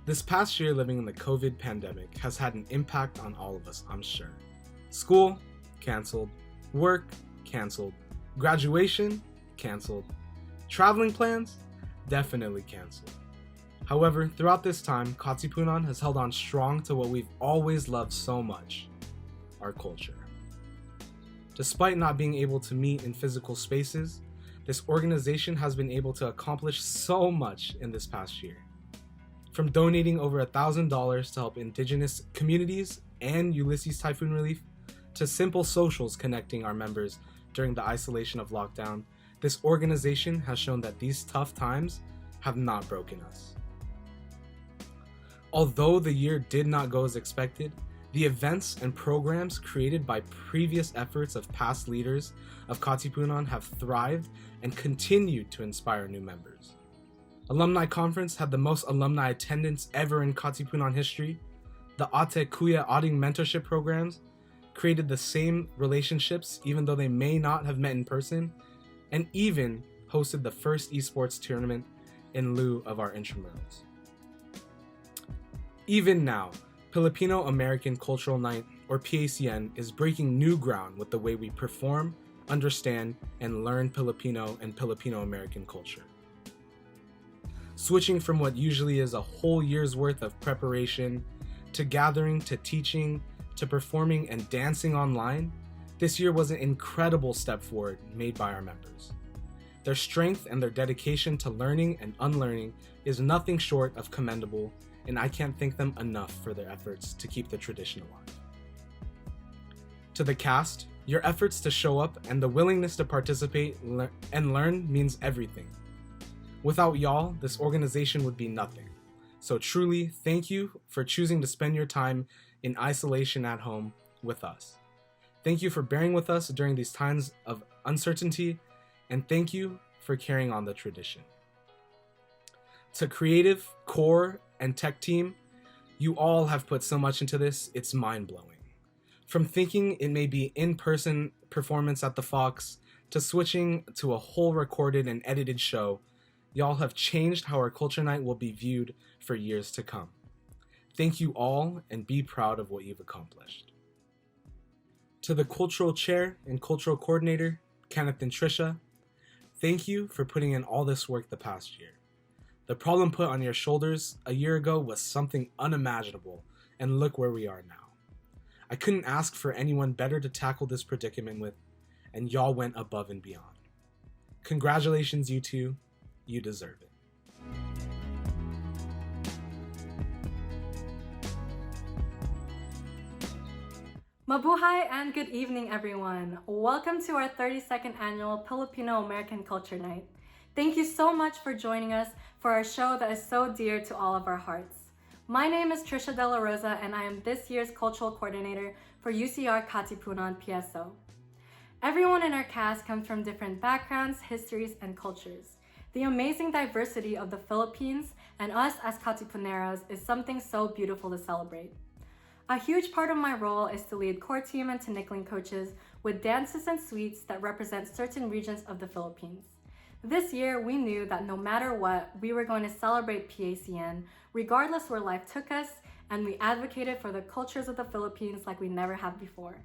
This past year living in the COVID pandemic has had an impact on all of us, I'm sure. School, canceled. Work, canceled. Graduation, canceled. Traveling plans, definitely canceled. However, throughout this time, Katipunan has held on strong to what we've always loved so much, our culture. Despite not being able to meet in physical spaces, this organization has been able to accomplish so much in this past year. From donating over $1,000 to help Indigenous communities and Ulysses typhoon relief, to simple socials connecting our members during the isolation of lockdown, this organization has shown that these tough times have not broken us. Although the year did not go as expected, the events and programs created by previous efforts of past leaders of Katipunan have thrived and continued to inspire new members. Alumni Conference had the most alumni attendance ever in Katipunan history. The Ate Kuya Auding mentorship programs created the same relationships even though they may not have met in person, and even hosted the first esports tournament in lieu of our intramurals. Even now, Filipino American Cultural Night, or PACN, is breaking new ground with the way we perform, understand, and learn Filipino and Filipino American culture. Switching from what usually is a whole year's worth of preparation, to gathering, to teaching, to performing and dancing online, this year was an incredible step forward made by our members. Their strength and their dedication to learning and unlearning is nothing short of commendable, and I can't thank them enough for their efforts to keep the tradition alive. To the cast, your efforts to show up and the willingness to participate and learn means everything. Without y'all, this organization would be nothing. So truly, thank you for choosing to spend your time in isolation at home with us. Thank you for bearing with us during these times of uncertainty, and thank you for carrying on the tradition. To creative, core, and tech team, you all have put so much into this, it's mind-blowing. From thinking it may be in-person performance at the Fox, to switching to a whole recorded and edited show, y'all have changed how our Culture Night will be viewed for years to come. Thank you all, and be proud of what you've accomplished. To the Cultural Chair and Cultural Coordinator, Kenneth and Trisha, thank you for putting in all this work the past year. The problem put on your shoulders a year ago was something unimaginable, and look where we are now. I couldn't ask for anyone better to tackle this predicament with, and y'all went above and beyond. Congratulations, you two. You deserve it. Mabuhay and good evening, everyone. Welcome to our 32nd annual Filipino American Culture Night. Thank you so much for joining us for our show that is so dear to all of our hearts. My name is Trisha De La Rosa, and I am this year's Cultural Coordinator for UCR Katipunan PSO. Everyone in our cast comes from different backgrounds, histories, and cultures. The amazing diversity of the Philippines and us as Katipuneros is something so beautiful to celebrate. A huge part of my role is to lead core team and tinikling coaches with dances and suites that represent certain regions of the Philippines. This year, we knew that no matter what, we were going to celebrate PACN, regardless where life took us, and we advocated for the cultures of the Philippines like we never have before.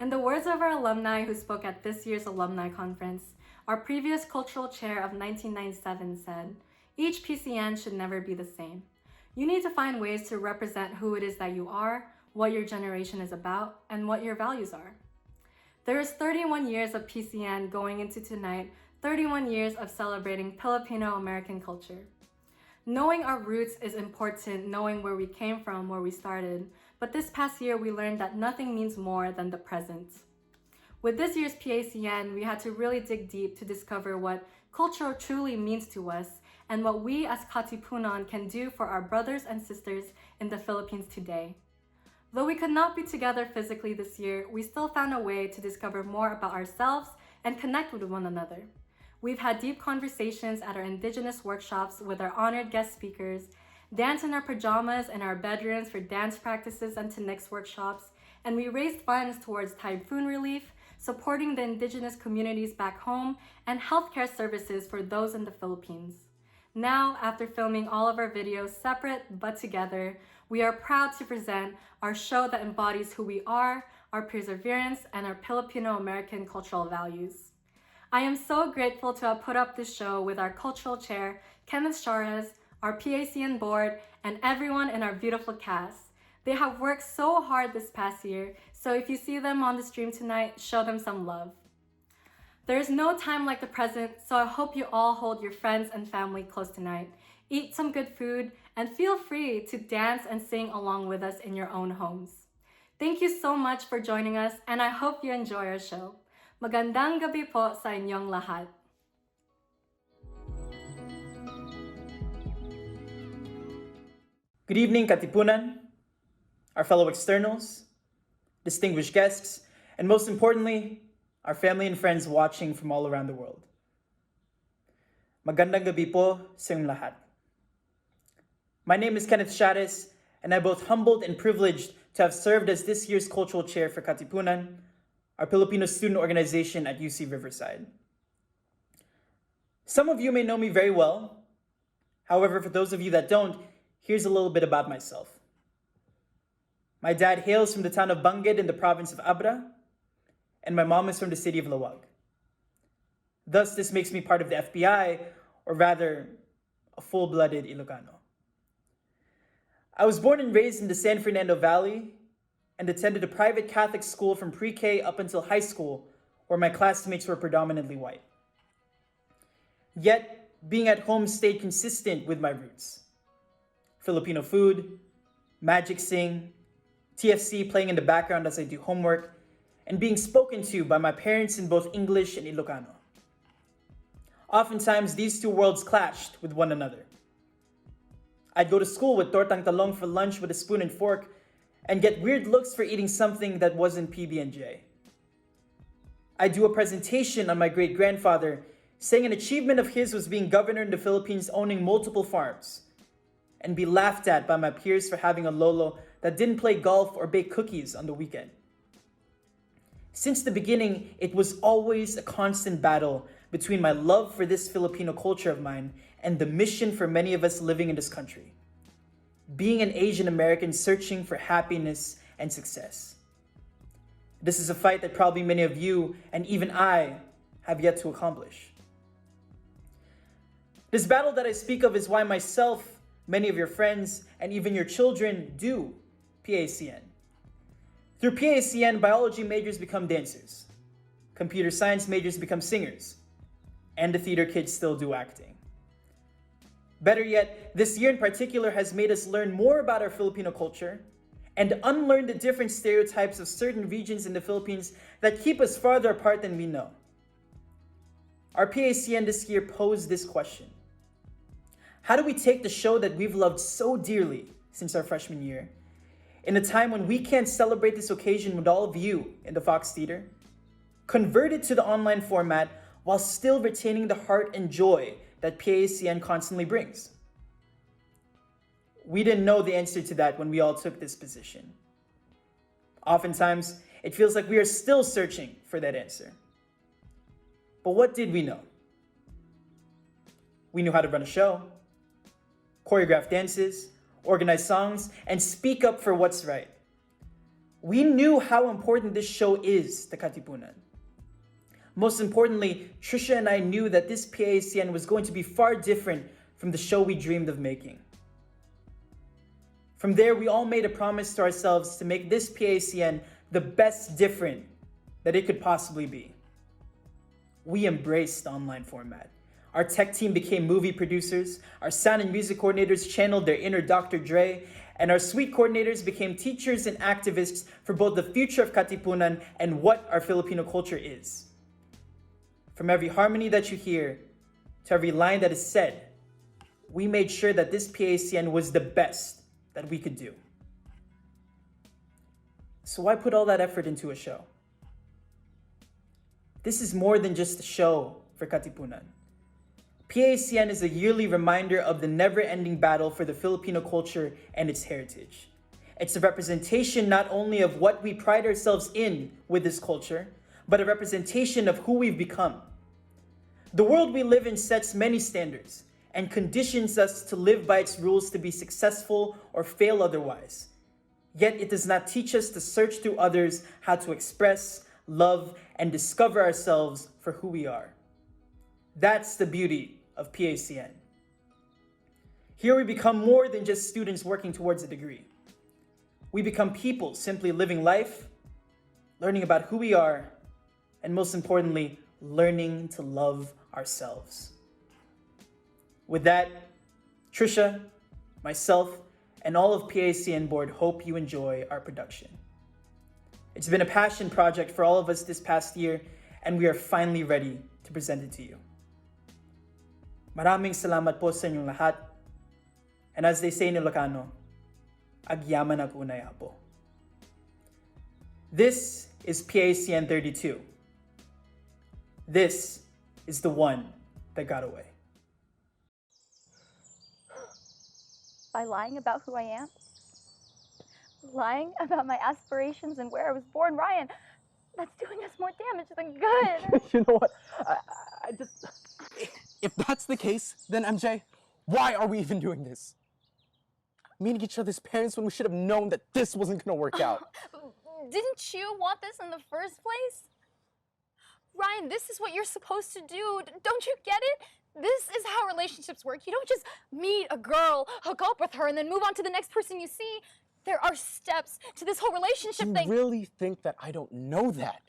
In the words of our alumni who spoke at this year's alumni conference, our previous cultural chair of 1997 said, "Each PCN should never be the same. You need to find ways to represent who it is that you are, what your generation is about, and what your values are." There is 31 years of PCN going into tonight, 31 years of celebrating Filipino American culture. Knowing our roots is important, knowing where we came from, where we started, but this past year we learned that nothing means more than the present. With this year's PACN, we had to really dig deep to discover what culture truly means to us and what we as Katipunan can do for our brothers and sisters in the Philippines today. Though we could not be together physically this year, we still found a way to discover more about ourselves and connect with one another. We've had deep conversations at our Indigenous workshops with our honored guest speakers, danced in our pajamas in our bedrooms for dance practices and Tinix workshops, and we raised funds towards typhoon relief, supporting the Indigenous communities back home, and healthcare services for those in the Philippines. Now, after filming all of our videos separate but together, we are proud to present our show that embodies who we are, our perseverance, and our Filipino American cultural values. I am so grateful to have put up this show with our cultural chair, Kenneth Suarez, our PACN board, and everyone in our beautiful cast. They have worked so hard this past year, so if you see them on the stream tonight, show them some love. There is no time like the present, so I hope you all hold your friends and family close tonight. Eat some good food, and feel free to dance and sing along with us in your own homes. Thank you so much for joining us, and I hope you enjoy our show. Magandang gabi po sa inyong lahat. Good evening, Katipunan, our fellow externals, distinguished guests, and most importantly, our family and friends watching from all around the world. Magandang gabi po sa inyong lahat. My name is Kenneth Suarez, and I'm both humbled and privileged to have served as this year's cultural chair for Katipunan, our Filipino student organization at UC Riverside. Some of you may know me very well. However, for those of you that don't, here's a little bit about myself. My dad hails from the town of Bangged in the province of Abra, and my mom is from the city of Lawag. Thus, this makes me part of the FBI, or rather, a full-blooded Ilocano. I was born and raised in the San Fernando Valley and attended a private Catholic school from pre-K up until high school, where my classmates were predominantly white. Yet, being at home stayed consistent with my roots. Filipino food, magic sing, TFC playing in the background as I do homework, and being spoken to by my parents in both English and Ilocano. Oftentimes, these two worlds clashed with one another. I'd go to school with tortang talong for lunch with a spoon and fork, and get weird looks for eating something that wasn't PB&J. I'd do a presentation on my great-grandfather, saying an achievement of his was being governor in the Philippines owning multiple farms, and be laughed at by my peers for having a lolo that didn't play golf or bake cookies on the weekend. Since the beginning, it was always a constant battle between my love for this Filipino culture of mine and the mission for many of us living in this country. Being an Asian American searching for happiness and success. This is a fight that probably many of you and even I have yet to accomplish. This battle that I speak of is why myself, many of your friends, and even your children do PACN. Through PACN, biology majors become dancers, computer science majors become singers, and the theater kids still do acting. Better yet, this year in particular has made us learn more about our Filipino culture and unlearn the different stereotypes of certain regions in the Philippines that keep us farther apart than we know. Our PACN this year posed this question: how do we take the show that we've loved so dearly since our freshman year, in a time when we can't celebrate this occasion with all of you in the Fox Theater, convert it to the online format while still retaining the heart and joy that PACN constantly brings? We didn't know the answer to that when we all took this position. Oftentimes, it feels like we are still searching for that answer. But what did we know? We knew how to run a show, choreograph dances, organize songs, and speak up for what's right. We knew how important this show is to Katipunan. Most importantly, Trisha and I knew that this PACN was going to be far different from the show we dreamed of making. From there, we all made a promise to ourselves to make this PACN the best different that it could possibly be. We embraced the online format. Our tech team became movie producers, our sound and music coordinators channeled their inner Dr. Dre, and our suite coordinators became teachers and activists for both the future of Katipunan and what our Filipino culture is. From every harmony that you hear to every line that is said, we made sure that this PACN was the best that we could do. So why put all that effort into a show? This is more than just a show for Katipunan. PACN is a yearly reminder of the never-ending battle for the Filipino culture and its heritage. It's a representation not only of what we pride ourselves in with this culture, but a representation of who we've become. The world we live in sets many standards, and conditions us to live by its rules to be successful or fail otherwise. Yet it does not teach us to search through others how to express, love, and discover ourselves for who we are. That's the beauty of PACN. Here we become more than just students working towards a degree. We become people simply living life, learning about who we are, and most importantly, learning to love ourselves. With that, Trisha, myself, and all of PACN board hope you enjoy our production. It's been a passion project for all of us this past year, and we are finally ready to present it to you. Maraming salamat po sa inyong lahat. And as they say in Ilocano, agyaman ang unay po. This is PACN 32. This is the one that got away. By lying about who I am, lying about my aspirations and where I was born, Ryan, that's doing us more damage than good. You know what? I just... If that's the case, then MJ, why are we even doing this? Meeting each other's parents when we should have known that this wasn't gonna work out. Didn't you want this in the first place? Ryan, this is what you're supposed to do. Don't you get it? This is how relationships work. You don't just meet a girl, hook up with her, and then move on to the next person you see. There are steps to this whole relationship thing. You really think that I don't know that?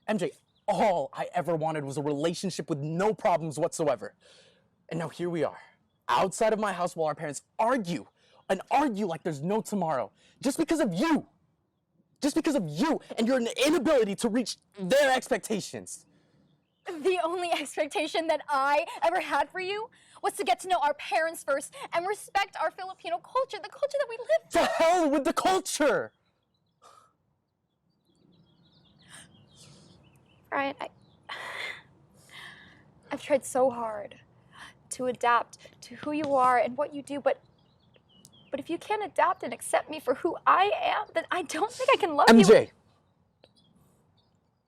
MJ, all I ever wanted was a relationship with no problems whatsoever. And now here we are, outside of my house while our parents argue like there's no tomorrow, just because of you. Just because of you and your inability to reach their expectations. The only expectation that I ever had for you was to get to know our parents first and respect our Filipino culture, the culture that we live To hell with the culture! Ryan, I've tried so hard to adapt to who you are and what you do, but if you can't adapt and accept me for who I am, then I don't think I can love you. MJ!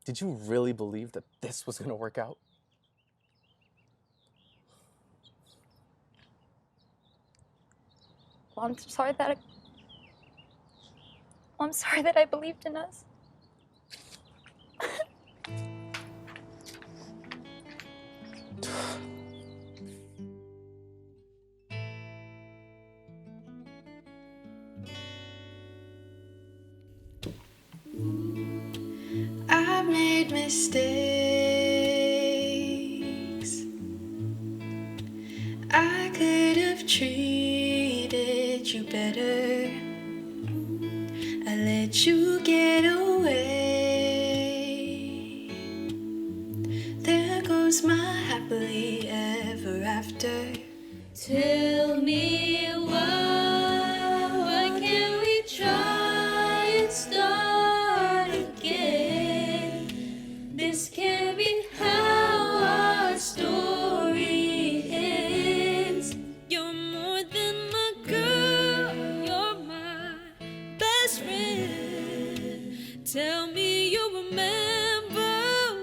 Did you really believe that this was gonna work out? Well, I'm sorry that I believed in us. I've made mistakes. I could have treated you better. I let you get away. There goes my happily ever after. Tell me why can't we try and start again? This can't be how our story ends. You're more than my girl, you're my best friend. Tell me you remember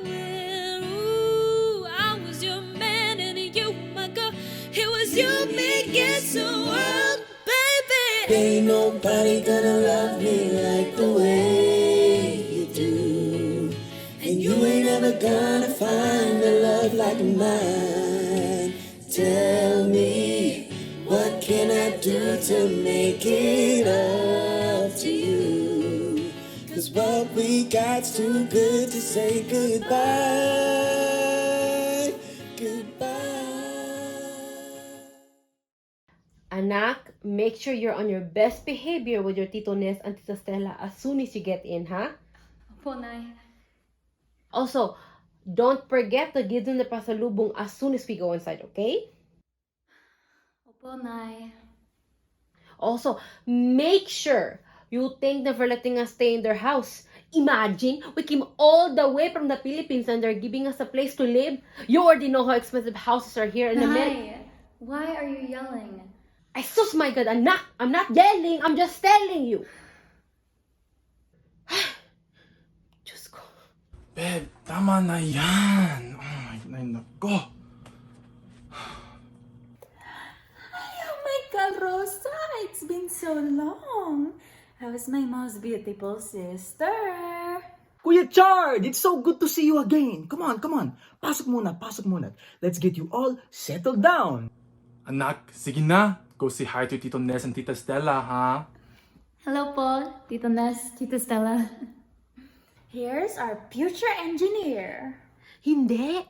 when, ooh, I was your man and you my girl. It was you biggest world, baby. Ain't nobody gonna love me like the way you do. And you ain't ever gonna find a love like mine. Tell me, what can I do to make it up to you? 'Cause what we got's too good to say goodbye. Goodbye. Anak, make sure you're on your best behavior with your Tito Nes and Tita Stella as soon as you get in, ha? Opo, Nay. Also, don't forget to give them the pasalubong as soon as we go inside, okay? Opo, Nay. Also, make sure you thank them for letting us stay in their house. Imagine, we came all the way from the Philippines and they're giving us a place to live. You already know how expensive houses are here in America. Nay, why are you yelling? Ay, sus, my God, anak! I'm not yelling, I'm just telling you. Diyos ko. Babe, tama na yan. Ay, nako. Rosa, it's been so long. How's my most beautiful sister? Kuya Chard, it's so good to see you again. Come on, come on. Pasok muna, pasok muna. Let's get you all settled down. Anak, sige na. Go say hi to Tito Ness and Tita Stella, ha? Hello po, Tito Ness, Tita Stella. Here's our future engineer. Hindi.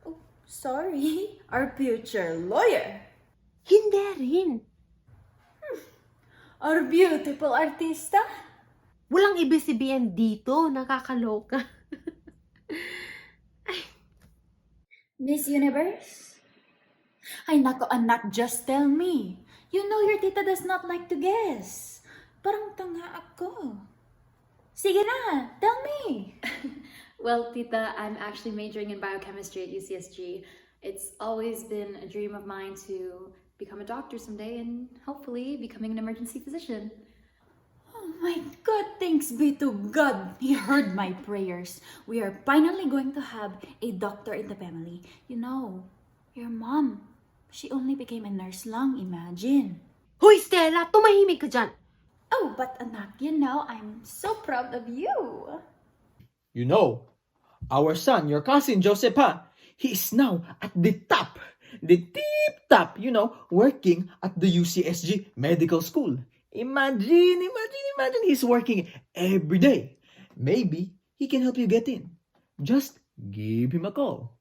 Oh, sorry, our future lawyer. Hindi rin. Our beautiful artista. Walang ibig sabihin dito. Nakakaloka. Miss Universe? Ay nako anak, just tell me. You know your tita does not like to guess. Parang tanga ako. Sige na, tell me. Well, Tita, I'm actually majoring in biochemistry at UCSG. It's always been a dream of mine to become a doctor someday and hopefully becoming an emergency physician. Oh my God, thanks be to God. He heard my prayers. We are finally going to have a doctor in the family. You know, your mom, she only became a nurse lang, imagine. Hoy, Stella! Tumahimik ka dyan! Oh, but anak, you know, I'm so proud of you. You know, our son, your cousin Joseph, he is now at the top, the tip top, working at the UCSG Medical School. Imagine, he's working every day. Maybe he can help you get in. Just give him a call.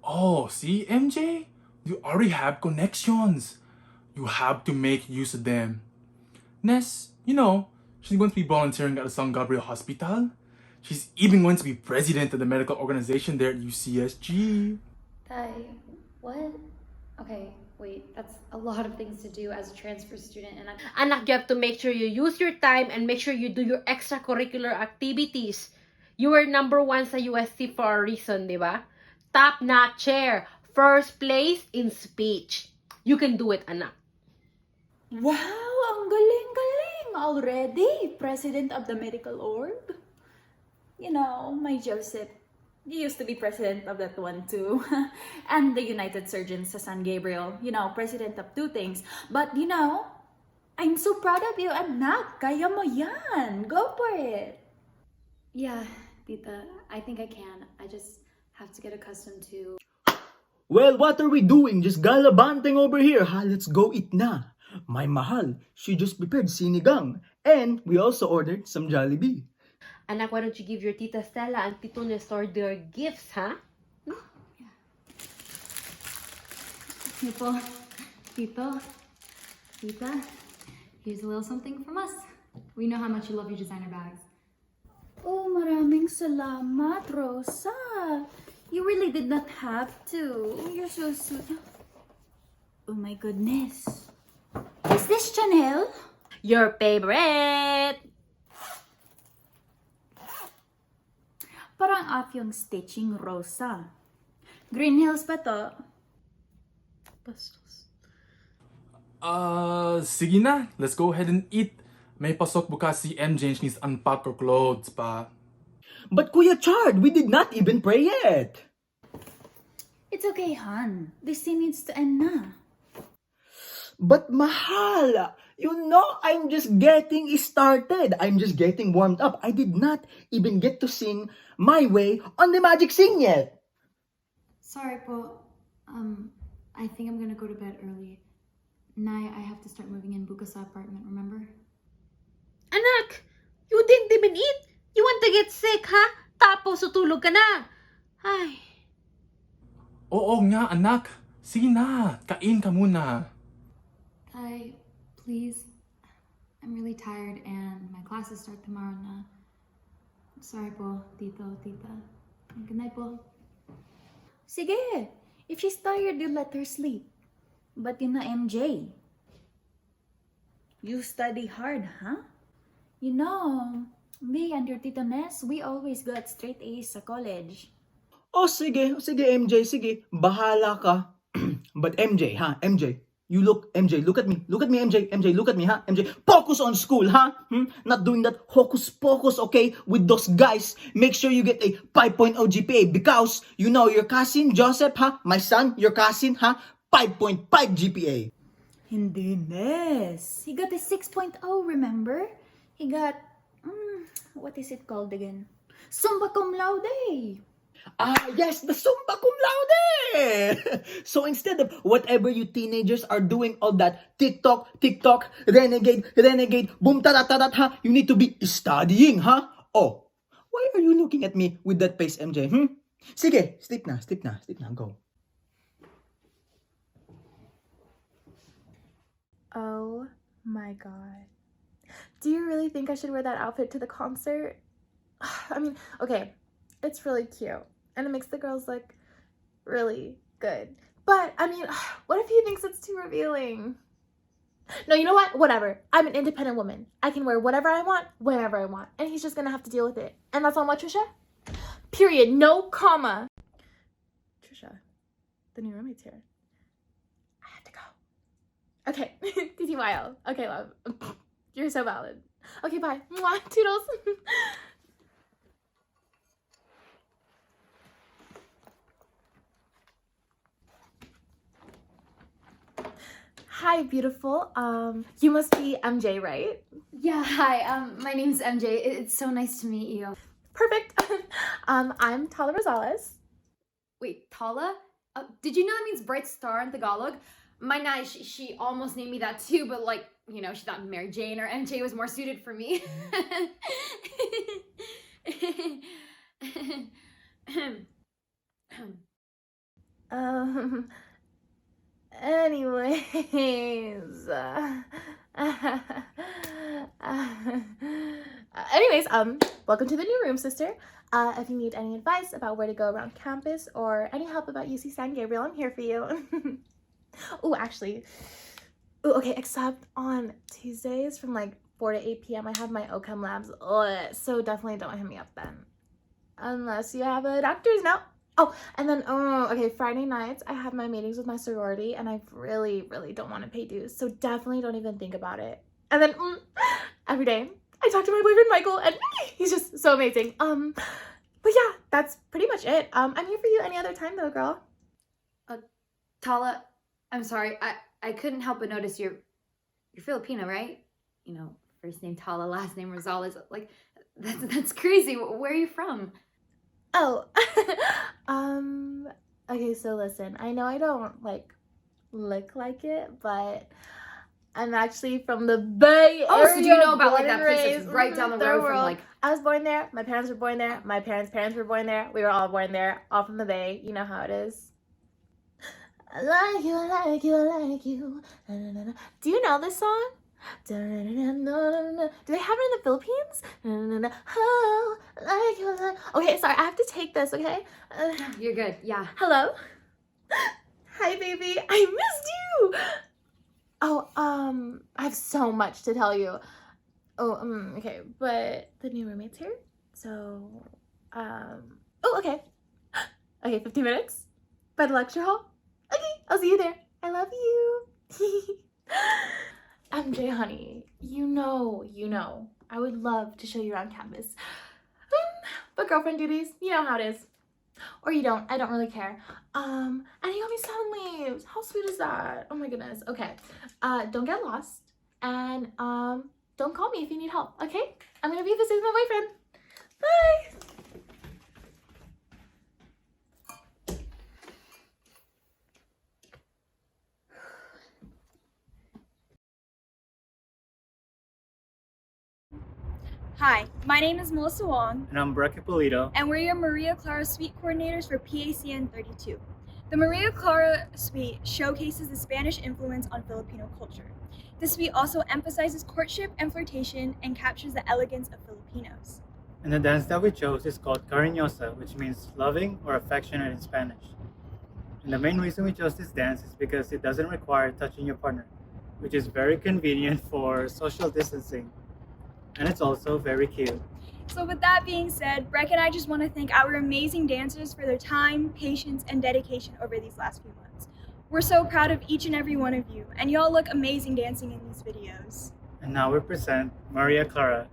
Oh, see, MJ? You already have connections. You have to make use of them. Ness, she's going to be volunteering at the San Gabriel Hospital. She's even going to be president of the medical organization there at UCSG. What? Okay, wait, that's a lot of things to do as a transfer student, and Anak, you have to make sure you use your time and make sure you do your extracurricular activities. You were number 1 sa USC for a reason, di ba? Top-notch chair. First place in speech. You can do it, anak. Wow, ang galing-galing already. President of the medical org. You know, my Joseph, he used to be president of that one too. And the United Surgeons sa San Gabriel, president of 2 things. But I'm so proud of you, anak. Kaya mo yan. Go for it. yeah, Tita, I think I can. I just have to get accustomed to... Well, what are we doing? Just galabanteng over here, ha? Let's go eat na. My mahal, she just prepared sinigang. And we also ordered some Jollibee. Anak, why don't you give your Tita Stella and Tito Nestor their gifts, ha? Nipo, Tito, Tita, here's a little something from us. We know how much you love your designer bags. Oh, maraming salamat, Rosa. You really did not have to. You're so sweet. Oh my goodness. Is this Chanel? Your favorite! Parang off yung stitching, Rosa. Green Hills ba to? Bastos. Sige na. Let's go ahead and eat. May pasok bukas si MJ and she needs to unpack her clothes pa. But Kuya Chard, we did not even pray yet. It's okay, hon. This scene needs to end na. But mahal, I'm just getting started. I'm just getting warmed up. I did not even get to sing my way on the magic sing yet. Sorry po, I think I'm gonna go to bed early. Nay, I have to start moving in bukas sa apartment, remember? Anak, you didn't even eat. You want to get sick, ha? Tapos tutulog ka na. Ay. Oo nga, anak. Sige na. Kain ka muna. Tay, please. I'm really tired and my classes start tomorrow na. Sorry po, Tito, Tita. Good night po. Sige. If she's tired, you let her sleep. But MJ, you study hard, huh? Me and your Tita Ness, we always got straight A's sa college. Oh, sige, MJ, sige. Bahala ka. But MJ, MJ, MJ, look at me, MJ, look at me, MJ, focus on school, Not doing that hocus pocus, okay, with those guys. Make sure you get a 5.0 GPA because, your cousin, Joseph, my son, your cousin, 5.5 GPA. Indigenous. He got a 6.0, remember? He got, what is it called again? Summa cum laude. Ah, yes, the summa cum laude! So instead of whatever you teenagers are doing, all that TikTok, renegade, boom tatatat ha, you need to be studying, huh? Oh, why are you looking at me with that face, MJ? Sige, sleep na, go. Oh my god. Do you really think I should wear that outfit to the concert? I mean, okay, it's really cute and it makes the girls look really good. But I mean, what if he thinks it's too revealing? No, you know what? Whatever. I'm an independent woman. I can wear whatever I want, whenever I want. And he's just gonna have to deal with it. And that's on what, Trisha? Period. No comma. Trisha, the new roommate's here. I have to go. Okay, TTYL. Okay, love. You're so valid. Okay, bye. Mwah, toodles. Hi, beautiful. You must be MJ, right? Yeah, hi. My name's MJ. It's so nice to meet you. Perfect. I'm Tala Rosales. Wait, Tala? Did you know that means bright star in Tagalog? My nai, she almost named me that too, but like, you know, she thought Mary Jane or MJ was more suited for me. Anyways, welcome to the new room, sister. If you need any advice about where to go around campus or any help about UC San Gabriel, I'm here for you. Oh, actually, okay, except on Tuesdays from like 4 to 8 p.m. I have my OChem labs, so definitely don't hit me up then. Unless you have a doctor's note. Oh, and then, okay, Friday nights, I have my meetings with my sorority, and I really, really don't want to pay dues, so definitely don't even think about it. And then, every day, I talk to my boyfriend, Michael, and he's just so amazing. But yeah, that's pretty much it. I'm here for you any other time, though, girl. Tala, I'm sorry. I couldn't help but notice you're Filipino, right? You know, first name Tala, last name Rosales. Like, that's crazy. Where are you from? Oh, okay, so listen, I know I don't, like, look like it, but I'm actually from the Bay Area. Oh, so do you know about, like, born that and place that's raised, right down the road from, like... I was born there, my parents were born there, my parents' parents were born there, we were all born there, all from the Bay, you know how it is. I like you, I like you, I like you. Na, na, na, na. Do you know this song? Da, na, na, na, na. Do they have it in the Philippines? Na, na, na. Oh, like you, like... Okay, sorry, I have to take this, okay? You're good, yeah. Hello? Hi, baby. I missed you. Oh, I have so much to tell you. Oh, okay, but the new roommate's here, so, oh, okay. Okay, 15 minutes by the lecture hall. Okay, I'll see you there. I love you. MJ, honey, you know, I would love to show you around campus. But girlfriend duties, you know how it is. Or you don't, I don't really care. And you got me 7 leaves. How sweet is that? Oh my goodness. Okay, don't get lost. And, don't call me if you need help, okay? I'm gonna be visiting my boyfriend. Bye! Hi, my name is Melissa Wong, And I'm Brecky Polito. and we're your Maria Clara Suite coordinators for PACN 32. The Maria Clara Suite showcases the Spanish influence on Filipino culture. The suite also emphasizes courtship and flirtation and captures the elegance of Filipinos. And the dance that we chose is called cariñosa, which means loving or affectionate in Spanish. And the main reason we chose this dance is because it doesn't require touching your partner, which is very convenient for social distancing. And it's also very cute. So with that being said, Breck and I just want to thank our amazing dancers for their time, patience, and dedication over these last few months. We're so proud of each and every one of you, and y'all look amazing dancing in these videos. And now we present Maria Clara.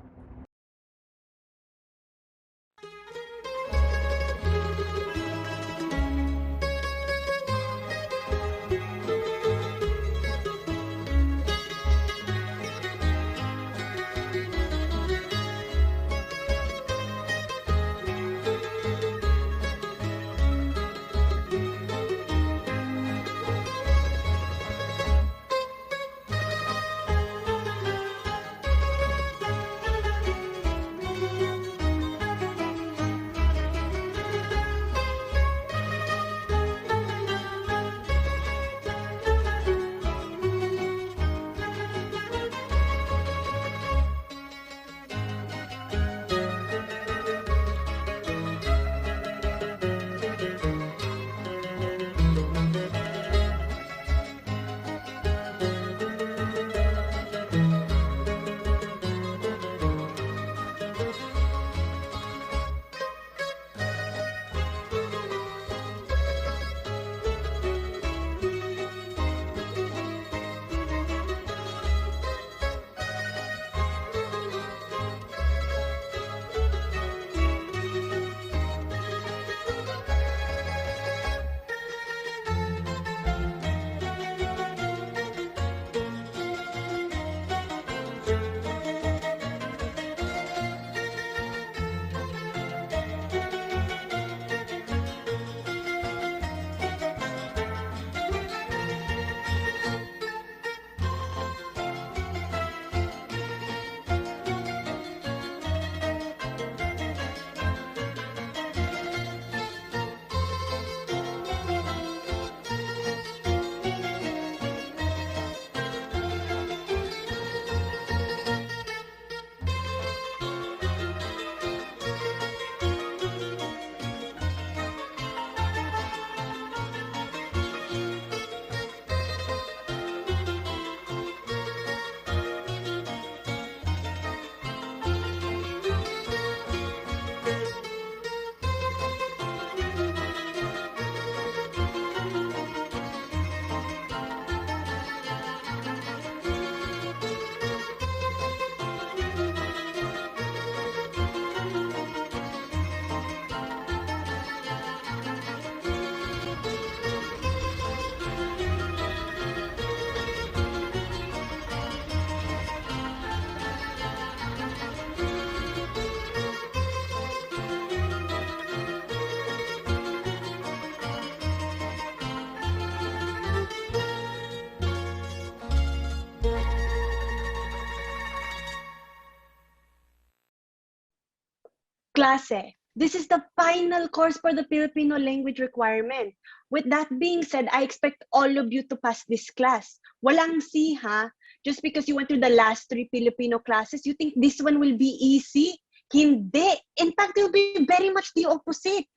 Klase, this is the final course for the Filipino language requirement. With that being said, I expect all of you to pass this class. Walang C, ha? Just because you went through the last 3 Filipino classes, you think this one will be easy? Hindi. In fact, it will be very much the opposite.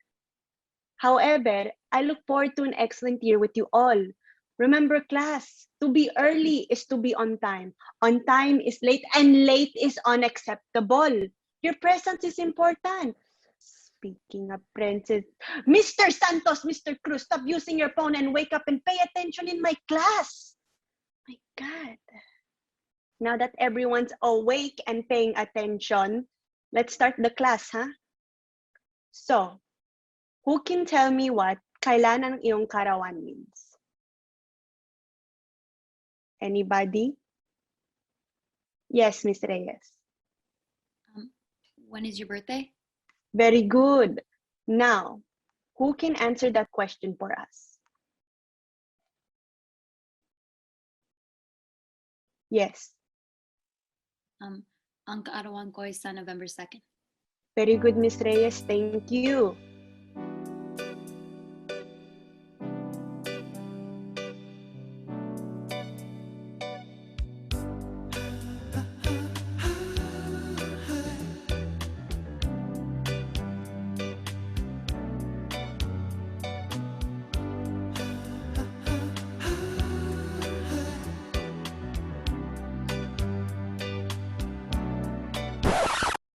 However, I look forward to an excellent year with you all. Remember, class, to be early is to be on time. On time is late, and late is unacceptable. Your presence is important. Speaking of princess, Mr. Santos, Mr. Cruz, stop using your phone and wake up and pay attention in my class. My God. Now that everyone's awake and paying attention, let's start the class, huh? So, who can tell me what kailan ang iyong karawan means? Anybody? Yes, Miss Reyes. When is your birthday? Very good. Now, who can answer that question for us? Yes. Ang kaarawan ko is sa November 2nd. Very good, Miss Reyes. Thank you.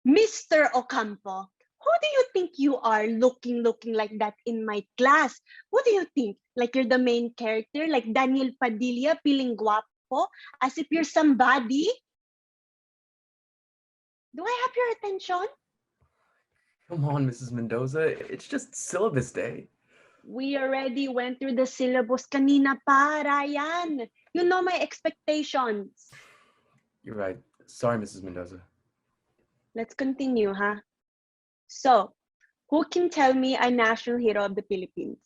Mr. Ocampo, who do you think you are looking like that in my class? What do you think? Like you're the main character? Like Daniel Padilla feeling guapo? As if you're somebody? Do I have your attention? Come on, Mrs. Mendoza. It's just syllabus day. We already went through the syllabus kanina pa, Ryan. You know my expectations. You're right. Sorry, Mrs. Mendoza. Let's continue, huh? So, who can tell me a national hero of the Philippines?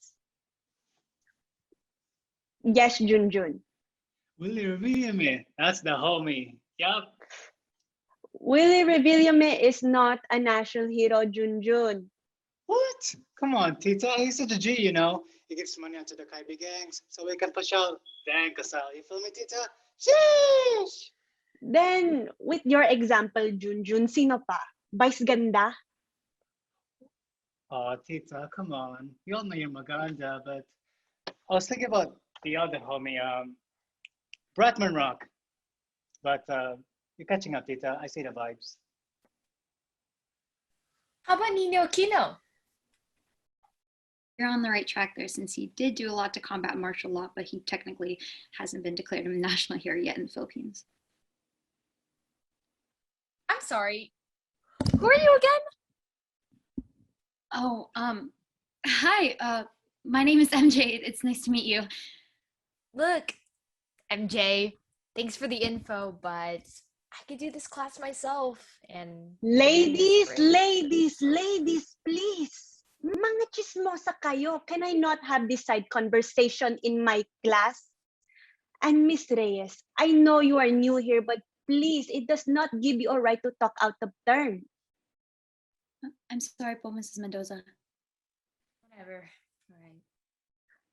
Yes, Junjun. Willie Revillame. That's the homie. Yup. Willie Revillame is not a national hero, Junjun. What? Come on, Tita. He's such a G, you know. He gives money out to the Kaibi gangs so we can push out Dang Kasal. You feel me, Tita? Sheesh! Then, with your example, Junjun, sino pa? Vice Ganda? Oh, Tita, come on. You all know you're maganda, but I was thinking about the other homie, Bratman Rock. But you're catching up, Tita. I see the vibes. How about Nino Aquino? You're on the right track there, since he did do a lot to combat martial law, but he technically hasn't been declared a national hero yet in the Philippines. I'm sorry. Who are you again? Oh, hi, my name is MJ. It's nice to meet you. Look, MJ, thanks for the info, but I could do this class myself. And ladies, please. Mga chismosa kayo. Can I not have this side conversation in my class? And Miss Reyes, I know you are new here, but please, it does not give you a right to talk out of turn. I'm sorry po, Mrs. Mendoza. Whatever. All right.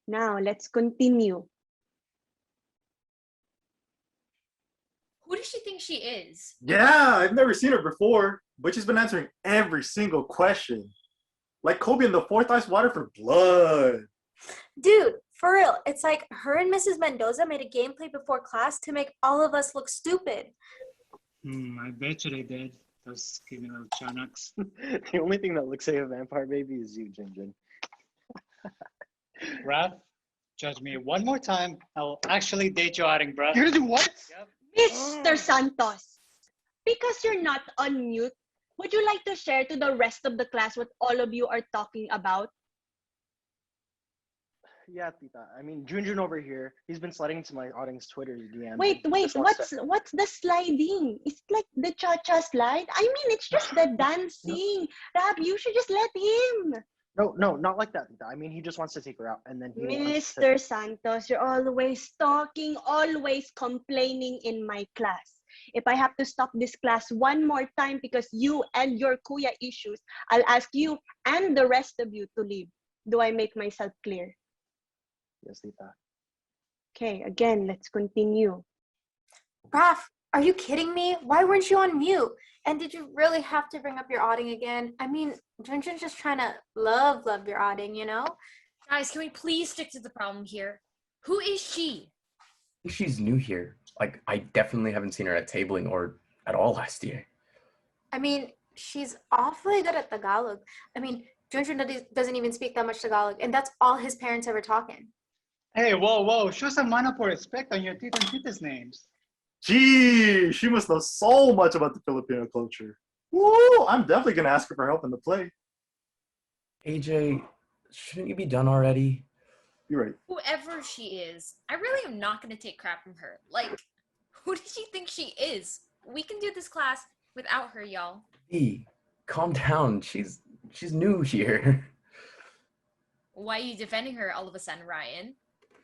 Now, let's continue. Who does she think she is? Yeah, I've never seen her before, but she's been answering every single question. Like Kobe in the fourth ice water for blood. Dude, for real, it's like her and Mrs. Mendoza made a gameplay before class to make all of us look stupid. I bet you they did. Those skinny little chanaks. The only thing that looks like a vampire baby is you, Jinjin. Raph, judge me one more time. I will actually date you outing, bruh. You're gonna do what? Yep. Mr. Santos, because you're not on mute, would you like to share to the rest of the class what all of you are talking about? Yeah, Tita. I mean, Junjun over here, he's been sliding into my audience Twitter DM. Wait, what's the sliding? Is it like the cha-cha slide? I mean, it's just the dancing. Rab, you should just let him. No, not like that, Tita. I mean, he just wants to take her out, and then he wants to... Mr. Santos, you're always talking, always complaining in my class. If I have to stop this class one more time because you and your kuya issues, I'll ask you and the rest of you to leave. Do I make myself clear? Yes, Tita. Okay, again, let's continue. Raph, are you kidding me? Why weren't you on mute? And did you really have to bring up your outing again? I mean, Junjun's just trying to love your outing, you know? Guys, can we please stick to the problem here? Who is she? She's new here. Like, I definitely haven't seen her at tabling or at all last year. I mean, she's awfully good at Tagalog. I mean, Junjun doesn't even speak that much Tagalog, and that's all his parents ever talking. Hey, whoa, show some manner for respect on your tita and tita's names. Gee, she must know so much about the Filipino culture. Woo! I'm definitely gonna ask her for help in the play. AJ, shouldn't you be done already? You're right. Whoever she is, I really am not going to take crap from her. Like, who does she think she is? We can do this class without her, y'all. Hey, calm down. She's new here. Why are you defending her all of a sudden, Ryan?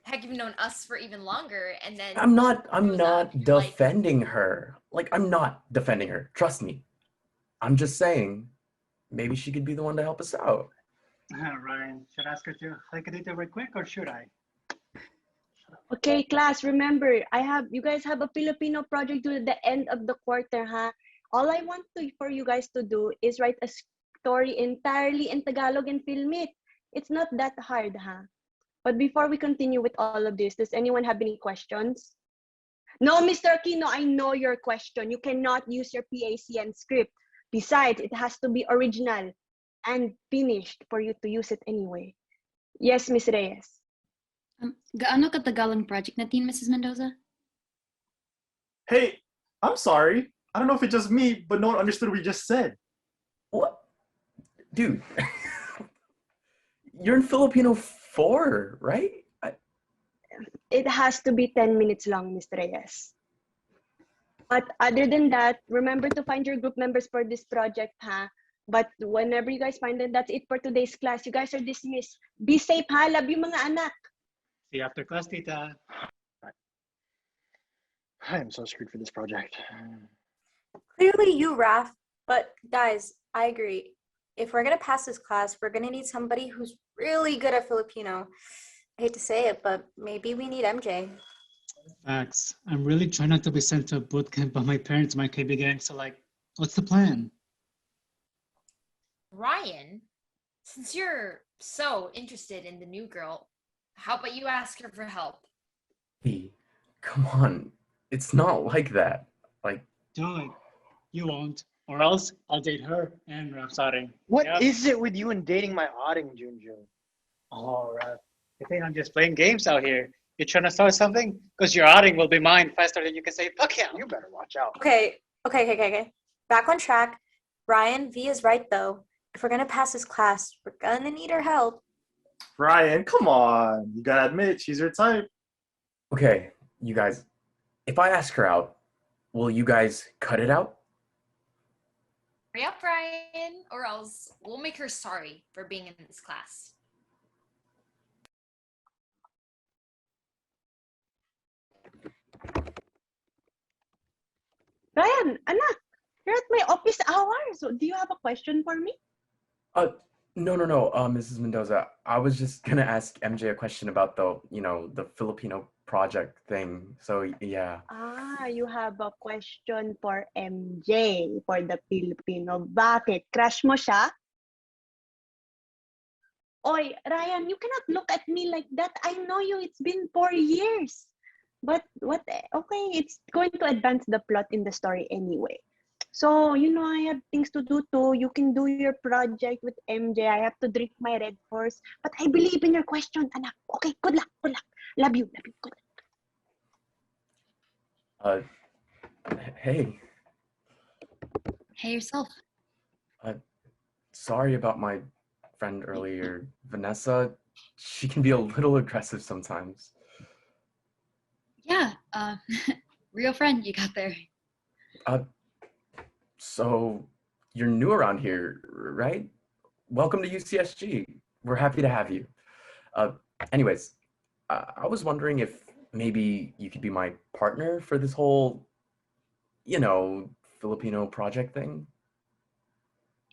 Heck, you've known us for even longer, and then... I'm not defending her. Like, I'm not defending her. Trust me. I'm just saying, maybe she could be the one to help us out. Ryan, should I ask her to hike a data right quick, or should I? Okay, class, remember, you guys have a Filipino project due at the end of the quarter, ha? All I want for you guys to do is write a story entirely in Tagalog and film it. It's not that hard, ha? But before we continue with all of this, does anyone have any questions? No, Mr. Aquino, I know your question. You cannot use your PACN script. Besides, it has to be original and finished for you to use it anyway. Yes, Miss Reyes. Gaano katagal ang project natin, Mrs. Mendoza? Hey, I'm sorry. I don't know if it's just me, but no one understood what you just said. What? Dude, you're in Filipino 4, right? It has to be 10 minutes long, Ms. Reyes. But other than that, remember to find your group members for this project, ha? But whenever you guys find them, that's it for today's class. You guys are dismissed. Be safe, ha? Love you, mga anak. See you after class, tita. I am so screwed for this project. Clearly you, Raph. But guys, I agree. If we're gonna pass this class, we're gonna need somebody who's really good at Filipino. I hate to say it, but maybe we need MJ. Facts. I'm really trying not to be sent to a boot camp by my parents, my KB gang. So, like, what's the plan? Ryan, since you're so interested in the new girl, how about you ask her for help? Hey, come on. It's not like that. Like, Do it. You won't. Or else I'll date her and Rap's outing. What is it with you and dating my outing, Junjun? Oh, Rap. You think I'm just playing games out here? You trying to start something? Because your outing will be mine faster than you can say, fuck yeah. You better watch out. Okay. Back on track. Ryan, V is right though. If we're gonna pass this class, we're gonna need her help. Ryan, come on. You gotta admit, she's your type. okay, you guys, if I ask her out, will you guys cut it out? Hurry up, Ryan, or else we'll make her sorry for being in this class. Ryan, anak, you're at my office hours. So do you have a question for me? No, Mrs. Mendoza. I was just gonna ask MJ a question about the Filipino project thing. So yeah. You have a question for MJ, for the Filipino. Bakit? Crush mo siya? Oy, Ryan, you cannot look at me like that. I know you. It's been 4 years. But what? Okay, it's going to advance the plot in the story anyway. So, I have things to do too. You can do your project with MJ. I have to drink my Red Horse. But I believe in your question, anak. Okay, good luck. Love you. Good luck. Hey. Hey, yourself. Sorry about my friend earlier, Vanessa. She can be a little aggressive sometimes. Yeah, real friend you got there. So you're new around here, right? Welcome to UCSG. We're happy to have you. Anyways, I was wondering if maybe you could be my partner for this whole you know, Filipino project thing.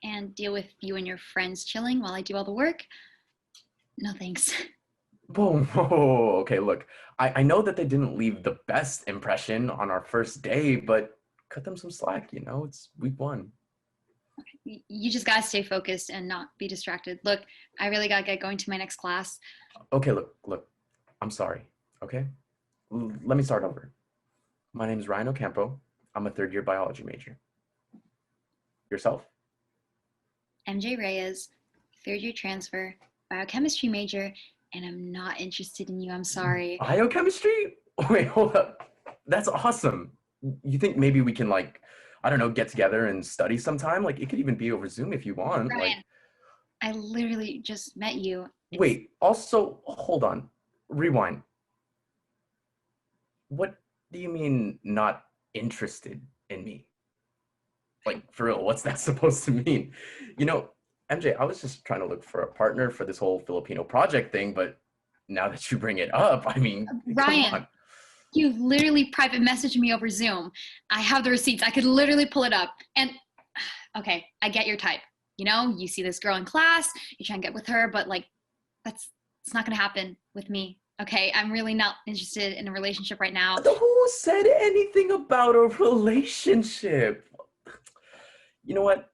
And deal with you and your friends chilling while I do all the work? No thanks. Whoa, whoa, okay, look, I know that they didn't leave the best impression on our first day, but cut them some slack, you know, it's week 1. You just gotta stay focused and not be distracted. Look, I really gotta get going to my next class. Okay, look, I'm sorry, okay? Let me start over. My name is Ryan Ocampo. I'm a 3rd-year biology major. Yourself? MJ Reyes, 3rd-year transfer, biochemistry major, and I'm not interested in you, I'm sorry. Biochemistry? Wait, hold up. That's awesome. You think maybe we can, like, I don't know, get together and study sometime? Like, it could even be over Zoom if you want. Ryan, Like, I literally just met you. wait, also, hold on. Rewind. What do you mean not interested in me? Like, for real, what's that supposed to mean? You know, MJ, I was just trying to look for a partner for this whole Filipino project thing, but now that you bring it up, I mean, come Ryan, on. you literally private messaged me over Zoom. I have the receipts. I could literally pull it up. And okay, I get your type. You know, you see this girl in class, you try and get with her, but like, it's not gonna happen with me. Okay, I'm really not interested in a relationship right now. Who said anything about a relationship? You know what,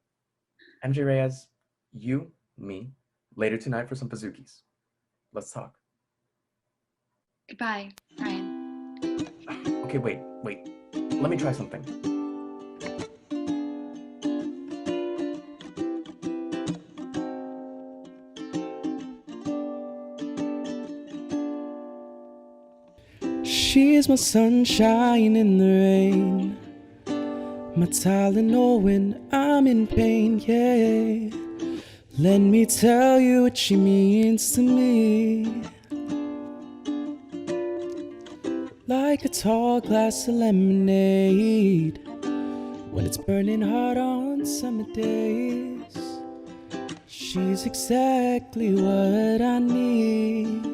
MJ Reyes, you, me, later tonight for some pazookies. Let's talk. Goodbye, Ryan. Okay, wait. Let me try something. She's my sunshine in the rain, my Tylenol when I'm in pain, yeah. Let me tell you what she means to me. Like a tall glass of lemonade when it's burning hot on summer days. She's exactly what I need.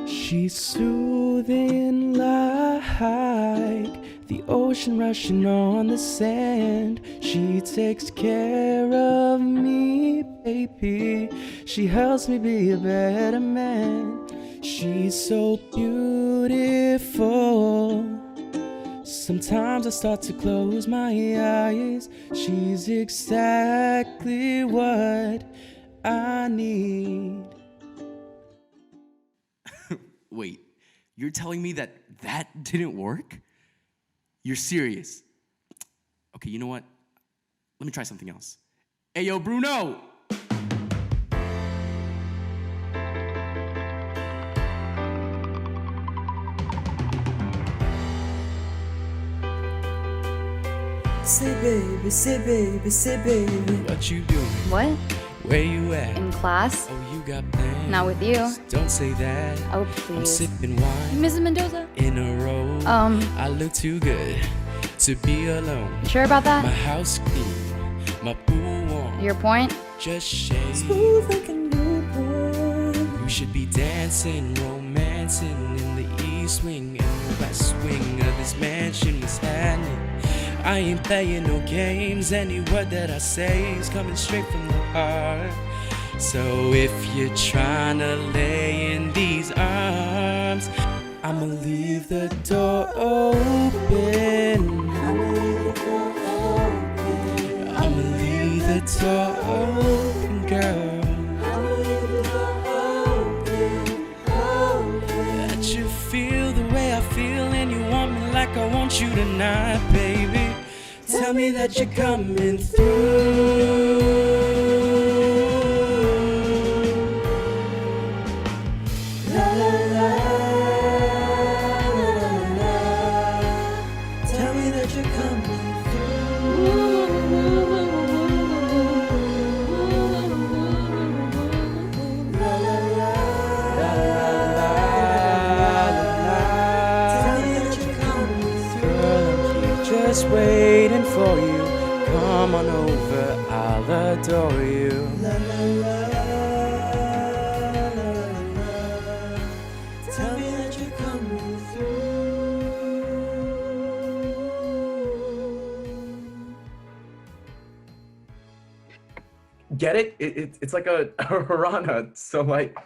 She's soothing like the ocean rushing on the sand. She takes care of me, baby. She helps me be a better man. She's so beautiful. Sometimes I start to close my eyes. She's exactly what I need. Wait, you're telling me that didn't work? You're serious? Okay, you know what? Let me try something else. Hey, yo, Bruno! Say baby, say baby, say baby, what you doing? What? Where you at? In class? Oh, you got plans? Not with you. Don't say that. Oh, I'm please. sipping wine Mrs. Mendoza? in a row. I look too good to be alone. You sure about that? My house clean, my pool warm. Your point? Just shake. Smooth like a newborn. You should be dancing, romancing in the east wing and the west wing of this mansion. What's happening? I ain't playing no games. Any word that I say is coming straight from the heart. So if you're trying to lay in these arms, I'ma leave the door open. I'ma leave the door open, girl. That you feel the way I feel and you want me like I want you tonight, baby. Tell me that you're coming through. La la la, la. Tell me that you're coming through. La la la, la. Tell me that you're coming through. Girl, I'm here just waiting for you. Come on over, I'll adore you. La la la, la. Tell me that you're coming through. Get it? It's like a piranha. So like,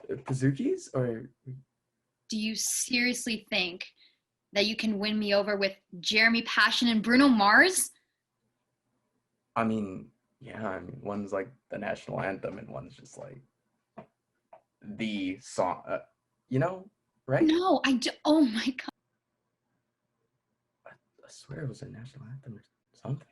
Pazookies or? Do you seriously think that you can win me over with Jeremy Passion and Bruno Mars? I mean, yeah. I mean, one's like the national anthem, and one's just like the song. You know, right? No, oh my God. I swear it was a national anthem or something.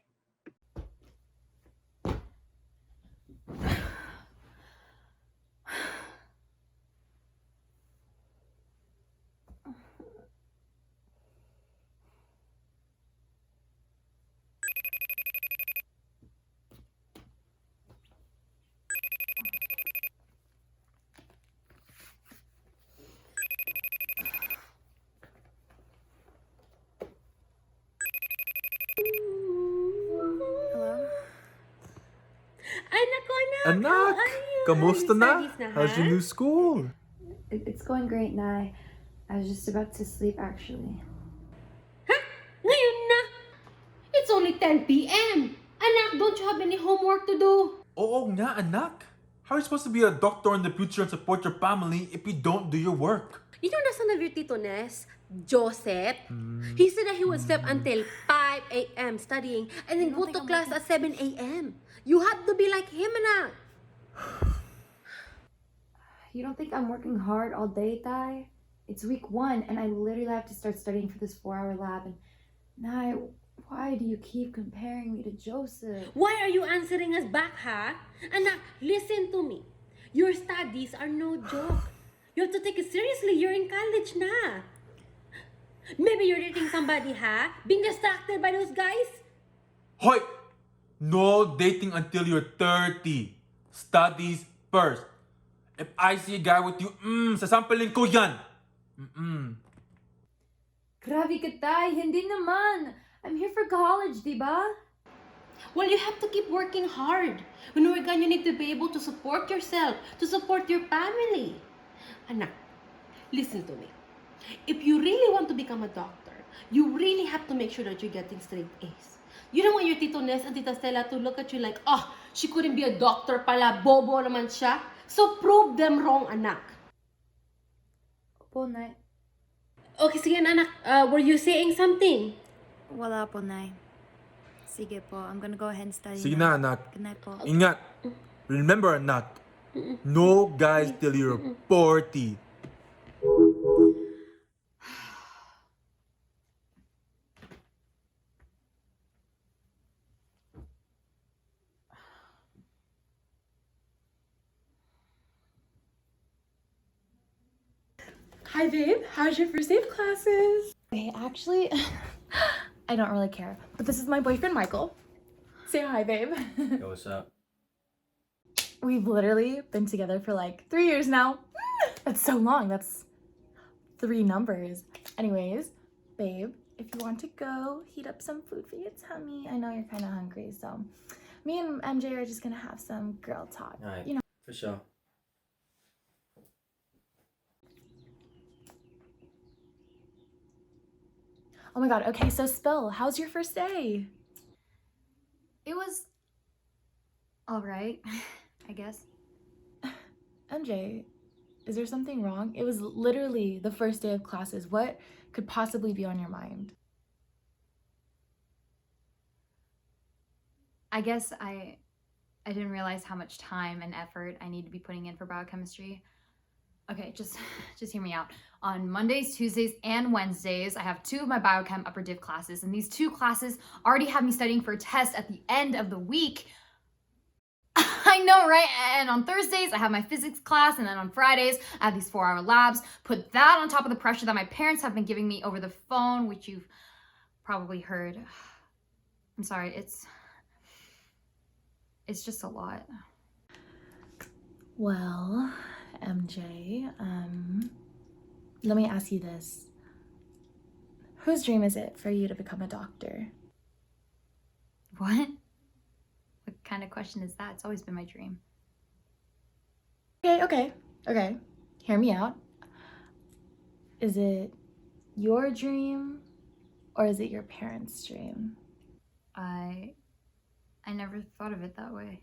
Anak ko, anak! Anak! Kamusta na? Studies na, How's your ha? new school? It's going great, Nai. I was just about to sleep, actually. Ngayon na! It's only 10 p.m. Anak, don't you have any homework to do? Oo nga, anak. How are you supposed to be a doctor in the future and support your family if you don't do your work? You know the son of your Tito Ness, Joseph? He said that he would sleep until 5 a.m. studying and then go to class at 7 a.m. You have to be like him, anak. You don't think I'm working hard all day, Thai? It's week 1, and I literally have to start studying for this 4-hour lab. And Nai, why do you keep comparing me to Joseph? Why are you answering us back, ha? Anak, listen to me. Your studies are no joke. You have to take it seriously. You're in college na. Maybe you're dating somebody, ha? Being distracted by those guys? Hoy! No dating until you're 30. Studies first. If I see a guy with you, sasampalin ko yan. Grabe ka, Tay. Hindi naman. I'm here for college, diba? Well, you have to keep working hard. When we're gone, you need to be able to support yourself, to support your family. Anak, listen to me. If you really want to become a doctor, you really have to make sure that you're getting straight A's. You don't want your Tito Ness and Tita Stella to look at you like, oh, she couldn't be a doctor pala, bobo naman siya. So prove them wrong, anak. Opo, Nay. Okay, sige na, anak. Were you saying something? Wala po, Nay. Sige po, I'm gonna go ahead and study. Sige na, anak. Good night po. Ingat. Remember, anak. No guys till you're 40. Hi, babe. How's your first day of classes? Okay, actually, I don't really care. But this is my boyfriend, Michael. Say hi, babe. Yo, what's up? We've literally been together for like 3 years now. That's so long. That's 3 numbers. Anyways, babe, if you want to go heat up some food for your tummy, I know you're kind of hungry, so me and MJ are just gonna have some girl talk. All right, you know. for sure. Oh my god. Okay, so spill. How's your first day? It was all right, I guess. MJ, is there something wrong? It was literally the first day of classes. What could possibly be on your mind? I guess I didn't realize how much time and effort I need to be putting in for biochemistry. Okay, just hear me out. On Mondays, Tuesdays, and Wednesdays, I have 2 of my biochem upper div classes, and these 2 classes already have me studying for a test at the end of the week. I know, right? And on Thursdays, I have my physics class, and then on Fridays, I have these 4-hour labs. Put that on top of the pressure that my parents have been giving me over the phone, which you've probably heard. I'm sorry, it's just a lot. Well, MJ, let me ask you this. Whose dream is it for you to become a doctor? What? What kind of question is that? It's always been my dream. Okay. Hear me out. Is it your dream or is it your parents' dream? I never thought of it that way.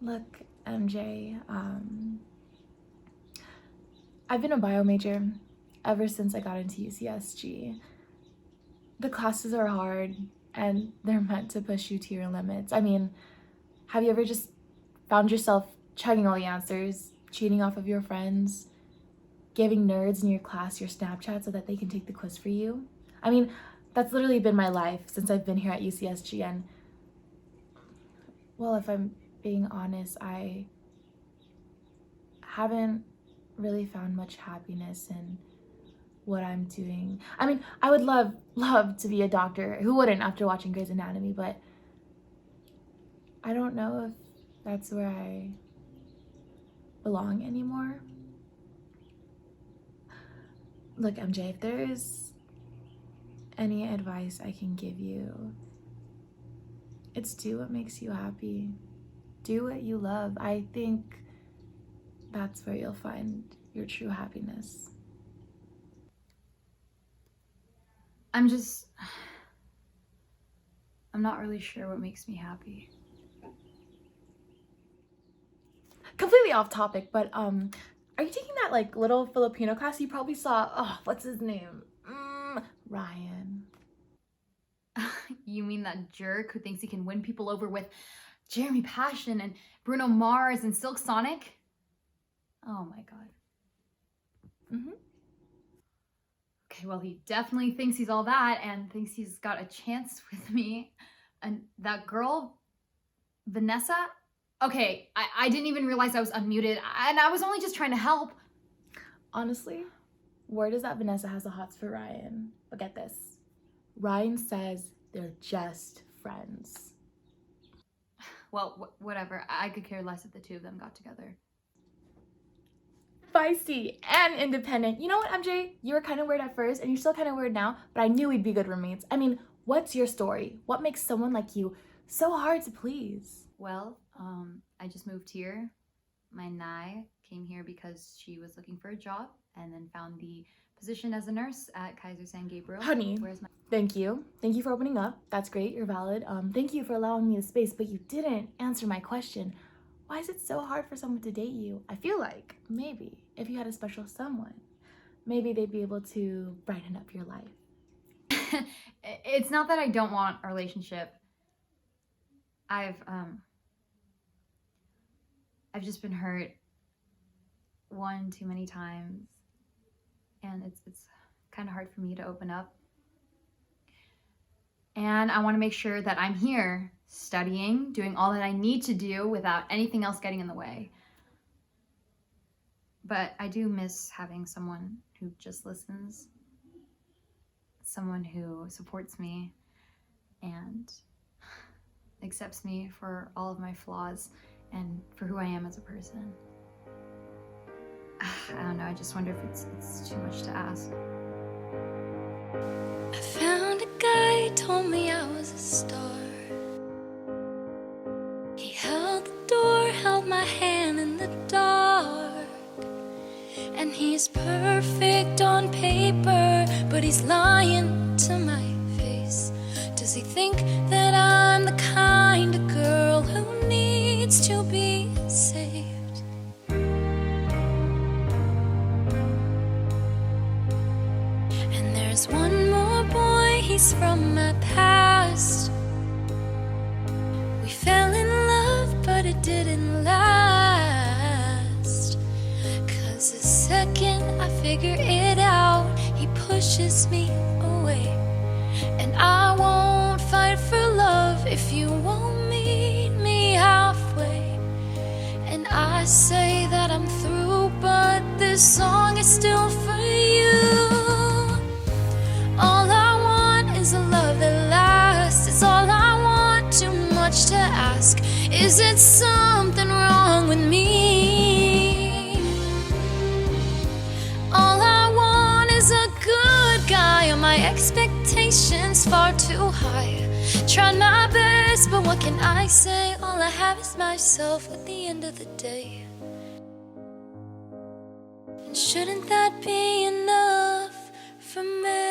Look, MJ, I've been a bio major ever since I got into UCSG. The classes are hard and they're meant to push you to your limits. I mean, have you ever just found yourself chugging all the answers, cheating off of your friends, giving nerds in your class your Snapchat so that they can take the quiz for you? I mean, that's literally been my life since I've been here at UCSG, and well, if I'm being honest, I haven't really found much happiness in what I'm doing. I mean, I would love to be a doctor. Who wouldn't after watching Grey's Anatomy? But I don't know if that's where I belong anymore. Look, MJ, if there is any advice I can give you, it's do what makes you happy. Do what you love. I think that's where you'll find your true happiness. I'm not really sure what makes me happy. Completely off topic, but are you taking that like little Filipino class you probably saw? Oh, what's his name? Ryan. You mean that jerk who thinks he can win people over with Jeremy Passion and Bruno Mars and Silk Sonic? Oh my god. Okay, well, he definitely thinks he's all that and thinks he's got a chance with me. And that girl, Vanessa? Okay, I didn't even realize I was unmuted, and I was only just trying to help. Honestly, word is that Vanessa has the hots for Ryan. But get this. Ryan says they're just friends. Well, whatever. I could care less if the two of them got together. Feisty and independent. You know what, MJ? You were kind of weird at first and you're still kind of weird now, but I knew we'd be good roommates. I mean, what's your story? What makes someone like you so hard to please? Well, I just moved here. My Nai came here because she was looking for a job and then found the position as a nurse at Kaiser San Gabriel. Honey, thank you. Thank you for opening up. That's great. You're valid. Thank you for allowing me the space, but you didn't answer my question. Why is it so hard for someone to date you? I feel like maybe if you had a special someone, maybe they'd be able to brighten up your life. It's not that I don't want a relationship. I've just been hurt one too many times, and it's kind of hard for me to open up. And I want to make sure that I'm here studying, doing all that I need to do without anything else getting in the way. But I do miss having someone who just listens, someone who supports me and accepts me for all of my flaws and for who I am as a person. I don't know, I just wonder if it's too much to ask. I found a guy, told me I was a star. He held the door, held my hand in the dark. And he's perfect on paper, but he's lying to my face. Does he think that I'm the kind of girl who needs to be saved? And there's one more boy, he's from my past. We fell in love, but it didn't last. 'Cause the second I figure it out, he pushes me away. And I won't fight for love if you won't meet me halfway. And I say that I'm through, but this song is still for you. All I want is a love that lasts. It's all I want, too much to ask. Is it something wrong with me? All I want is a good guy, and my expectations far too high. Tried my best, but what can I say? All I have is myself at the end of the day. And shouldn't that be enough for me?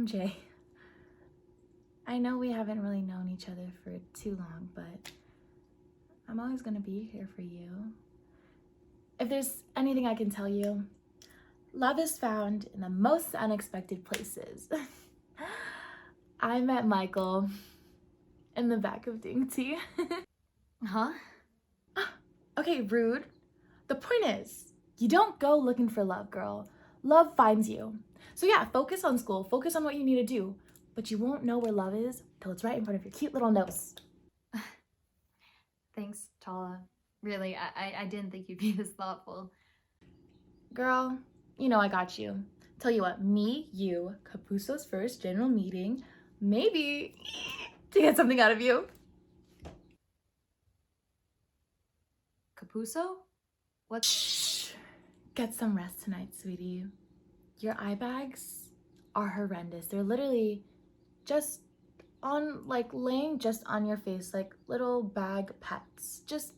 MJ, I know we haven't really known each other for too long, but I'm always gonna be here for you. If there's anything I can tell you, love is found in the most unexpected places. I met Michael in the back of Dainty. Huh? Okay, rude. The point is, you don't go looking for love, girl. Love finds you. So yeah, focus on school, focus on what you need to do, but you won't know where love is till it's right in front of your cute little nose. Thanks, Tala. Really, I didn't think you'd be this thoughtful. Girl, you know I got you. Tell you what, me, you, Kapuso's first general meeting, maybe to get something out of you. Kapuso? What's... Get some rest tonight, sweetie. Your eye bags are horrendous. They're literally just on, like, laying just on your face, like little bag pets, just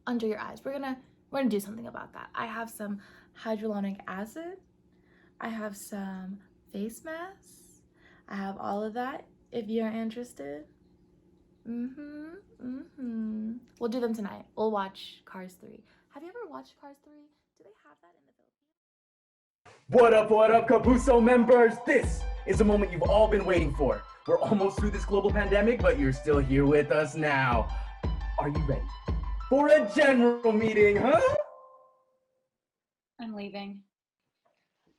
under your eyes. We're gonna do something about that. I have some hyaluronic acid. I have some face masks. I have all of that if you're interested. We'll do them tonight. We'll watch Cars 3. Have you ever watched Cars 3? Do they have that in the Philippines? What up, Kapuso members? This is the moment you've all been waiting for. We're almost through this global pandemic, but you're still here with us now. Are you ready for a general meeting, huh? I'm leaving.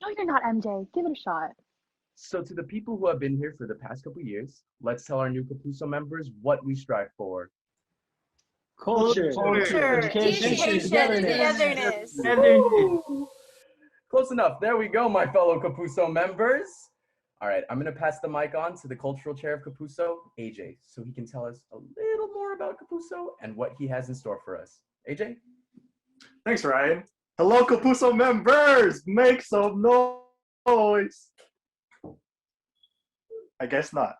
No, you're not, MJ. Give it a shot. So to the people who have been here for the past couple years, let's tell our new Kapuso members what we strive for. Culture, education, togetherness. Woo! Close enough. There we go, my fellow Kapuso members. All right, I'm gonna pass the mic on to the cultural chair of Kapuso, AJ, so he can tell us a little more about Kapuso and what he has in store for us. AJ? Thanks, Ryan. Hello, Kapuso members! Make some noise! I guess not.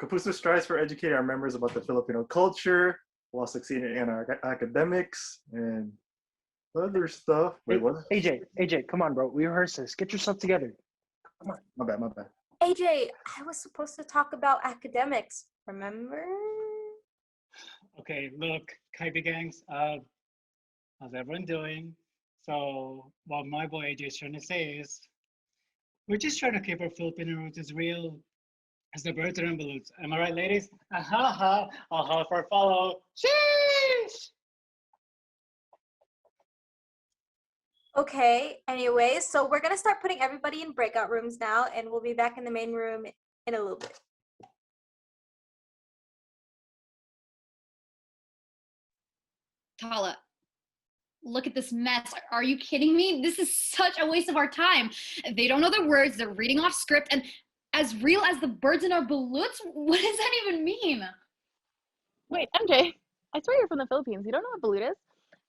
Kapuso strives for educating our members about the Filipino culture while succeeding in our academics and other stuff. Wait, what? AJ, come on, bro. We rehearsed this. Get yourself together. Come on. My bad. AJ, I was supposed to talk about academics, remember? Okay, look, Kaibi gangs, how's everyone doing? So, what my boy AJ is trying to say is, we're just trying to keep our Filipino roots as real as the birds and balloons. Am I right, ladies? Aha, aha for a follow. Sheesh! Okay, anyways, so we're gonna start putting everybody in breakout rooms now, and we'll be back in the main room in a little bit. Tala, look at this mess. Are you kidding me? This is such a waste of our time. They don't know the words, they're reading off script, and as real as the birds in our balloons? What does that even mean? Wait, MJ, I swear you're from the Philippines. You don't know what balut is?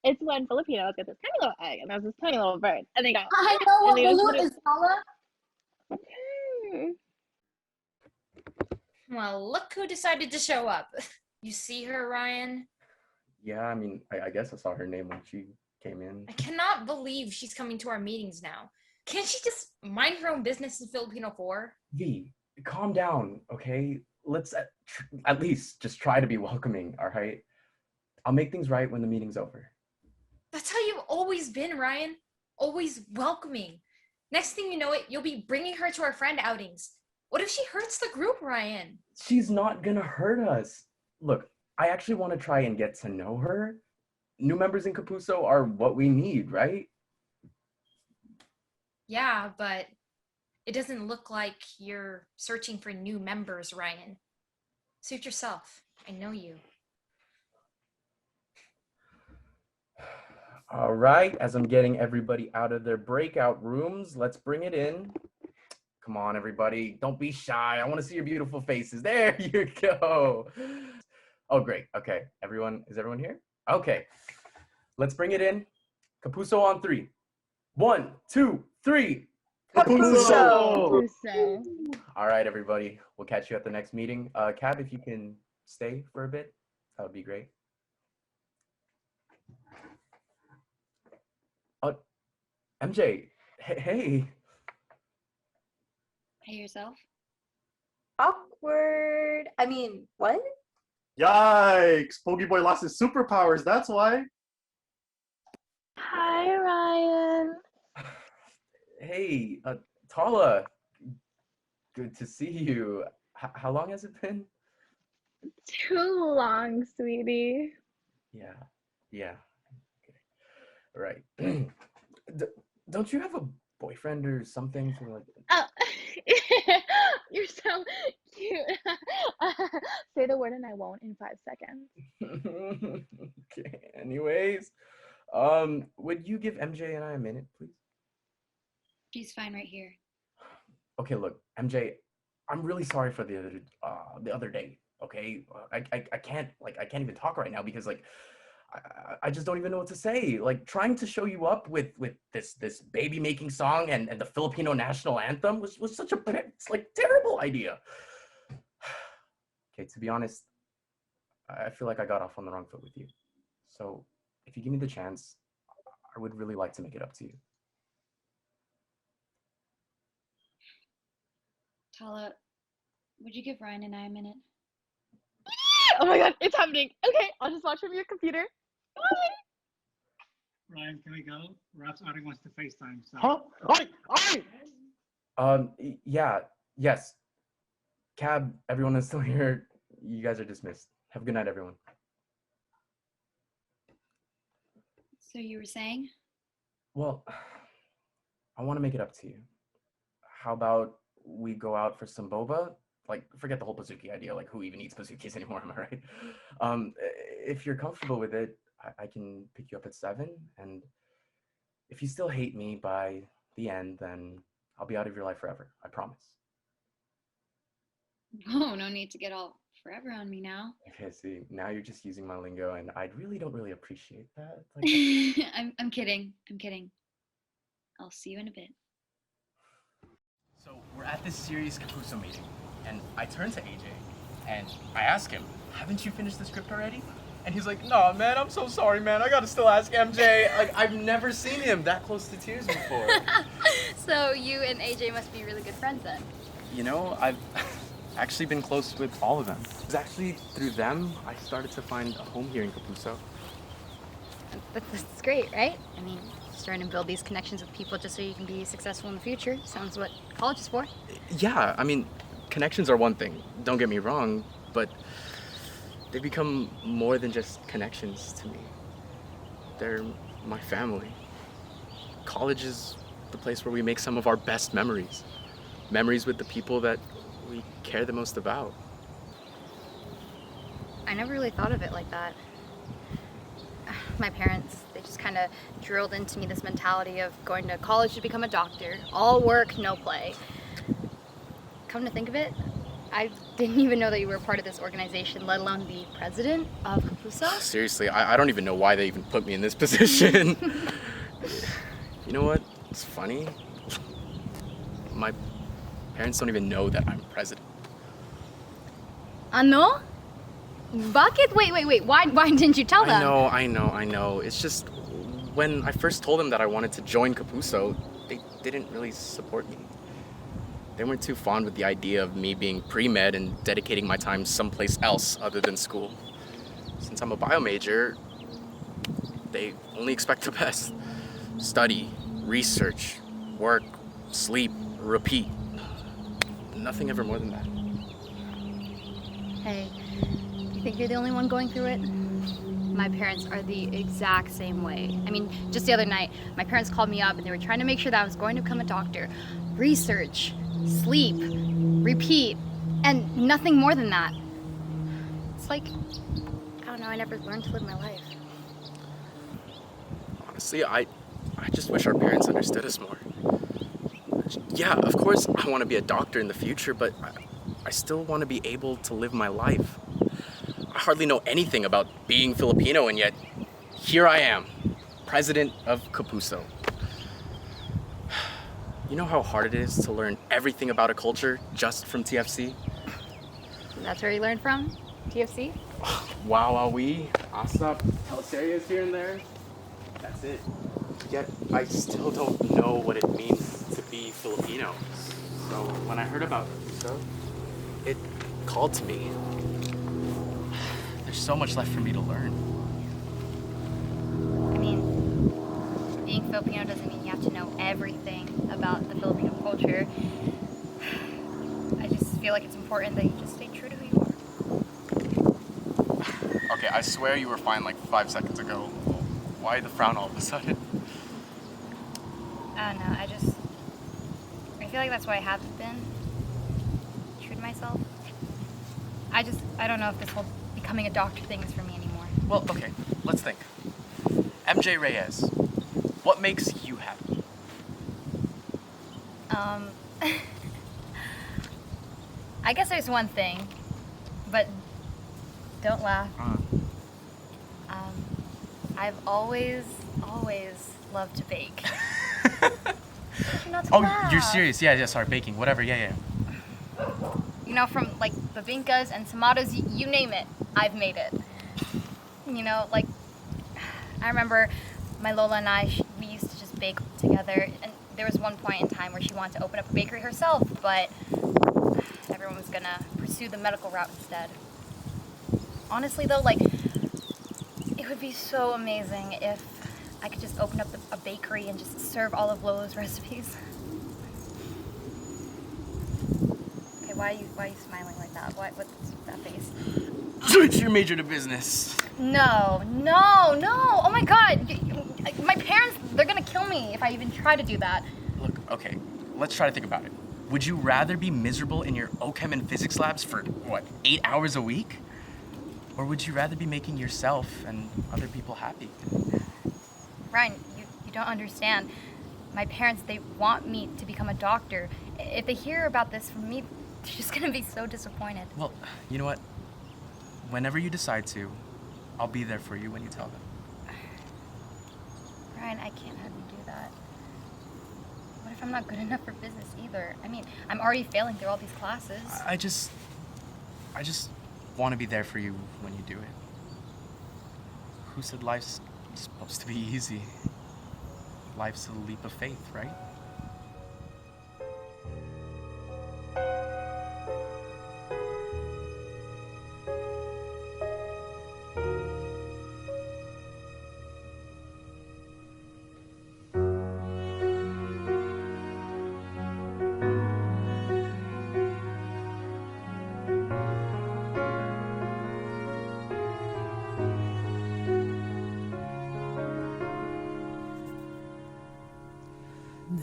It's when Filipinos get this tiny little egg, and there's this tiny little bird, and they go. I know what and they just balut put it- is, Tala. Okay. Well, look who decided to show up. You see her, Ryan? Yeah, I mean, I guess I saw her name when she came in. I cannot believe she's coming to our meetings now. Can't she just mind her own business in Filipino 4? V, calm down, okay? Let's at least just try to be welcoming, all right? I'll make things right when the meeting's over. That's how you've always been, Ryan. Always welcoming. Next thing you know it, you'll be bringing her to our friend outings. What if she hurts the group, Ryan? She's not gonna hurt us. Look, I actually want to try and get to know her. New members in Kapuso are what we need, right? Yeah, but it doesn't look like you're searching for new members, Ryan. Suit yourself. I know you. All right, as I'm getting everybody out of their breakout rooms, let's bring it in. Come on, everybody. Don't be shy. I want to see your beautiful faces. There you go. Oh, great. Okay, is everyone here? Okay, let's bring it in. Kapuso on 3. 1, 2, 3. Kapuso! All right, everybody. We'll catch you at the next meeting. Cab, if you can stay for a bit, that would be great. MJ, hey. Hey, yourself? Awkward. I mean, what? Yikes! Pokey Boy lost his superpowers, that's why. Hi, Ryan. Hey, Tala, good to see you. How long has it been? Too long, sweetie. Yeah, yeah. Right. Don't you have a boyfriend or something for like? Oh, you're so cute. Say the word and I won't in 5 seconds. Okay. Anyways, would you give MJ and I a minute, please? She's fine right here. Okay, look, MJ, I'm really sorry for the other day. Okay, I can't even talk right now because like I just don't even know what to say. Like trying to show you up with this baby making song and the Filipino national anthem was such a terrible idea. Okay, to be honest, I feel like I got off on the wrong foot with you. So if you give me the chance, I would really like to make it up to you. Tala, would you give Ryan and I a minute? Oh my god, it's happening. Okay, I'll just watch from your computer. Bye. Ryan, can we go? Ralph's already wants to FaceTime. So. Huh? Yeah, yes. Cab, everyone is still here. You guys are dismissed. Have a good night, everyone. So you were saying? Well, I want to make it up to you. How about we go out for some boba? Like, forget the whole bazooki idea. Like, who even eats bazookies anymore? Am I right? If you're comfortable with it, I can pick you up at 7. And if you still hate me by the end, then I'll be out of your life forever. I promise. Oh, no need to get all forever on me now. Okay, see, now you're just using my lingo, and I really don't really appreciate that. Like, I'm kidding. I'm kidding. I'll see you in a bit. So we're at this serious Kapuso meeting, and I turn to AJ, and I ask him, haven't you finished the script already? And he's like, no, man, I'm so sorry, man. I gotta still ask MJ. Like, I've never seen him that close to tears before. So you and AJ must be really good friends then. You know, I've actually been close with all of them. It was actually through them I started to find a home here in Kapuso. That's great, right? I mean, just trying to build these connections with people just so you can be successful in the future. Sounds what college is for. Yeah, I mean, connections are one thing, don't get me wrong, but they become more than just connections to me. They're my family. College is the place where we make some of our best memories. Memories with the people that we care the most about. I never really thought of it like that. My parents, they just kind of drilled into me this mentality of going to college to become a doctor. All work, no play. Come to think of it, I didn't even know that you were a part of this organization, let alone the president of Kapuso. Seriously, I don't even know why they even put me in this position. You know what? It's funny. My parents don't even know that I'm president. Ano? Bakit? Wait. Why didn't you tell them? I know. It's just when I first told them that I wanted to join Kapuso, they didn't really support me. They weren't too fond with the idea of me being pre-med and dedicating my time someplace else other than school. Since I'm a bio major, they only expect the best. Study, research, work, sleep, repeat. Nothing ever more than that. Hey, you think you're the only one going through it? My parents are the exact same way. I mean, just the other night, my parents called me up and they were trying to make sure that I was going to become a doctor. Research, sleep, repeat, and nothing more than that. It's like, I don't know, I never learned to live my life. Honestly, I just wish our parents understood us more. Yeah, of course I want to be a doctor in the future, but I still want to be able to live my life. I hardly know anything about being Filipino, and yet here I am, president of Kapuso. You know how hard it is to learn everything about a culture just from TFC? That's where you learned from? TFC? Wow, ASAP, teleseries here and there. That's it. Yet I still don't know what it means to be Filipino. So when I heard about Kapuso, It called to me. There's so much left for me to learn. I mean, being Filipino doesn't mean you have to know everything about the Filipino culture. I just feel like it's important that you just stay true to who you are. Okay, I swear you were fine like 5 seconds ago. Why the frown all of a sudden? I don't know, I feel like that's why I haven't been true to myself. I don't know if this whole becoming a doctor thing is for me anymore. Well, okay, let's think. MJ Reyes, what makes you happy? I guess there's one thing, but don't laugh. I've always loved to bake. You're not to Oh, laugh. you're serious? Yeah, sorry, baking, whatever, yeah. You know, from like babinkas and samados, you name it, I've made it. You know, like, I remember my Lola and we used to just bake together, and there was one point in time where she wanted to open up a bakery herself, but everyone was gonna pursue the medical route instead. Honestly though, like, it would be so amazing if I could just open up a bakery and just serve all of Lola's recipes. Okay, why are you smiling like that? What's that face? Switch your major to business. No. Oh my god. My parents, they're gonna kill me if I even try to do that. Look, okay, let's try to think about it. Would you rather be miserable in your OChem and physics labs for, 8 hours a week? Or would you rather be making yourself and other people happy? Ryan, you don't understand. My parents, they want me to become a doctor. If they hear about this from me, they're just gonna be so disappointed. Well, you know what? Whenever you decide to, I'll be there for you when you tell them. Ryan, I can't have you do that. What if I'm not good enough for business either? I mean, I'm already failing through all these classes. I just want to be there for you when you do it. Who said life's supposed to be easy? Life's a leap of faith, right?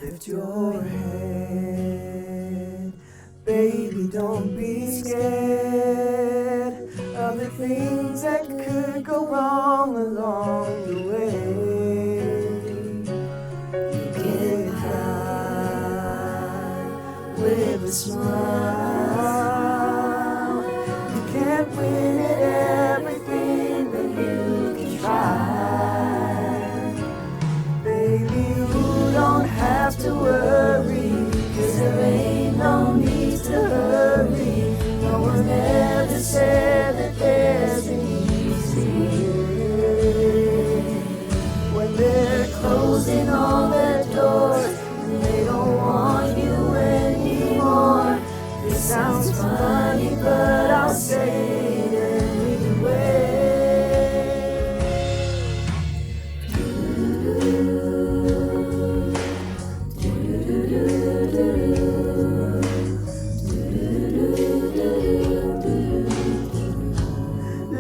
Lift your head, baby, don't be scared of the things that could go wrong along the way. You get high with a smile. You can't win at everything, but you can try. Baby, you don't have to worry, 'cause there ain't no need to hurry. No one ever said that there's an easy way. When they're closing all their doors and they don't want you anymore. This sounds funny, but I'll say it anyway.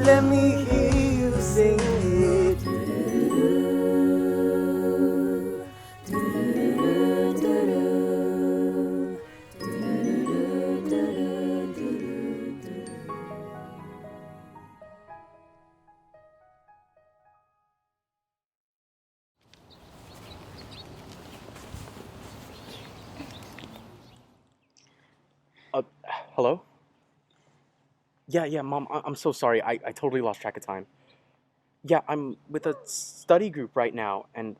Let me hear you sing it. Hello? Yeah, Mom, I'm so sorry. I totally lost track of time. Yeah, I'm with a study group right now, and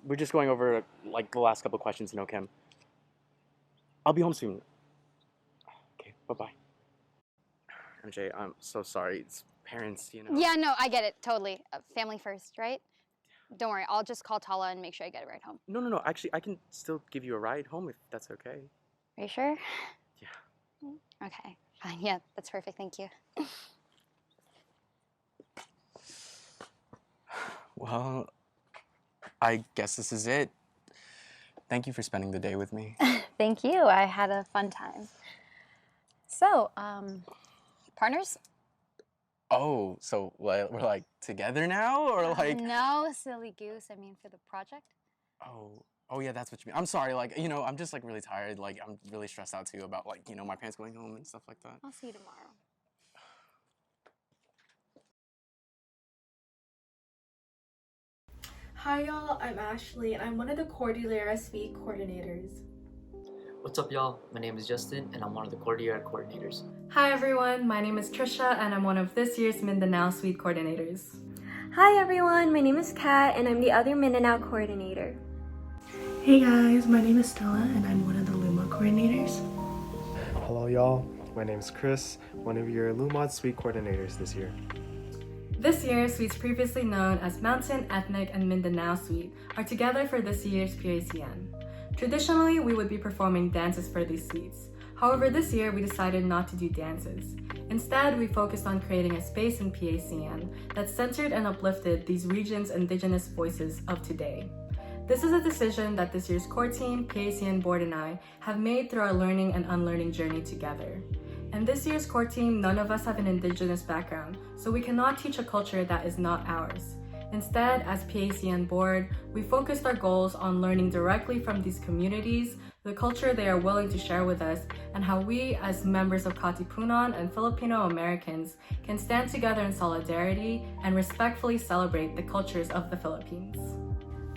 we're just going over, like, the last couple questions in OChem. I'll be home soon. Okay, bye-bye. MJ, I'm so sorry. It's parents, you know. Yeah, no, I get it, totally. Family first, right? Don't worry, I'll just call Tala and make sure I get it right home. No. Actually, I can still give you a ride home if that's okay. Are you sure? Yeah. Okay. Fine, yeah, that's perfect, thank you. Well, I guess this is it. Thank you for spending the day with me. Thank you, I had a fun time. So, partners? Oh, so we're like together now, or like? No, silly goose, I mean for the project. Oh yeah, that's what you mean. I'm sorry, like, you know, I'm just like really tired. Like, I'm really stressed out too about like, you know, my parents going home and stuff like that. I'll see you tomorrow. Hi y'all, I'm Ashley and I'm one of the Cordillera Suite coordinators. What's up, y'all? My name is Justin, and I'm one of the Cordillera coordinators. Hi everyone, my name is Trisha and I'm one of this year's Mindanao Suite coordinators. Hi everyone, my name is Kat and I'm the other Mindanao coordinator. Hey guys, my name is Stella and I'm one of the Luma coordinators. Hello y'all, my name is Chris, one of your Lumad Suite coordinators this year. This year, suites previously known as Mountain, Ethnic, and Mindanao Suite are together for this year's PACN. Traditionally, we would be performing dances for these suites. However, this year we decided not to do dances. Instead, we focused on creating a space in PACN that centered and uplifted these regions' Indigenous voices of today. This is a decision that this year's core team, PACN board, and I have made through our learning and unlearning journey together. And this year's core team, none of us have an Indigenous background, so we cannot teach a culture that is not ours. Instead, as PACN board, we focused our goals on learning directly from these communities, the culture they are willing to share with us, and how we, as members of Katipunan and Filipino Americans, can stand together in solidarity and respectfully celebrate the cultures of the Philippines.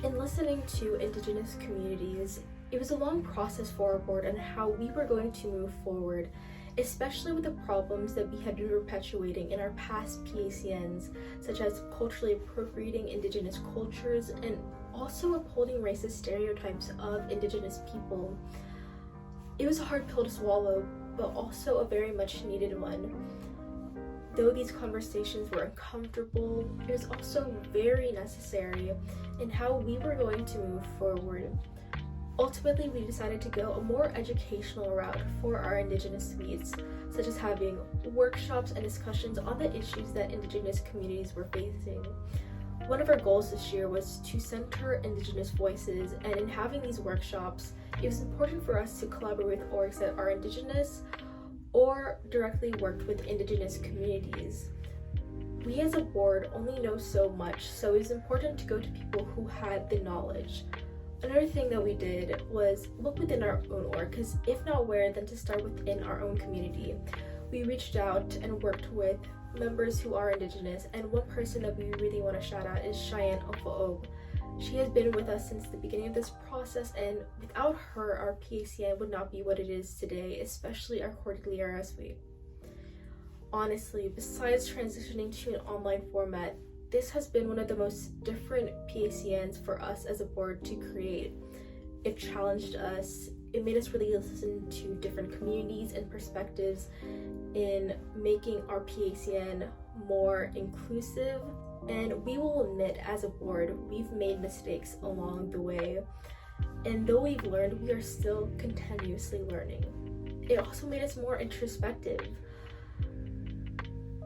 In listening to Indigenous communities, it was a long process for our board on how we were going to move forward, especially with the problems that we had been perpetuating in our past PACNs, such as culturally appropriating Indigenous cultures and also upholding racist stereotypes of Indigenous people. It was a hard pill to swallow, but also a very much needed one. Though these conversations were uncomfortable, it was also very necessary in how we were going to move forward. Ultimately, we decided to go a more educational route for our Indigenous suites, such as having workshops and discussions on the issues that Indigenous communities were facing. One of our goals this year was to center Indigenous voices, and in having these workshops, it was important for us to collaborate with orgs that are Indigenous or directly worked with Indigenous communities. We as a board only know so much, so it was important to go to people who had the knowledge. Another thing that we did was look within our own org, because if not where, then to start within our own community. We reached out and worked with members who are Indigenous, and one person that we really want to shout out is Cheyenne Ofo'ob. She has been with us since the beginning of this process, and without her, our PACN would not be what it is today, especially our Cordillera Suite. Honestly, besides transitioning to an online format, this has been one of the most different PACNs for us as a board to create. It challenged us, it made us really listen to different communities and perspectives in making our PACN more inclusive. And we will admit, as a board, we've made mistakes along the way. And though we've learned, we are still continuously learning. It also made us more introspective.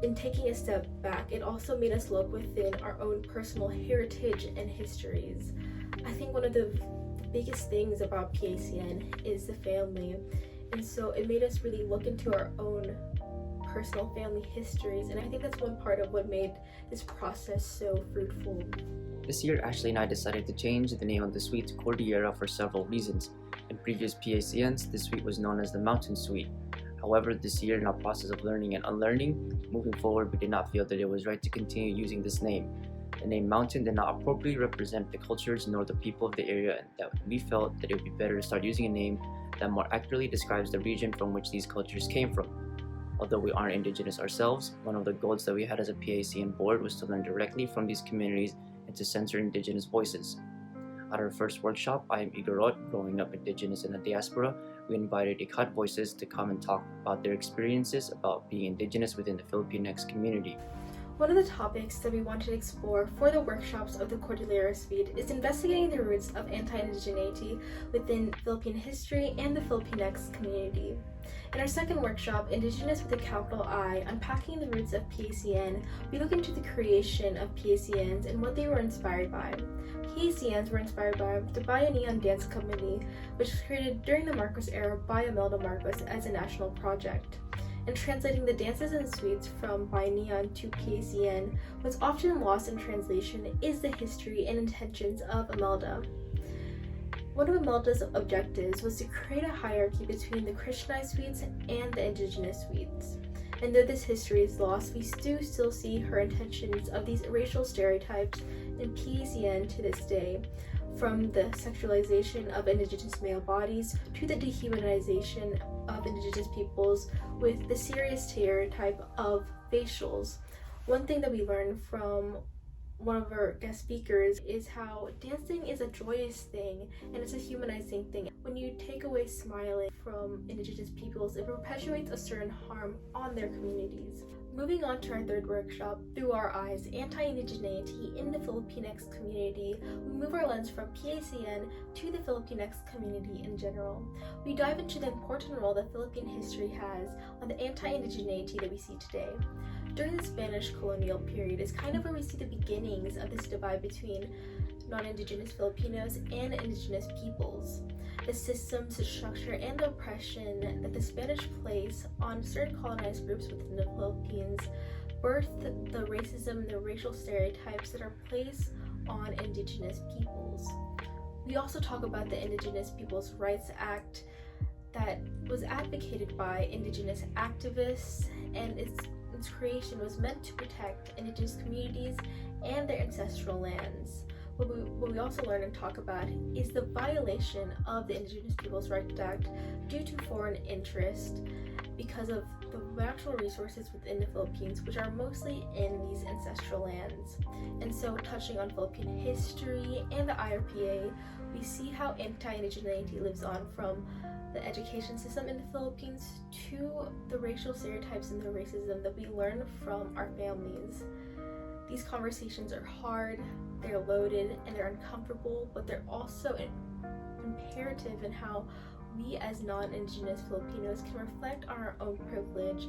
In taking a step back, it also made us look within our own personal heritage and histories. I think one of the biggest things about PACN is the family, and so it made us really look into our own personal family histories, and I think that's one part of what made this process so fruitful. This year, Ashley and I decided to change the name of the suite to Cordillera for several reasons. In previous PACNs, the suite was known as the Mountain Suite. However, this year, in our process of learning and unlearning, moving forward, we did not feel that it was right to continue using this name. The name Mountain did not appropriately represent the cultures nor the people of the area, and that we felt that it would be better to start using a name that more accurately describes the region from which these cultures came from. Although we aren't Indigenous ourselves, one of the goals that we had as a PACN board was to learn directly from these communities and to censor Indigenous voices. At our first workshop, I Am Igorot, Growing Up Indigenous in the Diaspora, we invited Ikat voices to come and talk about their experiences about being Indigenous within the Filipinx community. One of the topics that we wanted to explore for the workshops of the Cordillera Suite is investigating the roots of anti-indigeneity within Philippine history and the Filipinx community. In our second workshop, Indigenous with a capital I, Unpacking the Roots of PACN, we look into the creation of PACNs and what they were inspired by. PACNs were inspired by the Bayanihan Dance Company, which was created during the Marcos era by Imelda Marcos as a national project. And translating the dances and suites from Bayanihan to PACN, what's often lost in translation is the history and intentions of Imelda. One of Imelda's objectives was to create a hierarchy between the Christianized suites and the indigenous suites. And though this history is lost, we do still see her intentions of these racial stereotypes in PACN to this day, from the sexualization of indigenous male bodies to the dehumanization of indigenous peoples with the serious stereotype of facials. One thing that we learned from one of our guest speakers is how dancing is a joyous thing and it's a humanizing thing. When you take away smiling from indigenous peoples, it perpetuates a certain harm on their communities. Moving on to our third workshop, Through Our Eyes, Anti-Indigeneity in the Filipinx Community, we move our lens from PACN to the Filipinx community in general. We dive into the important role that Philippine history has on the anti-indigeneity that we see today. During the Spanish colonial period is kind of where we see the beginnings of this divide between non-indigenous Filipinos and indigenous peoples. The systems, the structure, and the oppression that the Spanish placed on certain colonized groups within the Philippines birthed the racism and the racial stereotypes that are placed on indigenous peoples. We also talk about the Indigenous Peoples' Rights Act that was advocated by indigenous activists, and its creation was meant to protect indigenous communities and their ancestral lands. What we also learn and talk about is the violation of the Indigenous Peoples' Rights Act due to foreign interest because of the natural resources within the Philippines, which are mostly in these ancestral lands. And so, touching on Philippine history and the IRPA, we see how anti-indigeneity lives on from the education system in the Philippines to the racial stereotypes and the racism that we learn from our families. These conversations are hard, they're loaded, and they're uncomfortable, but they're also imperative in how we as non-Indigenous Filipinos can reflect on our own privilege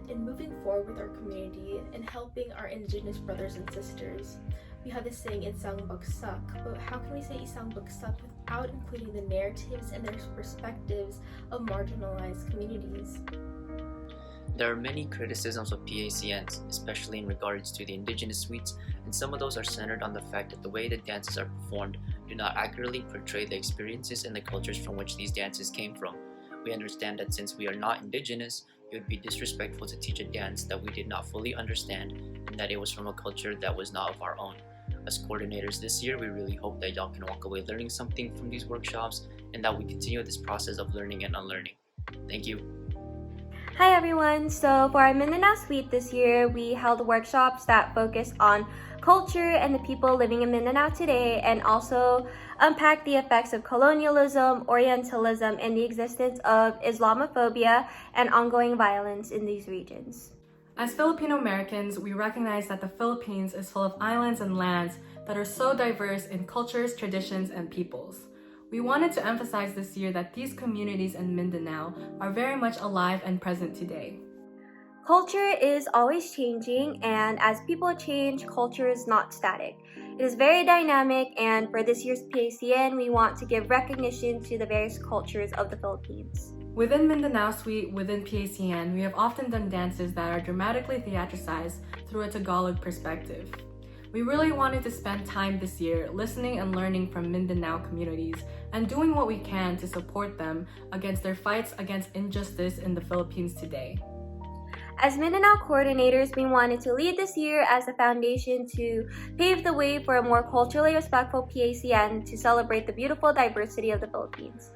in moving forward with our community and helping our Indigenous brothers and sisters. We have this saying, isang bagsak, but how can we say isang bagsak without including the narratives and their perspectives of marginalized communities? There are many criticisms of PACNs, especially in regards to the indigenous suites, and some of those are centered on the fact that the way the dances are performed do not accurately portray the experiences and the cultures from which these dances came from. We understand that since we are not indigenous, it would be disrespectful to teach a dance that we did not fully understand and that it was from a culture that was not of our own. As coordinators this year, we really hope that y'all can walk away learning something from these workshops and that we continue this process of learning and unlearning. Thank you. Hi everyone! So for our Mindanao Suite this year, we held workshops that focus on culture and the people living in Mindanao today, and also unpack the effects of colonialism, Orientalism, and the existence of Islamophobia and ongoing violence in these regions. As Filipino Americans, we recognize that the Philippines is full of islands and lands that are so diverse in cultures, traditions, and peoples. We wanted to emphasize this year that these communities in Mindanao are very much alive and present today. Culture is always changing, and as people change, culture is not static. It is very dynamic, and for this year's PACN, we want to give recognition to the various cultures of the Philippines. Within Mindanao Suite, within PACN, we have often done dances that are dramatically theatricized through a Tagalog perspective. We really wanted to spend time this year listening and learning from Mindanao communities and doing what we can to support them against their fights against injustice in the Philippines today. As Mindanao coordinators, we wanted to lead this year as a foundation to pave the way for a more culturally respectful PACN to celebrate the beautiful diversity of the Philippines.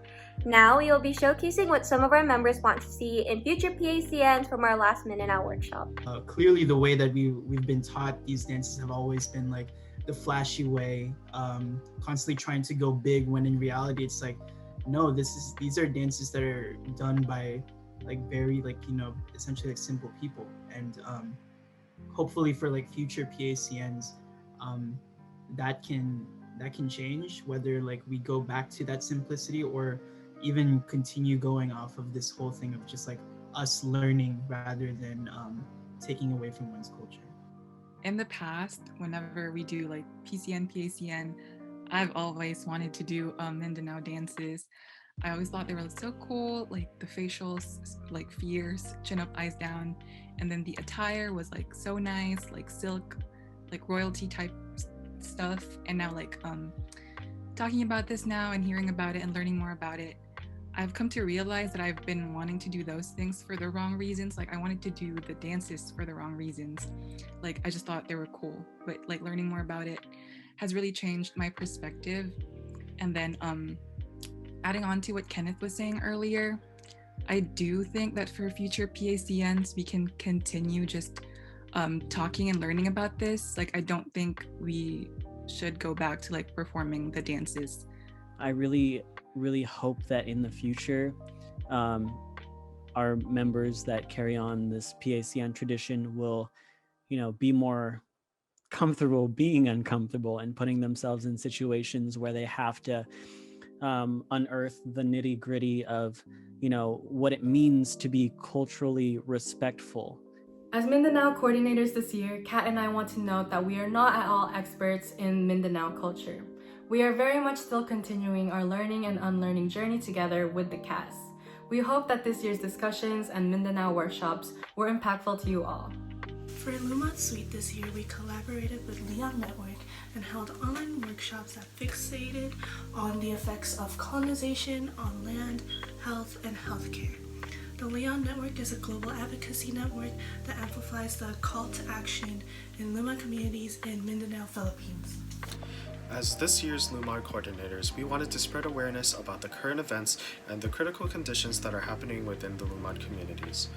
Now we will be showcasing what some of our members want to see in future PACNs from our last Mindanao workshop. Clearly the way that we've been taught these dances have always been like the flashy way, constantly trying to go big, when in reality it's like, no, these are dances that are done by like very, like, you know, essentially like simple people. And hopefully for like future PACNs, that can change, whether like we go back to that simplicity or even continue going off of this whole thing of just like us learning rather than taking away from one's culture. In the past, whenever we do like PCN, PACN, I've always wanted to do Mindanao dances. I always thought they were so cool, like the facials, like fierce, chin up, eyes down, and then the attire was like so nice, like silk, like royalty type stuff. And now like talking about this now and hearing about it and learning more about it, I've come to realize that I've been wanting to do those things for the wrong reasons. Like I wanted to do the dances for the wrong reasons. Like I just thought they were cool, but like learning more about it has really changed my perspective. And then adding on to what Kenneth was saying earlier, I do think that for future PACNs, we can continue just talking and learning about this. Like I don't think we should go back to like performing the dances. I really hope that in the future, our members that carry on this PACN tradition will, be more comfortable being uncomfortable and putting themselves in situations where they have to unearth the nitty gritty of, what it means to be culturally respectful. As Mindanao coordinators this year, Kat and I want to note that we are not at all experts in Mindanao culture. We are very much still continuing our learning and unlearning journey together with the cast. We hope that this year's discussions and Mindanao workshops were impactful to you all. For Lumad Suite this year, we collaborated with Leon Network and held online workshops that fixated on the effects of colonization on land, health, and healthcare. The Leon Network is a global advocacy network that amplifies the call to action in Luma communities in Mindanao, Philippines. As this year's Lumad coordinators, we wanted to spread awareness about the current events and the critical conditions that are happening within the Lumad communities.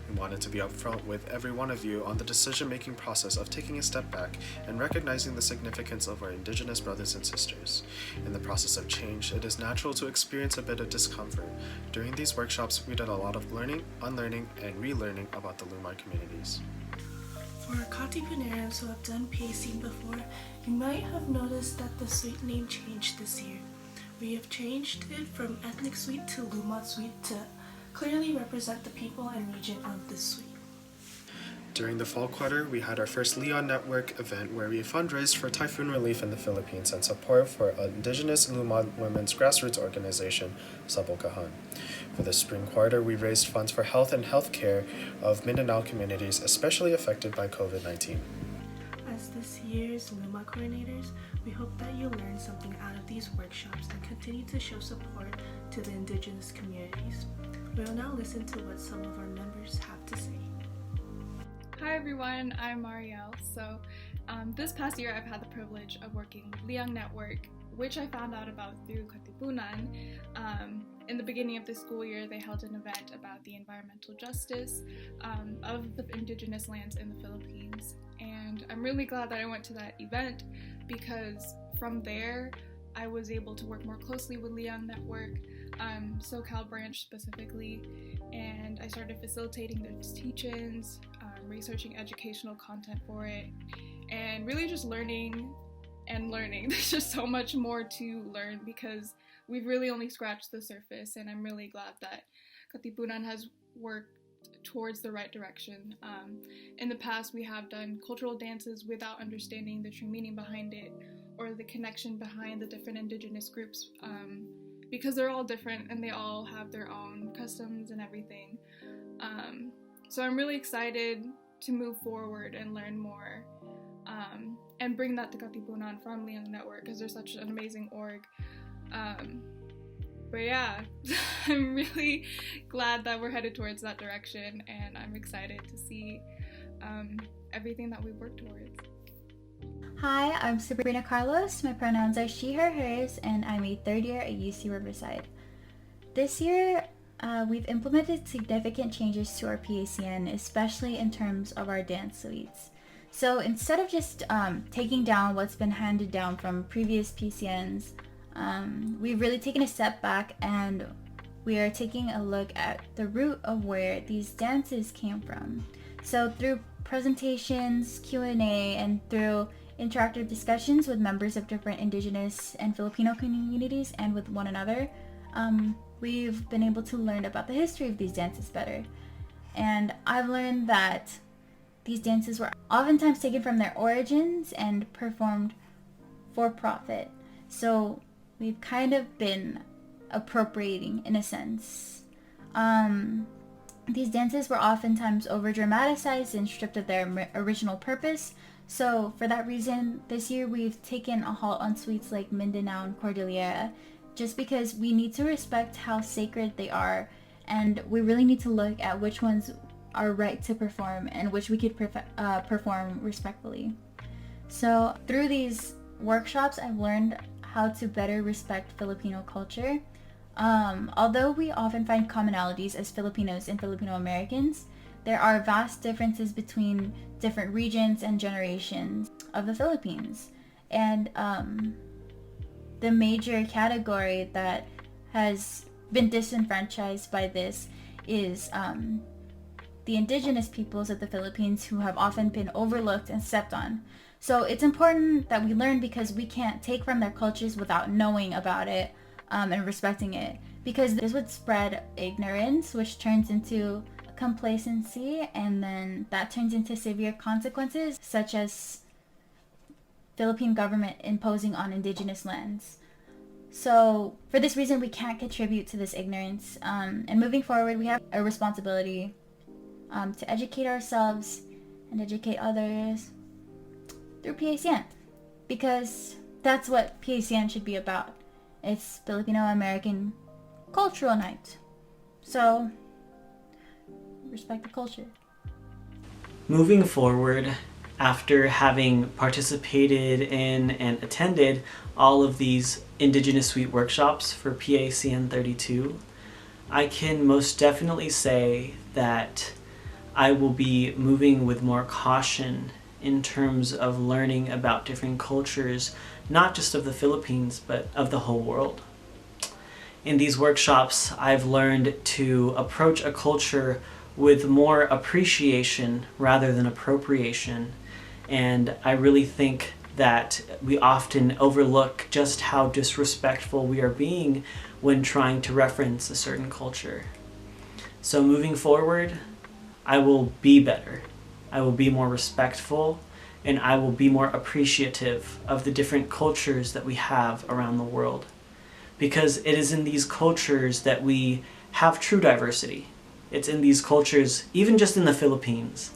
We wanted to be upfront with every one of you on the decision-making process of taking a step back and recognizing the significance of our Indigenous brothers and sisters. In the process of change, it is natural to experience a bit of discomfort. During these workshops, we did a lot of learning, unlearning, and relearning about the Lumad communities. For Katipunans who have done PACN before, you might have noticed that the suite name changed this year. We have changed it from Ethnic Suite to Lumad Suite to clearly represent the people and region of this suite. During the fall quarter, we had our first Leon Network event where we fundraised for typhoon relief in the Philippines and support for Indigenous Lumad women's grassroots organization, Sabokahan. For the spring quarter, we raised funds for health and healthcare of Mindanao communities, especially affected by COVID-19. As this year's Luma coordinators, we hope that you learn something out of these workshops and continue to show support to the Indigenous communities. We will now listen to what some of our members have to say. Hi everyone, I'm Marielle. So this past year I've had the privilege of working with Leon Network, which I found out about through Katipunan. In the beginning of the school year, they held an event about the environmental justice of the indigenous lands in the Philippines. And I'm really glad that I went to that event because from there, I was able to work more closely with Leon Network, SoCal branch specifically, and I started facilitating their teach-ins, researching educational content for it, and really just learning and learning. There's just so much more to learn because we've really only scratched the surface, and I'm really glad that Katipunan has worked towards the right direction. In the past, we have done cultural dances without understanding the true meaning behind it or the connection behind the different indigenous groups because they're all different and they all have their own customs and everything. So I'm really excited to move forward and learn more and bring that to Katipunan from Leon Network because they're such an amazing org. But yeah, I'm really glad that we're headed towards that direction, and I'm excited to see everything that we've worked towards. Hi, I'm Sabrina Carlos. My pronouns are she, her, hers, and I'm a third year at UC Riverside. This year, we've implemented significant changes to our PACN, especially in terms of our dance suites. So instead of just taking down what's been handed down from previous PCNs, we've really taken a step back and we are taking a look at the root of where these dances came from. So through presentations, Q&A, and through interactive discussions with members of different Indigenous and Filipino communities and with one another, we've been able to learn about the history of these dances better. And I've learned that these dances were oftentimes taken from their origins and performed for profit. So we've kind of been appropriating in a sense. These dances were oftentimes over-dramatized and stripped of their original purpose. So for that reason, this year we've taken a halt on suites like Mindanao and Cordillera, just because we need to respect how sacred they are, and we really need to look at which ones are right to perform and which we could perform respectfully. So through these workshops, I've learned how to better respect Filipino culture. Although we often find commonalities as Filipinos and Filipino Americans, there are vast differences between different regions and generations of the Philippines. And the major category that has been disenfranchised by this is the indigenous peoples of the Philippines, who have often been overlooked and stepped on. So it's important that we learn, because we can't take from their cultures without knowing about it and respecting it, because this would spread ignorance, which turns into complacency, and then that turns into severe consequences, such as Philippine government imposing on indigenous lands. So for this reason, we can't contribute to this ignorance, and moving forward, we have a responsibility to educate ourselves and educate others through PACN, because that's what PACN should be about. It's Filipino American Cultural Night. So respect the culture. Moving forward, after having participated in and attended all of these Indigenous Suite workshops for PACN 32, I can most definitely say that I will be moving with more caution in terms of learning about different cultures, not just of the Philippines, but of the whole world. In these workshops, I've learned to approach a culture with more appreciation rather than appropriation, and I really think that we often overlook just how disrespectful we are being when trying to reference a certain culture. So moving forward, I will be better. I will be more respectful, and I will be more appreciative of the different cultures that we have around the world. Because it is in these cultures that we have true diversity. It's in these cultures, even just in the Philippines,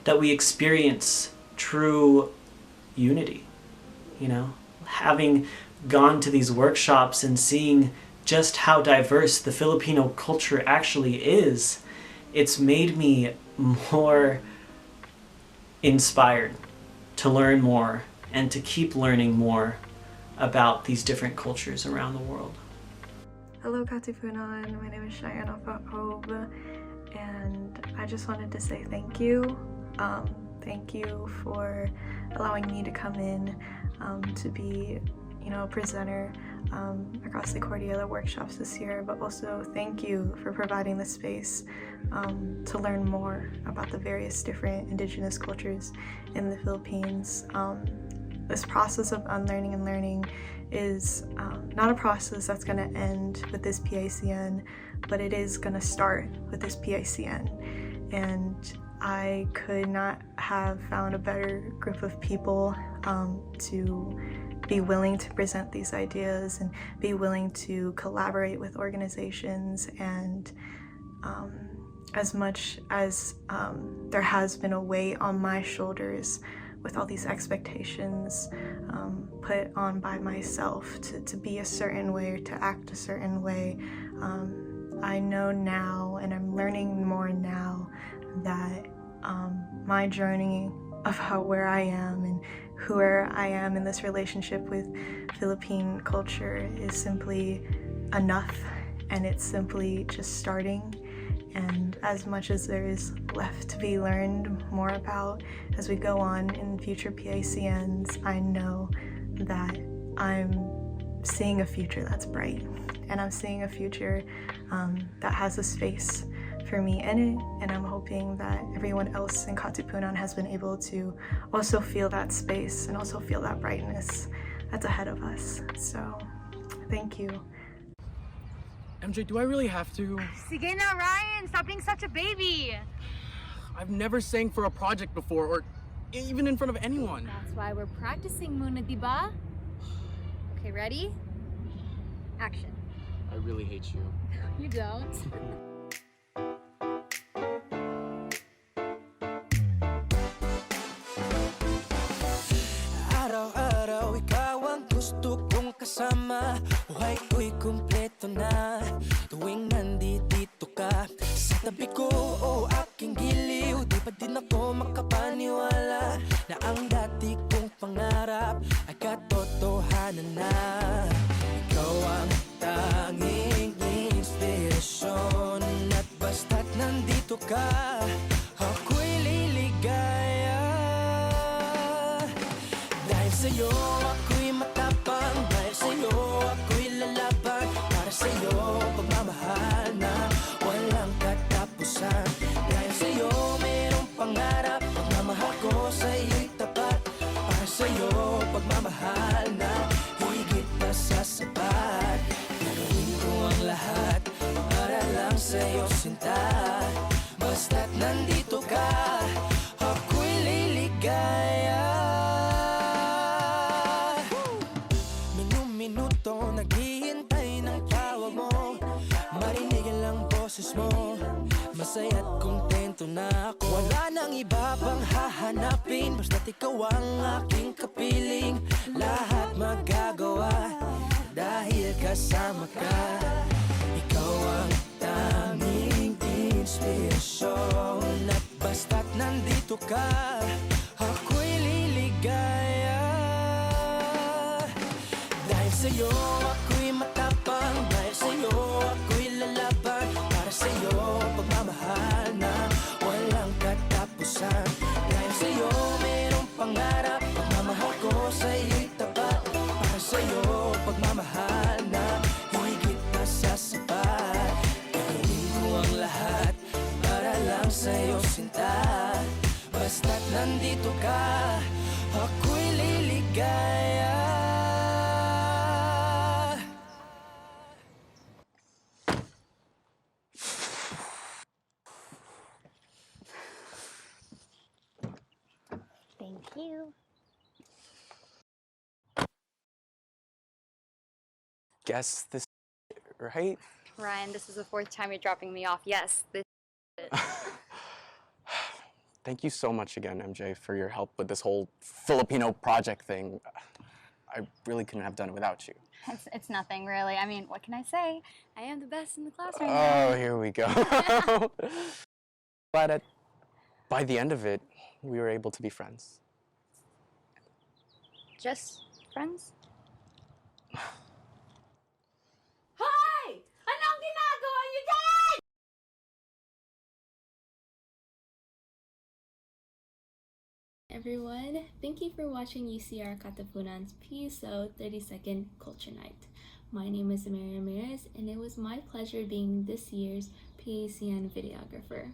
that we experience true unity. You know, having gone to these workshops and seeing just how diverse the Filipino culture actually is, it's made me more inspired to learn more and to keep learning more about these different cultures around the world. Hello Katipunan, my name is Cheyenne Hope, and I just wanted to say thank you. Thank you for allowing me to come in to be, a presenter across the Cordillera workshops this year, but also thank you for providing the space to learn more about the various different indigenous cultures in the Philippines. This process of unlearning and learning is not a process that's going to end with this PACN, but it is going to start with this PACN. And I could not have found a better group of people to be willing to present these ideas and be willing to collaborate with organizations. And as much as there has been a weight on my shoulders with all these expectations put on by myself to be a certain way or to act a certain way, I know now, and I'm learning more now, that my journey about where I am and where I am in this relationship with Philippine culture is simply enough, and it's simply just starting. And as much as there is left to be learned more about as we go on in future PACNs, I know that I'm seeing a future that's bright, and I'm seeing a future that has a space for me in it, and I'm hoping that everyone else in Katipunan has been able to also feel that space and also feel that brightness that's ahead of us. So, thank you. MJ, do I really have to? Sige na, Ryan! Stop being such a baby! I've never sang for a project before, or even in front of anyone. That's why we're practicing muna, diba? Okay, ready? Action. I really hate you. You don't. Araw-araw ikaw ang gusto kong kasama. Buhay ko'y kumpleto na tuwing nandito ka sa tabi ko o aking giliw. Di pa din ako makapaniwala na ang dati kong pangarap ay katotohanan na. Ikaw ang tanging inspirasyon at basta't nandito ka, ako'y liligaya. Dahil sa'yo ako'y matapang, dahil sa'yo ako'y lalaban, para sa'yo pagmamahal na walang katapusan. Dahil sa'yo mayroong pangarap, pagmamahal ko sa'yo'y tapat, para sa'yo pagmamahal na higit pa sa sapat. Gagawin ko ang lahat para lang sa'yo sinta, basta't nandito ka, ako'y liligaya. Minuto naghihintay ng tawag mo, marinig ang boses mo, masaya't kontento na ako. Wala nang iba pang hahanapin, basta't ikaw ang aking kapiling. Lahat magagawa dahil kasama ka. Ikaw ang tanging inspirasyon at basta't nandito ka, ako'y liligaya. Dahil sa'yo ako'y matapang, dahil sa'yo ako'y lalaban, para sa'yo pagmamahal na walang katapusan. Dahil sa'yo mayroong pangarap, pagmamahal ko sa'yo'y tapat, para sa'yo pagmamahal na higit pa sa sapat. Gagawin ko ang lahat para lang sa'yo sinta, basta't nandito ka, ako'y liligaya. Thank you. Guess this, right? Ryan, this is the 4th time you're dropping me off. Yes, this is it. Thank you so much again, MJ, for your help with this whole Filipino project thing. I really couldn't have done it without you. It's nothing, really. I mean, what can I say? I am the best in the class right Oh, now. here we go. But by the end of it, we were able to be friends. Just friends? Hoy! Anong ginagawa niyo dyan? Everyone, thank you for watching UCR Katipunan's PSO 32nd Culture Night. My name is Mary Ramirez, and it was my pleasure being this year's PACN videographer.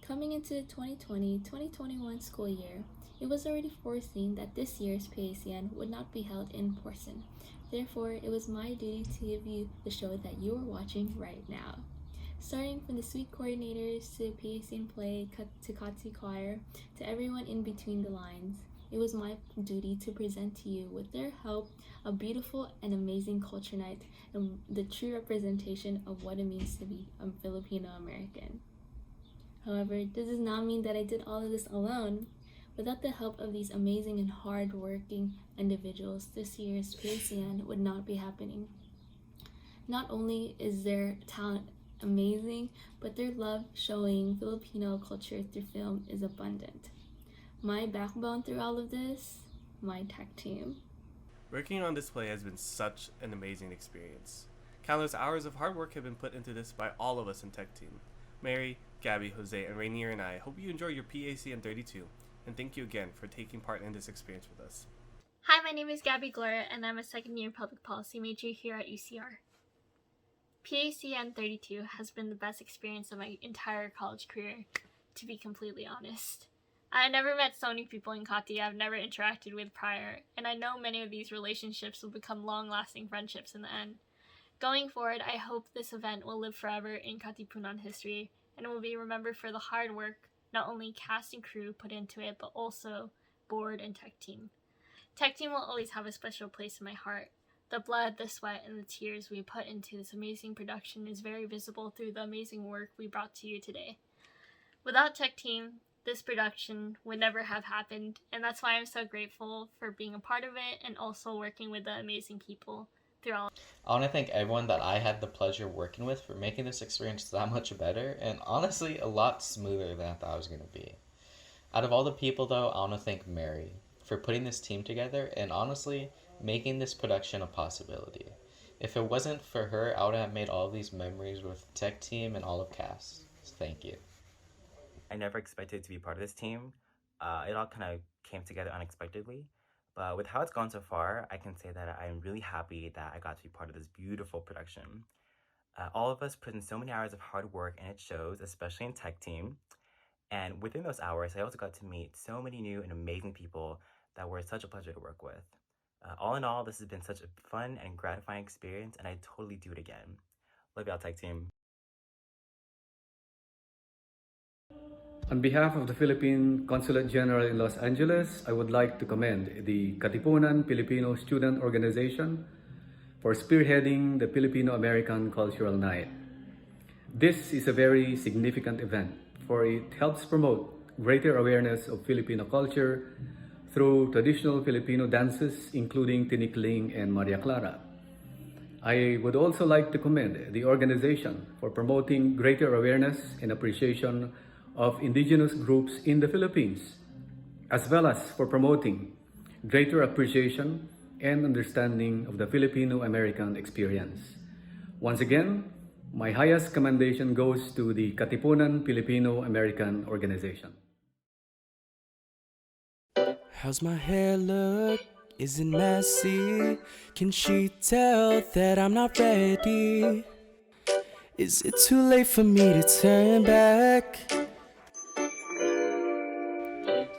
Coming into the 2020-2021 school year, it was already foreseen that this year's PACN would not be held in person. Therefore, it was my duty to give you the show that you are watching right now. Starting from the suite coordinators to PACN play to Kati choir to everyone in between the lines, it was my duty to present to you, with their help, a beautiful and amazing culture night and the true representation of what it means to be a Filipino American. However, this does not mean that I did all of this alone. Without the help of these amazing and hard-working individuals, this year's PACN would not be happening. Not only is their talent amazing, but their love showing Filipino culture through film is abundant. My backbone through all of this, my tech team. Working on this play has been such an amazing experience. Countless hours of hard work have been put into this by all of us in tech team. Mary, Gabby, Jose, and Rainier and I hope you enjoy your PACN 32, and thank you again for taking part in this experience with us. Hi, my name is Gabby Clara, and I'm a second-year public policy major here at UCR. PACN 32 has been the best experience of my entire college career, to be completely honest. I never met so many people in Kati I've never interacted with prior, and I know many of these relationships will become long-lasting friendships in the end. Going forward, I hope this event will live forever in Katipunan history, and will be remembered for the hard work not only cast and crew put into it, but also board and tech team. Tech team will always have a special place in my heart. The blood, the sweat, and the tears we put into this amazing production is very visible through the amazing work we brought to you today. Without tech team, this production would never have happened, and that's why I'm so grateful for being a part of it and also working with the amazing people throughout. I want to thank everyone that I had the pleasure of working with for making this experience that much better and honestly a lot smoother than I thought it was going to be. Out of all the people though, I want to thank Mary for putting this team together and honestly making this production a possibility. If it wasn't for her, I would have made all these memories with the tech team and all of cast. So thank you. I never expected to be part of this team. It all kind of came together unexpectedly. But with how it's gone so far, I can say that I'm really happy that I got to be part of this beautiful production. All of us put in so many hours of hard work and it shows, especially in tech team. And within those hours, I also got to meet so many new and amazing people that were such a pleasure to work with. All in all, this has been such a fun and gratifying experience, and I'd totally do it again. Love y'all, tech team. On behalf of the Philippine Consulate General in Los Angeles, I would like to commend the Katipunan Filipino Student Organization for spearheading the Filipino American Cultural Night. This is a very significant event, for it helps promote greater awareness of Filipino culture through traditional Filipino dances, including Tinikling and Maria Clara. I would also like to commend the organization for promoting greater awareness and appreciation of indigenous groups in the Philippines, as well as for promoting greater appreciation and understanding of the Filipino American experience. Once again, my highest commendation goes to the Katipunan Filipino American Organization. How's my hair look? Is it messy? Can she tell that I'm not ready? Is it too late for me to turn back?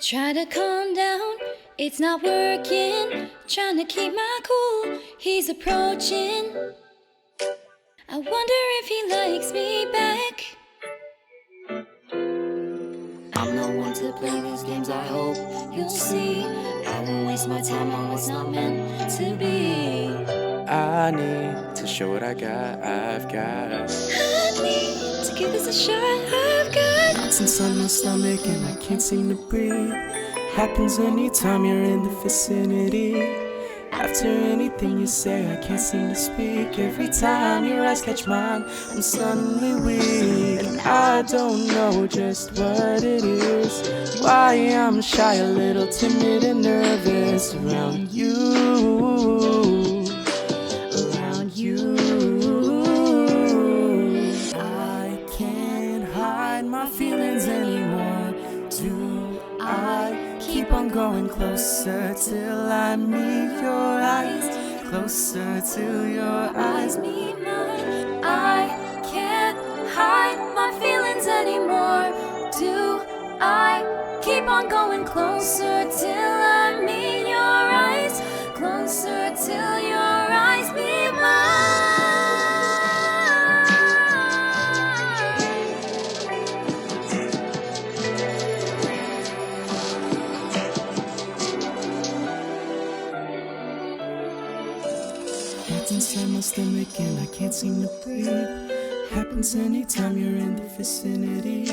Try to calm down, it's not working. Trying to keep my cool, he's approaching. I wonder if he likes me back. I'm not one to play these games, I hope you'll see. I won't waste my time on what's not meant to be. I need to show what I've got. I need to give this a shot, I've got Knots inside my stomach and I can't seem to breathe. Happens anytime you're in the vicinity. After anything you say, I can't seem to speak. Every time your eyes catch mine, I'm suddenly weak. And I don't know just what it is, why I'm shy, a little timid and nervous around you. Around you. I can't hide my feelings anymore. Do I keep on going closer till I meet your eyes? Closer till your eyes meet mine. I can't hide my feelings anymore. Do I keep on going closer till I meet your eyes? Closer till your eyes meet mine. Inside my stomach and I can't seem to breathe. Happens anytime you're in the vicinity.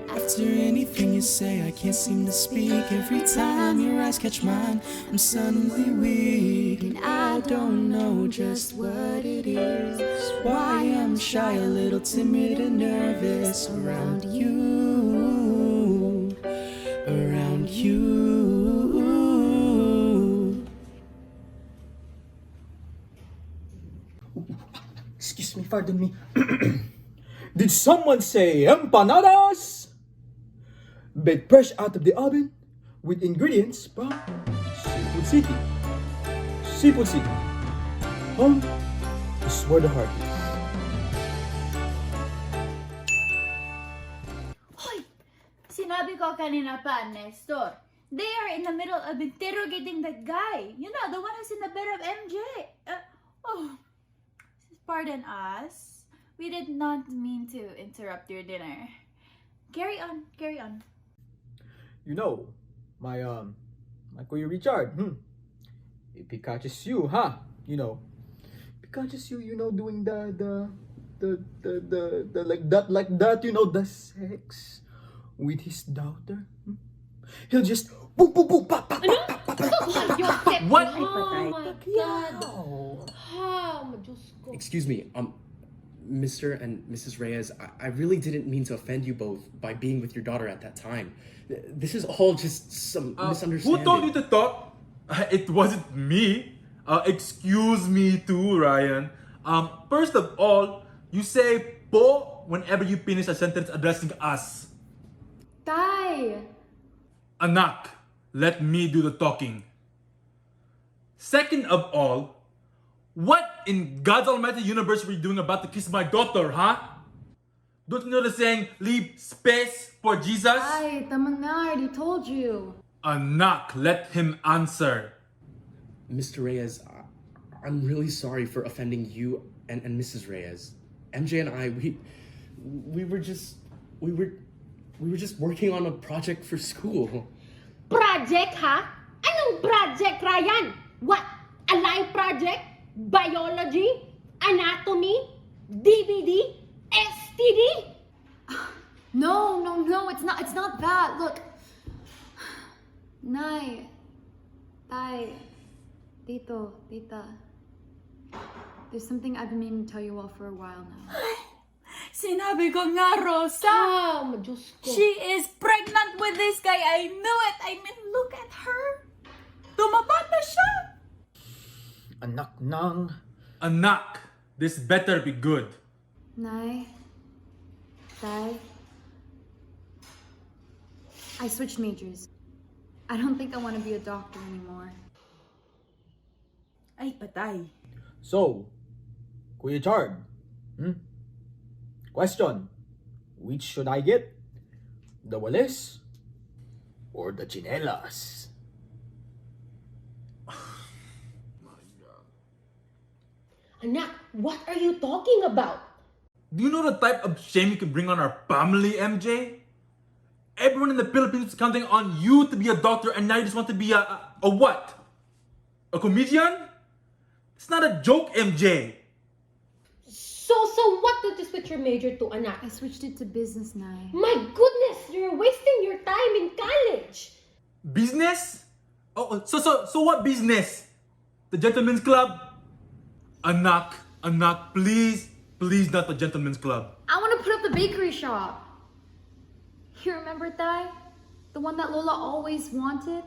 After anything you say, I can't seem to speak. Every time your eyes catch mine, I'm suddenly weak. And I don't know just what it is, why I'm shy, a little timid and nervous around you. Around you. Excuse me, pardon me. Did someone say empanadas? Baked fresh out of the oven with ingredients from Seafood City. Seafood City. Home is where the heart is. daw kanina pa, Nestor. They are in the middle of interrogating that guy. You know, the one who's in the bed of MJ. Pardon us. We did not mean to interrupt your dinner. Carry on, carry on. You know, my Kuya Richard, if he catches you, you know, if he catches you, you know, doing the like that, you know, the sex with his daughter, he'll just boom, boom, boom, pop, pop, pop, pop, pop, pop, pop. What? Oh my God. Excuse me, Mr. and Mrs. Reyes, I really didn't mean to offend you both by being with your daughter at that time. This is all just some misunderstanding. Who told you to talk? It wasn't me. Excuse me too, Ryan. First of all, you say po whenever you finish a sentence addressing us. Tay! Anak, let me do the talking. Second of all, what in God's almighty universe were you doing about to kiss my daughter, huh? Don't you know the saying, leave space for Jesus? Tay, tama na, I already told you. Anak, let him answer. Mr. Reyes, I'm really sorry for offending you and Mrs. Reyes. MJ and I, we were just working on a project for school. Project, ha? Anong project, Ryan? What? A life project? Biology? Anatomy? DVD? STD? No, it's not that. Look. Nay, Tay, Tito, Tita. There's something I've been meaning to tell you all for a while now. Sinabi ko nga, Rosa. She is pregnant with this guy. I knew it. I mean, look at her. Tumaba na siya. Anak nang. Anak, this better be good. Nay, Tay, I switched majors. I don't think I want to be a doctor anymore. Ay, patay. So, Kuya Chard, question, which should I get? The walis or the chinelas? Anak, what are you talking about? Do you know the type of shame you can bring on our family, MJ? Everyone in the Philippines is counting on you to be a doctor, and now you just want to be a what? A comedian? It's not a joke, MJ. So what did you switch your major to, anak? I switched it to business, Nay. My goodness, you're wasting your time in college. Business? So what business? The gentleman's club? Anak, please not the gentleman's club. I want to put up the bakery shop. You remember, Tay? The one that Lola always wanted?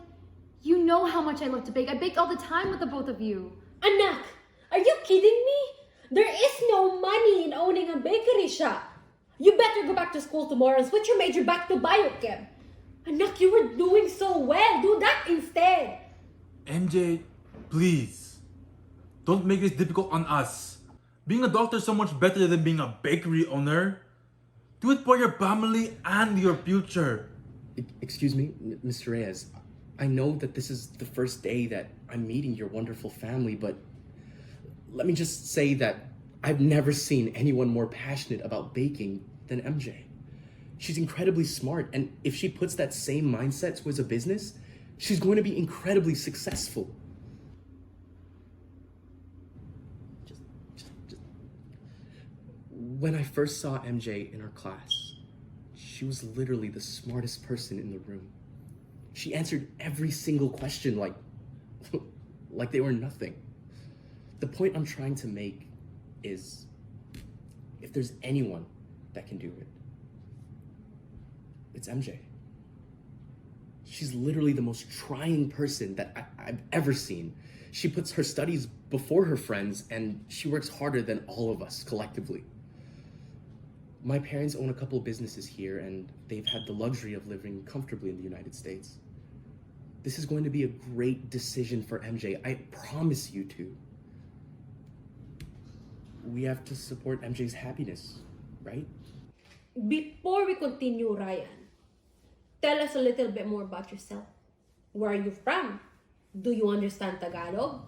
You know how much I love to bake. I baked all the time with the both of you. Anak, are you kidding me? There is no money in owning a bakery shop. You better go back to school tomorrow and switch your major back to biochem. Anak, you were doing so well. Do that instead. MJ, please. Don't make this difficult on us. Being a doctor is so much better than being a bakery owner. Do it for your family and your future. Excuse me, Mr. Reyes. I know that this is the first day that I'm meeting your wonderful family, but let me just say that I've never seen anyone more passionate about baking than MJ. She's incredibly smart, and if she puts that same mindset towards a business, she's going to be incredibly successful. When I first saw MJ in our class, she was literally the smartest person in the room. She answered every single question like they were nothing. The point I'm trying to make is, if there's anyone that can do it, it's MJ. She's literally the most trying person that I've ever seen. She puts her studies before her friends, and she works harder than all of us collectively. My parents own a couple of businesses here, and they've had the luxury of living comfortably in the United States. This is going to be a great decision for MJ. I promise you to. We have to support MJ's happiness, right? Before we continue, Ryan, Tell us a little bit more about yourself. Where are you from? Do you understand Tagalog?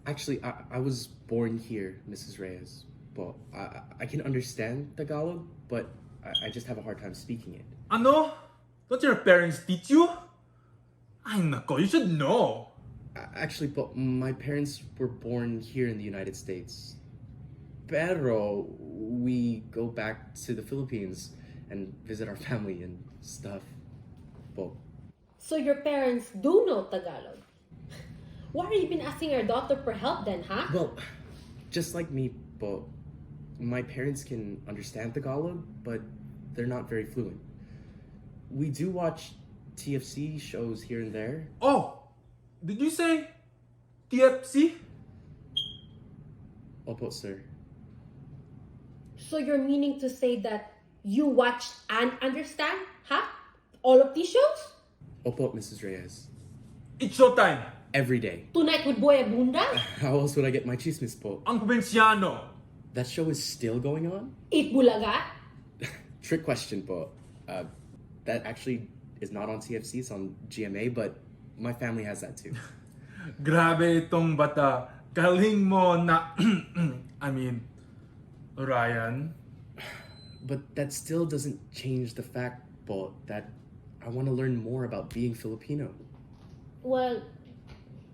Actually, I was born here, Mrs. Reyes. But I can understand Tagalog, but I just have a hard time speaking it. Ano? Don't your parents teach you? Ay nako, you should know. Actually, but my parents were born here in the United States. Pero we go back to the Philippines and visit our family and stuff. But So your parents do know Tagalog? Why are you been asking our daughter for help then, huh? well, just like me, but my parents can understand Tagalog, but they're not very fluent. We do watch TFC shows here and there. Oh, did you say TFC? Opo, sir. So you're meaning to say that you watch and understand, huh? All of these shows? Opo, Mrs. Reyes. It's showtime. Every day. Tonight with Boy Abunda? How else would I get my chismis po? Ang probinsyano. That show is still going on? Eat Bulaga? Trick question po. That actually is not on TFC, it's on GMA, but my family has that too. Grabe itong bata. Galing mo na... I mean, Ryan. But that still doesn't change the fact, po, that I want to learn more about being Filipino. Well,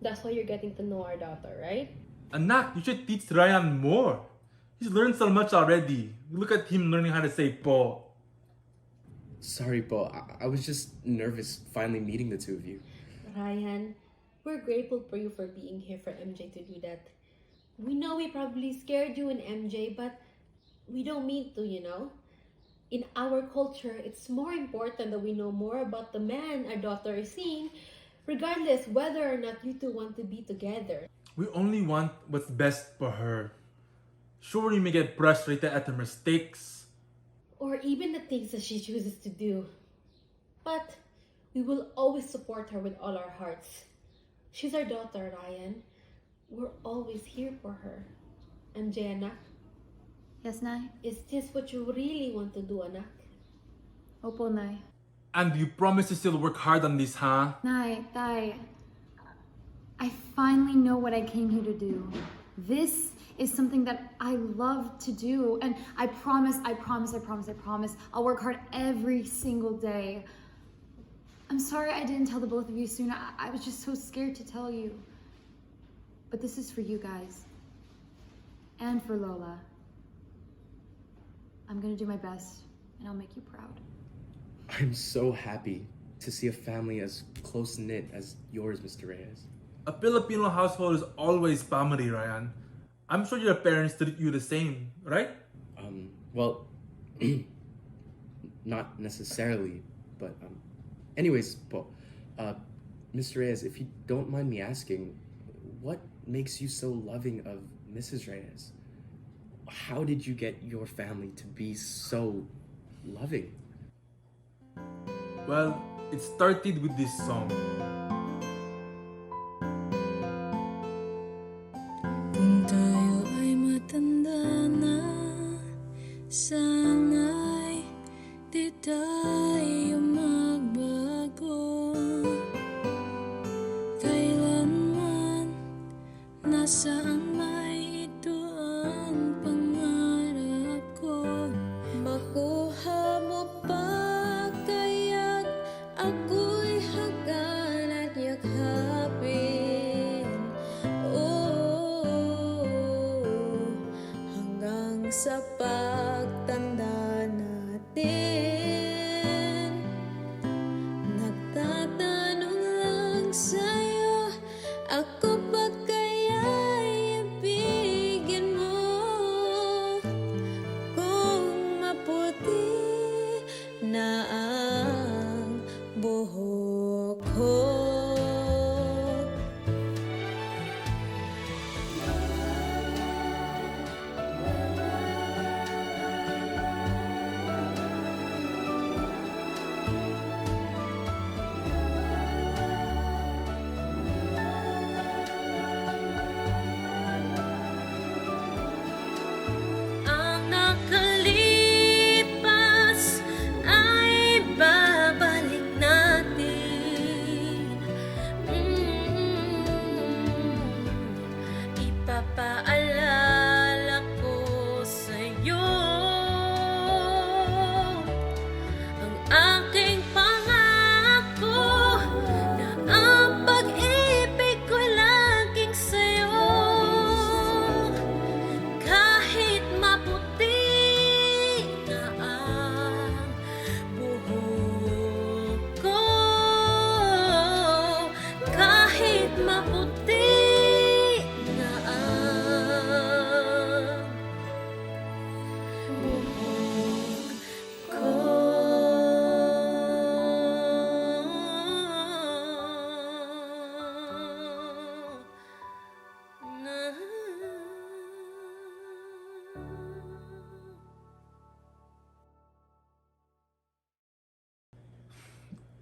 that's why you're getting to know our daughter, right? Anak, you should teach Ryan more. He's learned so much already. Look at him learning how to say po. Sorry, po. I was just nervous finally meeting the two of you. Ryan, we're grateful for you for being here for MJ to do that. We know we probably scared you and MJ, but we don't mean to, you know? In our culture, it's more important that we know more about the man our daughter is seeing, regardless whether or not you two want to be together. We only want what's best for her. Sure, you may get frustrated at her mistakes. Or even the things that she chooses to do. But we will always support her with all our hearts. She's our daughter, Ryan. We're always here for her. MJ, anak? Yes, Nay? Is this what you really want to do, anak? Opo, Nay. And you promise to still work hard on this, huh? Nay, Tay, I finally know what I came here to do. This is something that I love to do, and I promise, I'll work hard every single day. I'm sorry I didn't tell the both of you sooner. I was just so scared to tell you. But this is for you guys. And for Lola. I'm gonna do my best, and I'll make you proud. I'm so happy to see a family as close-knit as yours, Mr. Reyes. A Filipino household is always family, Ryan. I'm sure your parents treat you the same, right? Well, not necessarily, but anyways, po, Mr. Reyes, if you don't mind me asking, what makes you so loving of Mrs. Reyes? How did you get your family to be so loving? Well, it started with this song. Kung tayo ay matanda na, sana'y di tayo magbago. Kailanman, nasaan may ito ang pangarap ko. Makuha mo pa kaya't ako'y hagan at yaghapin. Hanggang sa pagtanda natin, nagtatanong lang sa'yo, ako ba kaya'y ibigin mo? Kung maputi na ang buhok ko.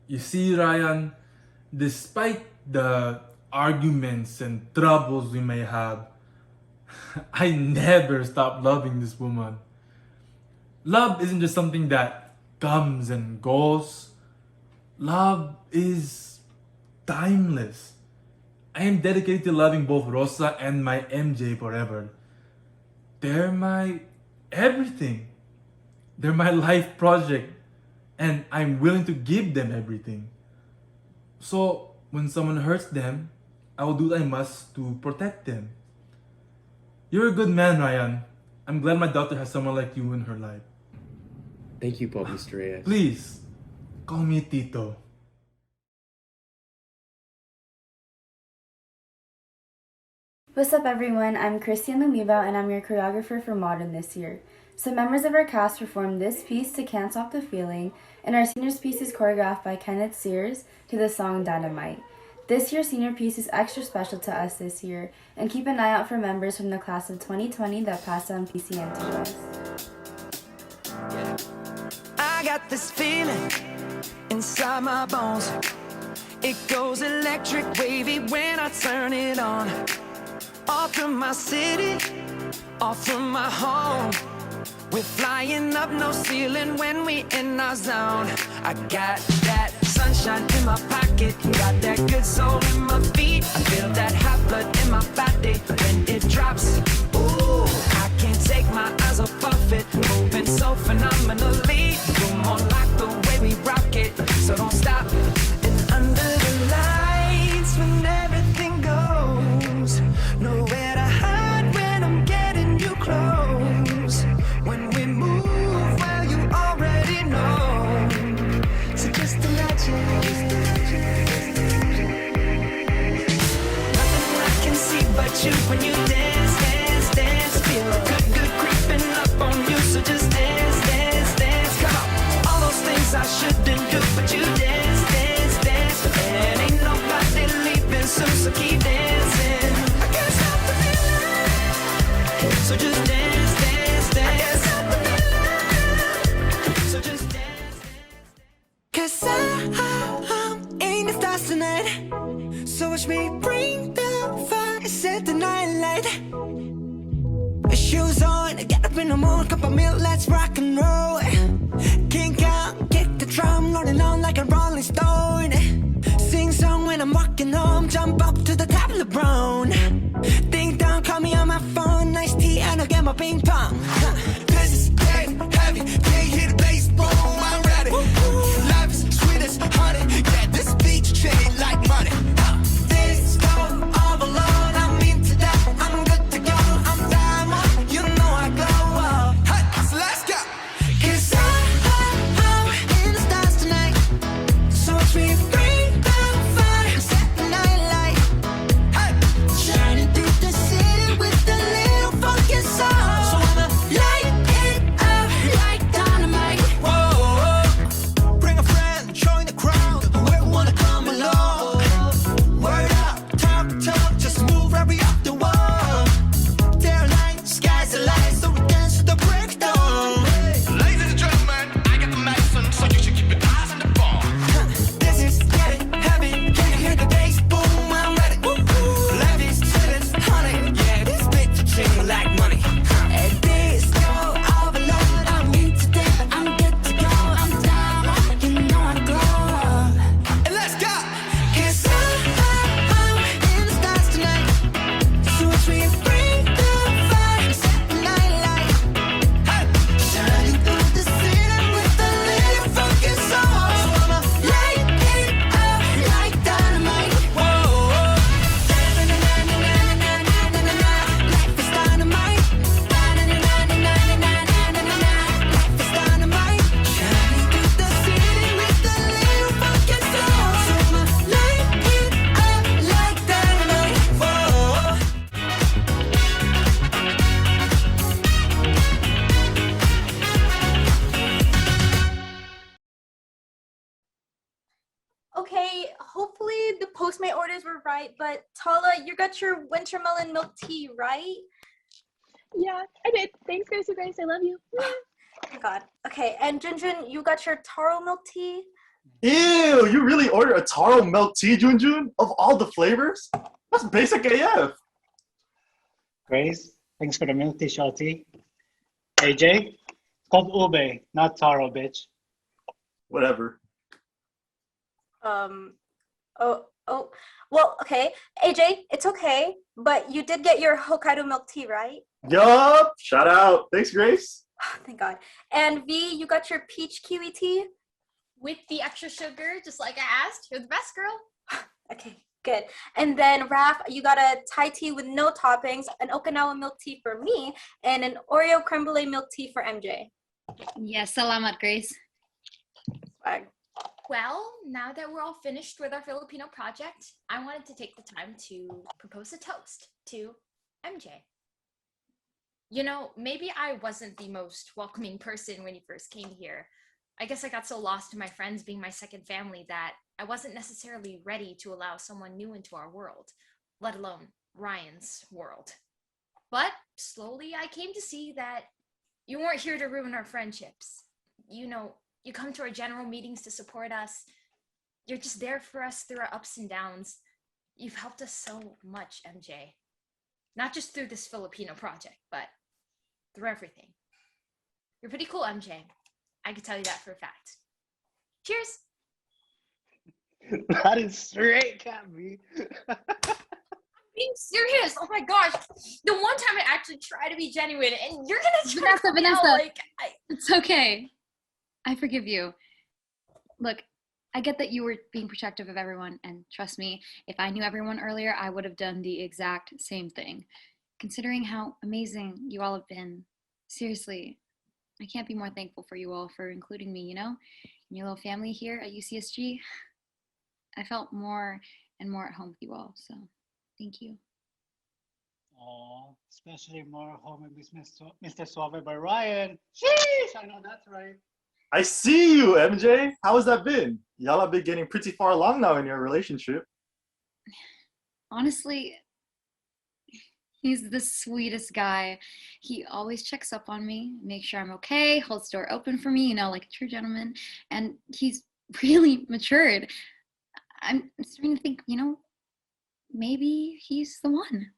You see, Ryan, despite the arguments and troubles we may have, I never stop loving this woman. Love isn't just something that comes and goes. Love is timeless. I am dedicated to loving both Rosa and my MJ forever. They're my everything. They're my life project, and I'm willing to give them everything. So, when someone hurts them, I will do what I must to protect them. You're a good man, Ryan. I'm glad my daughter has someone like you in her life. Thank you, Pope Mr. Reyes. Please, call me Tito. What's up, everyone? I'm Christian Lumibao, and I'm your choreographer for Modern this year. Some members of our cast performed this piece to Can't Stop the Feeling, and our seniors piece is choreographed by Kenneth Sears to the song Dynamite. This year's senior piece is extra special to us this year, and keep an eye out for members from the class of 2020 that passed on PCN to us. I got this feeling inside my bones. It goes electric wavy when I turn it on. Off from my city, off from my home. We're flying up, no ceiling when we in our zone. I got that sunshine in my pocket, got that good soul in my feet. I feel that hot blood in my body when it drops. Ooh, I can't take my eyes off of it, moving so phenomenally. You're more like the way we rock it, so don't stop. And under the lights, when everything goes, nowhere to hide when I'm getting you close. When we move, well, you already know. So just imagine. Nothing I can see but you when you dance, dance, dance. Feel good, good creeping up on you. So just dance, dance, dance. Come on. All those things I shouldn't do, but you dance, dance, dance. And ain't nobody leaving soon, so keep dancing. I can't stop the feeling. So just dance, dance, dance. I can't stop the feeling. So just dance, dance. 'Cause I'm in the stars tonight. So watch me bring the fire, set the night light. Shoes on, get up in the morning, cup of milk, let's rock and roll. Kink out, kick the drum, rolling on like a rolling stone. Sing song when I'm walking home, jump up to the top of the brown. Ding dong, call me on my phone, nice tea, and I'll get my ping pong. This is dead heavy, can't hear the bass, boom, I'm ready. Life is sweet as honey, yeah, this beat chain like money. This go all alone, I'm into that, I'm good to go, I'm diamond, you know I glow up. Hey, so let's go. 'Cause I'm in the stars tonight, so watch me bring the fire, set the night light. Hey, shining through the city with a little funky soul. So I'ma light it up like dynamite. Whoa, bring a friend, join the crowd, whoever wanna come along. Word up, talk, just move right up the wall. Their light, sky's the light, so we dance to the breakdown. Ladies and gentlemen, I got the medicine, so you should keep your eyes on the ball. This is getting heavy, can you hear the bass? Boom, I'm ready. Life is sweet as honey, yeah, this bitch chain like money. And this go all alone, I'm into that, I'm good to go, I'm down, you know I glow. And let's go. 'Cause I'm in the stars tonight, so watch me bring the fire, set the night light. Hey, shining through the city with a little funky soul. So I'ma light it up like dynamite. Whoa, na-na-na-na-na-na-na-na-na-na. Life is dynamite. Na-na-na-na-na-na-na-na-na-na. Life is dynamite. Shining through the city with a little funky soul. So I'ma light it up like dynamite. Whoa. Okay, hopefully the Postmate orders were right, but Tala, you got your winter melon milk tea, right? Yeah, I did. Thanks, Grace. I love you. Oh my god. Okay, and Junjun, you got your taro milk tea? Ew, you really order a taro milk tea, Junjun? Of all the flavors? That's basic AF. Grace, thanks for the milk tea, shorty. AJ, it's called ube, not taro, bitch. Whatever. Well, okay. AJ, it's okay, but you did get your Hokkaido milk tea, right? Yup. Shout out. Thanks, Grace. Thank God. And V, you got your peach kiwi tea? With the extra sugar, just like I asked. You're the best, girl. Okay, good. And then Raph, you got a Thai tea with no toppings, an Okinawa milk tea for me, and an Oreo creme brulee milk tea for MJ. Yes, salamat, Grace. Swag. Well, now that we're all finished with our Filipino project, I wanted to take the time to propose a toast to MJ. You know, maybe I wasn't the most welcoming person when you first came here. I guess I got so lost in my friends being my second family that I wasn't necessarily ready to allow someone new into our world, let alone Ryan's world. But slowly I came to see that you weren't here to ruin our friendships. You know, you come to our general meetings to support us. You're just there for us through our ups and downs. You've helped us so much, MJ. Not just through this Filipino project, but through everything. You're pretty cool, MJ. I can tell you that for a fact. Cheers! That is straight, Gabby. Being serious. Oh my gosh. The one time I actually try to be genuine and you're gonna try to Vanessa, out, like it's okay. I forgive you. Look, I get that you were being protective of everyone, and trust me, if I knew everyone earlier, I would have done the exact same thing. Considering how amazing you all have been, seriously, I can't be more thankful for you all for including me, you know? In your little family here at UCSG. I felt more and more at home with you all, so thank you. Oh, especially more home with Mr. Suave by Ryan. Sheesh, I know that's right. I see you, MJ. How has that been? Y'all have been getting pretty far along now in your relationship. Honestly, he's the sweetest guy. He always checks up on me, makes sure I'm okay, holds the door open for me, you know, like a true gentleman. And he's really matured. I'm starting to think, you know, maybe he's the one.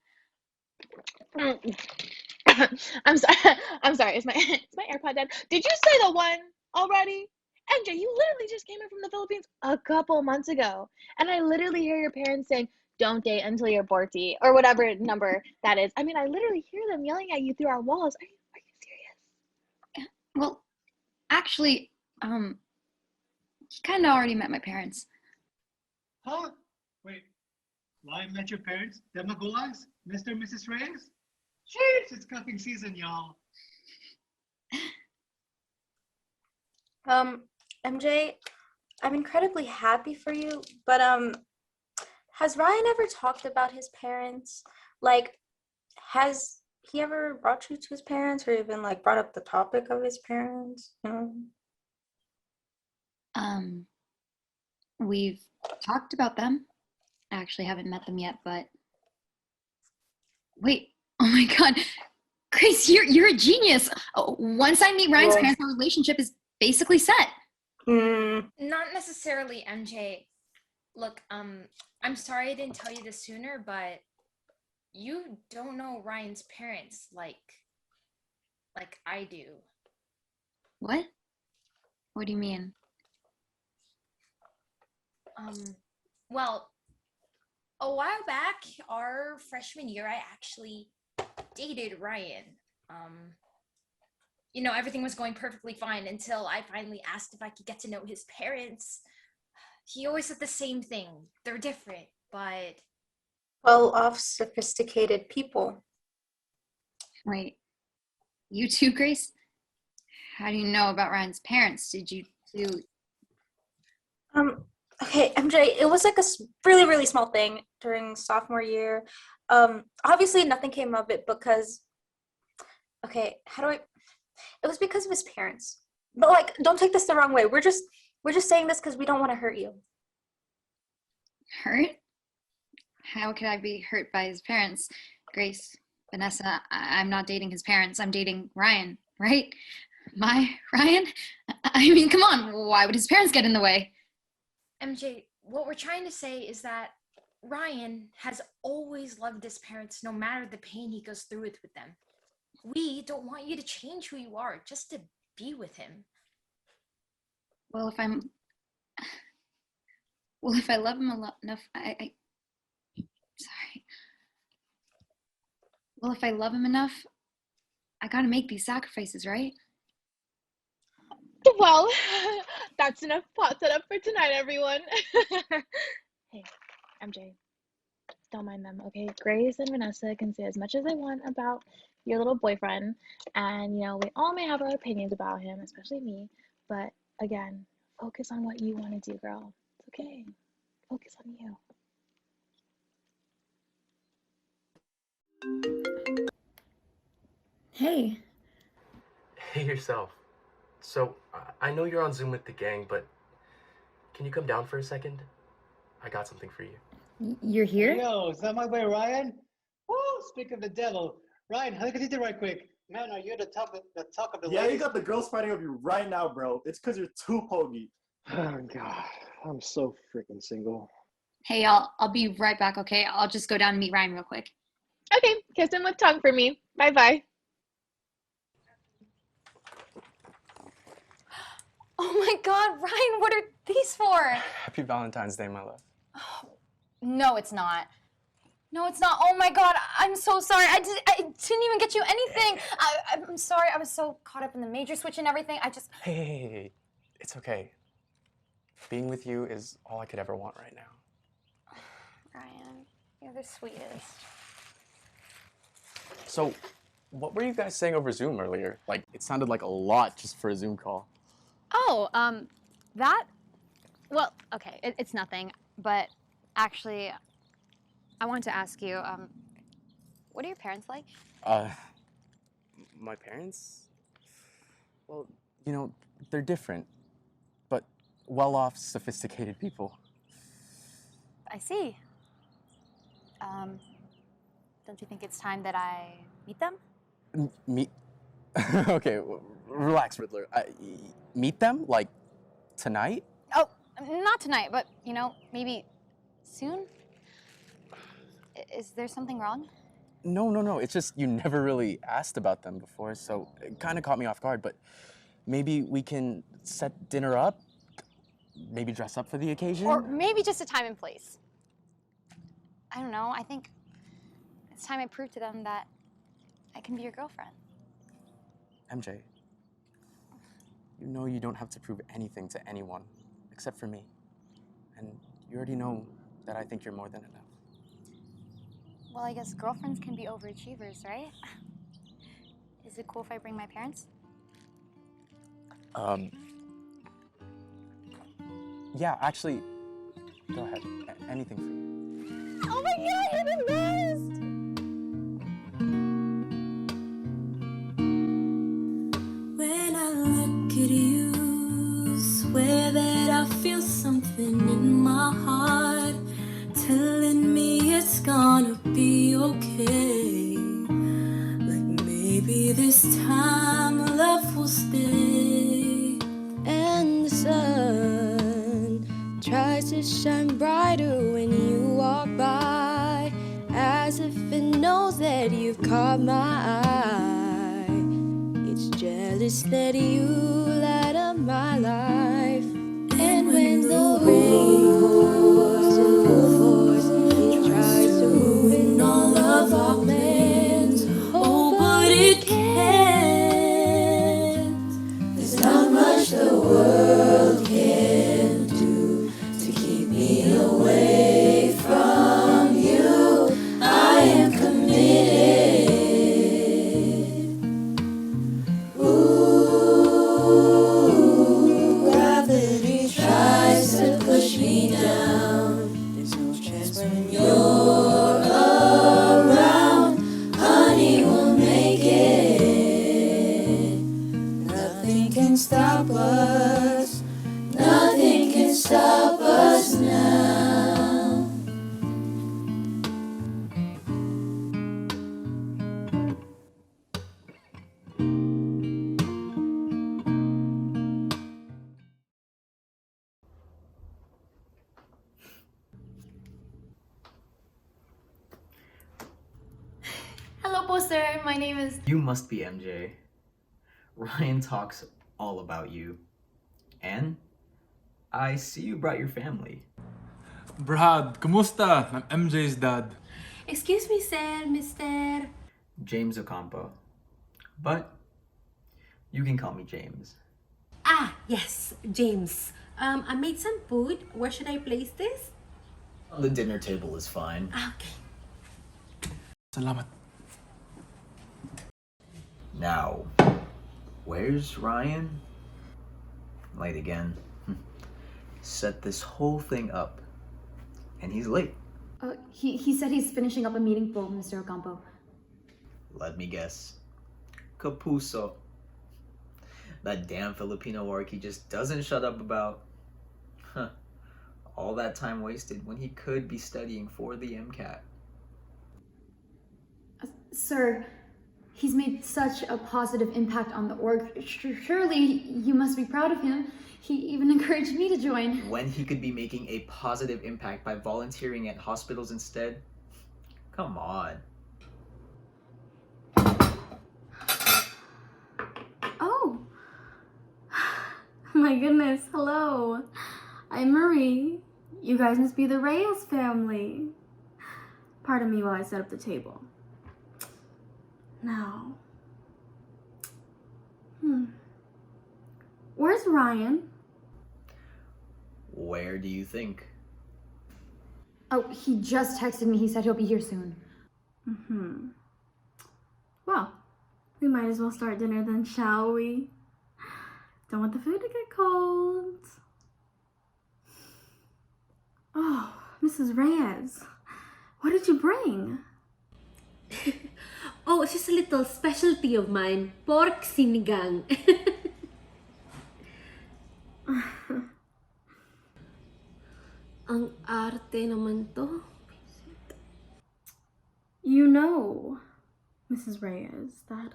I'm sorry. I'm sorry. Is my AirPod dead? Did you say the one already? MJ, you literally just came in from the Philippines a couple months ago, and I literally hear your parents saying, "Don't date until you're 40," or whatever number that is. I mean, I literally hear them yelling at you through our walls. Are you serious? Well, actually, he kind of already met my parents. Huh? Wait, Ryan met your parents? The Magulas? Mr. and Mrs. Reyes? Sheesh, it's cuffing season, y'all. MJ, I'm incredibly happy for you, but has Ryan ever talked about his parents? Like, has he ever brought you to his parents or even like brought up the topic of his parents? You know? We've talked about them. I actually haven't met them yet, but wait, oh my God, Grace, you're a genius. Oh, once I meet Ryan's parents, our relationship is basically set. Not necessarily, MJ. Look, I'm sorry I didn't tell you this sooner, but you don't know Ryan's parents like I do. What? What do you mean? Well, a while back, our freshman year, I actually dated Ryan. You know, everything was going perfectly fine until I finally asked if I could get to know his parents. He always said the same thing. They're different, but... Well-off, sophisticated people. Wait, you too, Grace? How do you know about Ryan's parents? Did you do... Okay, MJ, it was like a really, really small thing during sophomore year. Obviously nothing came of it because, okay, it was because of his parents. But like, don't take this the wrong way. We're just saying this because we don't want to hurt you. Hurt? How could I be hurt by his parents? Grace, Vanessa, I'm not dating his parents. I'm dating Ryan, right? My Ryan? I mean, come on, why would his parents get in the way? MJ, what we're trying to say is that Ryan has always loved his parents no matter the pain he goes through it with them. We don't want you to change who you are just to be with him. Well, if I love him enough, sorry. Well, if I love him enough, I gotta make these sacrifices, right? Well, that's enough pot setup for tonight, everyone. Hey, MJ, don't mind them, okay? Grace and Vanessa can say as much as they want about your little boyfriend, and we all may have our opinions about him, especially me, but again, focus on what you want to do, girl. It's okay. Focus on you. Hey. Hey yourself. So, I know you're on Zoom with the gang, but can you come down for a second? I got something for you. You're here? Yo, is that my boy Ryan? Woo! Speak of the devil. Ryan, how can you do right quick? Man, are you the talk of the Yeah, ladies? you got the girls fighting over you right now, bro. It's because you're too poggy. Oh God, I'm so freaking single. Hey, I'll be right back, okay? I'll just go down and meet Ryan real quick. Okay, kiss him with tongue for me. Bye-bye. Oh my God, Ryan, what are these for? Happy Valentine's Day, my love. No, it's not. No, it's not. Oh my God, I'm so sorry. I didn't even get you anything. I'm sorry. I was so caught up in the major switch and everything. Hey, it's okay. Being with you is all I could ever want right now. Ryan, you're the sweetest. So, what were you guys saying over Zoom earlier? Like, it sounded like a lot just for a Zoom call. Oh, that? Well, okay, it's nothing. But actually, I wanted to ask you, what are your parents like? My parents? Well, they're different, but well-off, sophisticated people. I see. Don't you think it's time that I meet them? Meet? Okay, relax, Riddler. Meet them? Like, tonight? Oh, not tonight, but, maybe soon? Is there something wrong? No. It's just you never really asked about them before, so it kind of caught me off guard, but maybe we can set dinner up? Maybe dress up for the occasion? Or maybe just a time and place. I don't know. I think it's time I prove to them that I can be your girlfriend. MJ, you don't have to prove anything to anyone except for me. And you already know that I think you're more than enough. Well, I guess girlfriends can be overachievers, right? Is it cool if I bring my parents? Yeah, actually, go ahead. Anything for you. Oh my God, you're the best! When I look at you, swear that I feel something in my heart telling me it's gonna be okay. Like maybe this time love will stay. And the sun tries to shine brighter when you walk by, as if it knows that you've caught my eye. It's jealous that you light up my life. And when the rain pours in full force, it tries to ruin all of our plans. Oh, but it can't. There's not much the world can do to keep me away from you. I am committed. Gravity tries to push me down. There's no chance when you're around. Honey, we'll make it. Nothing can stop us. Nothing can stop us now. Opo, sir. My name is... You must be MJ. Ryan talks all about you. And I see you brought your family. Brad, kumusta? I'm MJ's dad. Excuse me, sir, Mr. James Ocampo. But you can call me James. Ah, yes, James. I made some food. Where should I place this? The dinner table is fine. Okay. Salamat. Now, where's Ryan? Late again. Set this whole thing up. And he's late. He said he's finishing up a meeting for Mr. Ocampo. Let me guess. Kapuso. That damn Filipino work he just doesn't shut up about. Huh. All that time wasted when he could be studying for the MCAT. Sir, he's made such a positive impact on the org. Surely you must be proud of him. He even encouraged me to join. When he could be making a positive impact by volunteering at hospitals instead? Come on. Oh. My goodness, hello. I'm Marie. You guys must be the Reyes family. Pardon me while I set up the table. Now. Where's Ryan? Where do you think? Oh, he just texted me. He said he'll be here soon. Well, we might as well start dinner then, shall we? Don't want the food to get cold. Oh, Mrs. Reyes, what did you bring? Oh, it's just a little specialty of mine. Pork sinigang. Ang arte naman to. You know, Mrs. Reyes, that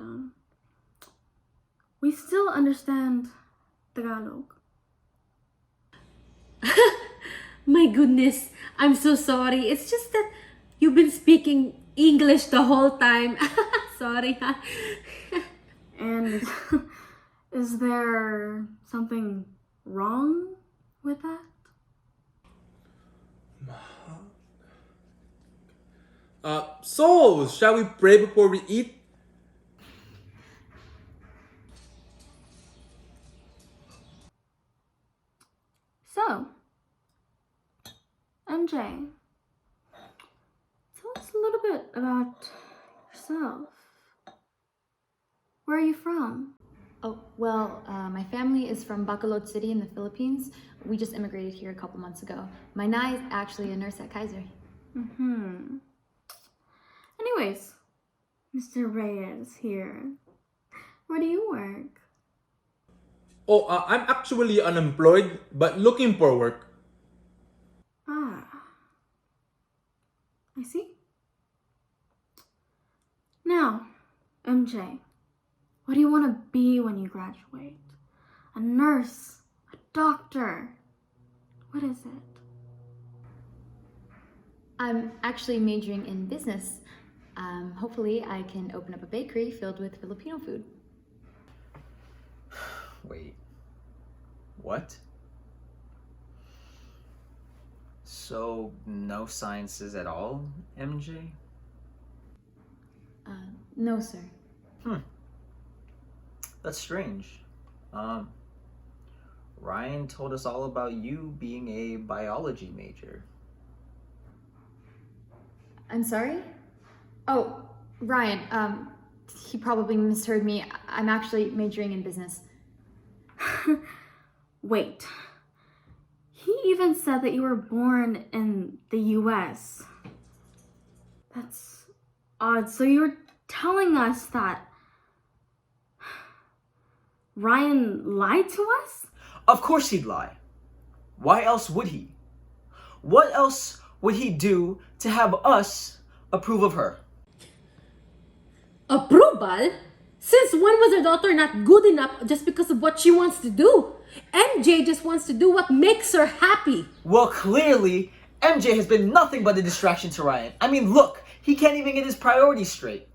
we still understand Tagalog. My goodness, I'm so sorry. It's just that you've been speaking English the whole time. Sorry, huh? And is there something wrong with that? So, shall we pray before we eat? So, MJ, tell us a little bit about yourself. Where are you from? Oh, well, my family is from Bacolod City in the Philippines. We just immigrated here a couple months ago. My Nai is actually a nurse at Kaiser. Anyways, Mr. Reyes here. Where do you work? Oh, I'm actually unemployed, but looking for work. Ah, I see. Now, MJ, what do you want to be when you graduate? A nurse? A doctor? What is it? I'm actually majoring in business. Hopefully I can open up a bakery filled with Filipino food. Wait. What? So, no sciences at all, MJ? No, sir. That's strange. Ryan told us all about you being a biology major. I'm sorry? Oh, Ryan, he probably misheard me. I'm actually majoring in business. Wait. He even said that you were born in the US. That's odd. So you're telling us that Ryan lied to us? Of course he'd lie. Why else would he? What else would he do to have us approve of her? Approval? Since when was her daughter not good enough just because of what she wants to do? MJ just wants to do what makes her happy. Well, clearly, MJ has been nothing but a distraction to Ryan. I mean, look, he can't even get his priorities straight.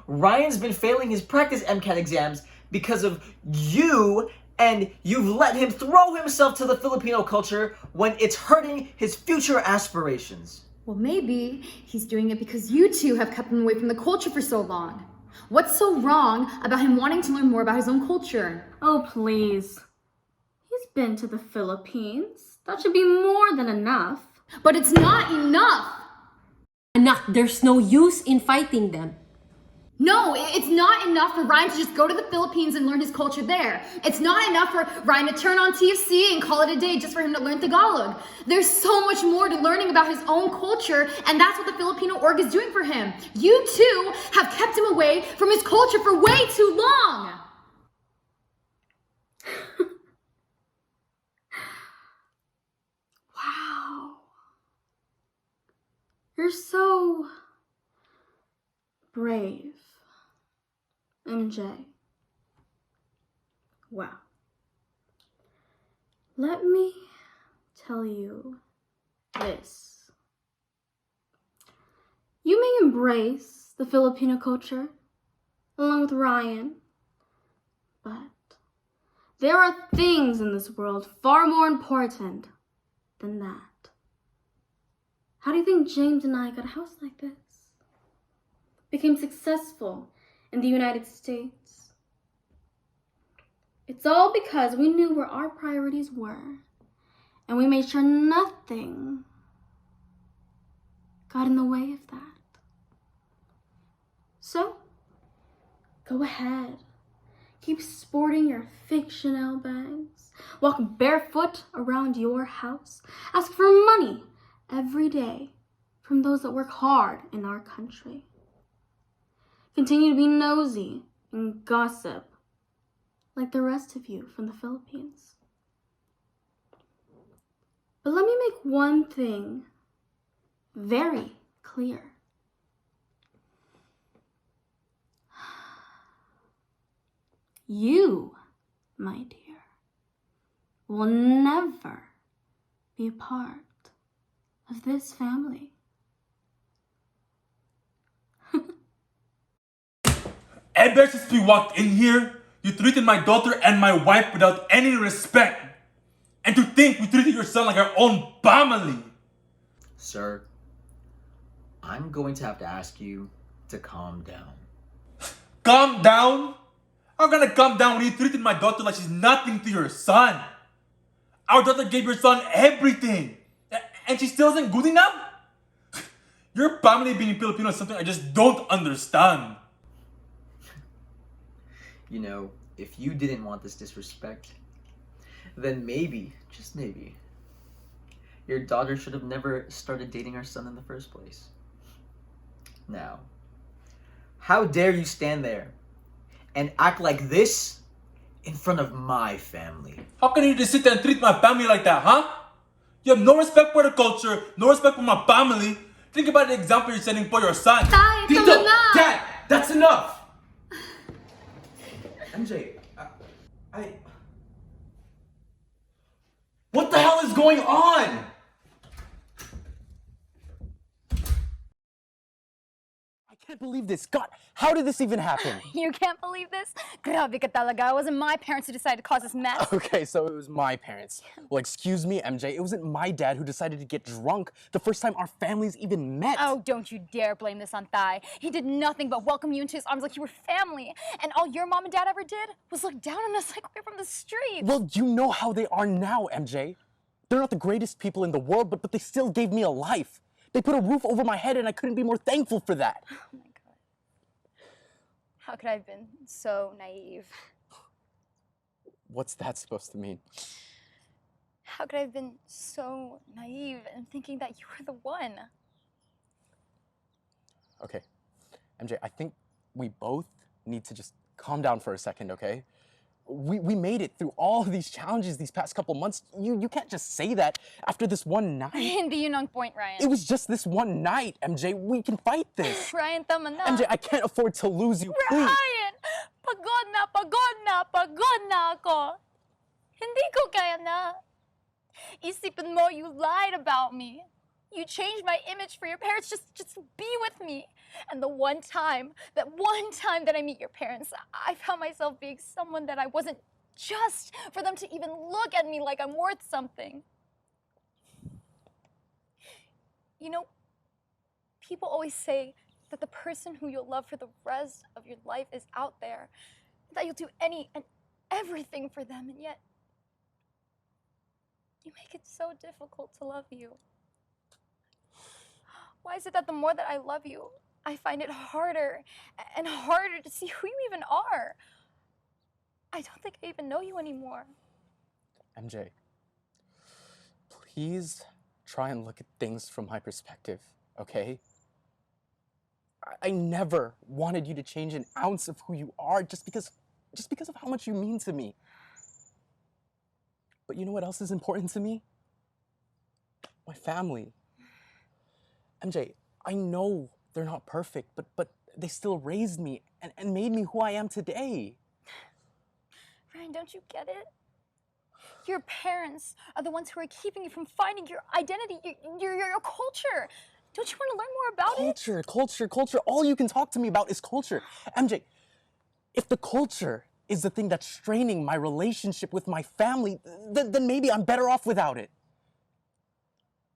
Ryan's been failing his practice MCAT exams because of you, and you've let him throw himself to the Filipino culture when it's hurting his future aspirations. Well, maybe he's doing it because you two have kept him away from the culture for so long. What's so wrong about him wanting to learn more about his own culture? Oh, please. He's been to the Philippines. That should be more than enough. But it's not enough! Anak, there's no use in fighting them. No, it's not enough for Ryan to just go to the Philippines and learn his culture there. It's not enough for Ryan to turn on TFC and call it a day just for him to learn Tagalog. There's so much more to learning about his own culture, and that's what the Filipino org is doing for him. You two have kept him away from his culture for way too long! Wow. You're so brave, MJ. Wow. Let me tell you this. You may embrace the Filipino culture along with Ryan, but there are things in this world far more important than that. How do you think James and I got a house like this? Became successful in the United States? It's all because we knew where our priorities were, and we made sure nothing got in the way of that. So, go ahead. Keep sporting your fake Chanel bags. Walk barefoot around your house. Ask for money every day from those that work hard in our country. Continue to be nosy and gossip like the rest of you from the Philippines. But let me make one thing very clear. You, my dear, will never be a part of this family. Ever since we walked in here, you treated my daughter and my wife without any respect. And to think we treated your son like our own family. Sir, I'm going to have to ask you to calm down. Calm down? I'm gonna calm down when you treated my daughter like she's nothing to your son. Our daughter gave your son everything. And she still isn't good enough? Your family being Filipino is something I just don't understand. You know, if you didn't want this disrespect, then maybe, just maybe, your daughter should have never started dating our son in the first place. Now, how dare you stand there and act like this in front of my family? How can you just sit there and treat my family like that, huh? You have no respect for the culture, no respect for my family. Think about the example you're setting for your son. Tito! Dad! That's enough! MJ, what the hell is going on? I can't believe this. God, how did this even happen? You can't believe this? Grabe ka talaga. It wasn't my parents who decided to cause this mess. Okay, so it was my parents. Well, excuse me, MJ. It wasn't my dad who decided to get drunk the first time our families even met. Oh, don't you dare blame this on Thai. He did nothing but welcome you into his arms like you were family. And all your mom and dad ever did was look down on us like we're from the streets. Well, you know how they are now, MJ. They're not the greatest people in the world, but they still gave me a life. They put a roof over my head, and I couldn't be more thankful for that. Oh my God. How could I have been so naive? What's that supposed to mean? How could I have been so naive and thinking that you were the one? Okay, MJ, I think we both need to just calm down for a second, okay? We made it through all of these challenges these past couple months. You can't just say that after this one night. Hindi yun ang point, Ryan. It was just this one night, MJ. We can fight this. Ryan, tama na. MJ, I can't afford to lose you, please. Ryan! Pagod na ako. Hindi ko kaya na. Isipin mo, you lied about me. You changed my image for your parents just to be with me. And the one time that I meet your parents, I found myself being someone that I wasn't, just for them to even look at me like I'm worth something. You know, people always say that the person who you'll love for the rest of your life is out there, that you'll do any and everything for them, and yet you make it so difficult to love you. Why is it that the more that I love you, I find it harder and harder to see who you even are? I don't think I even know you anymore. MJ, please try and look at things from my perspective, okay? I never wanted you to change an ounce of who you are just because of how much you mean to me. But you know what else is important to me? My family. MJ, I know they're not perfect, but they still raised me and made me who I am today. Ryan, don't you get it? Your parents are the ones who are keeping you from finding your identity, your culture. Don't you want to learn more about it? Culture. All you can talk to me about is culture. MJ, if the culture is the thing that's straining my relationship with my family, then maybe I'm better off without it.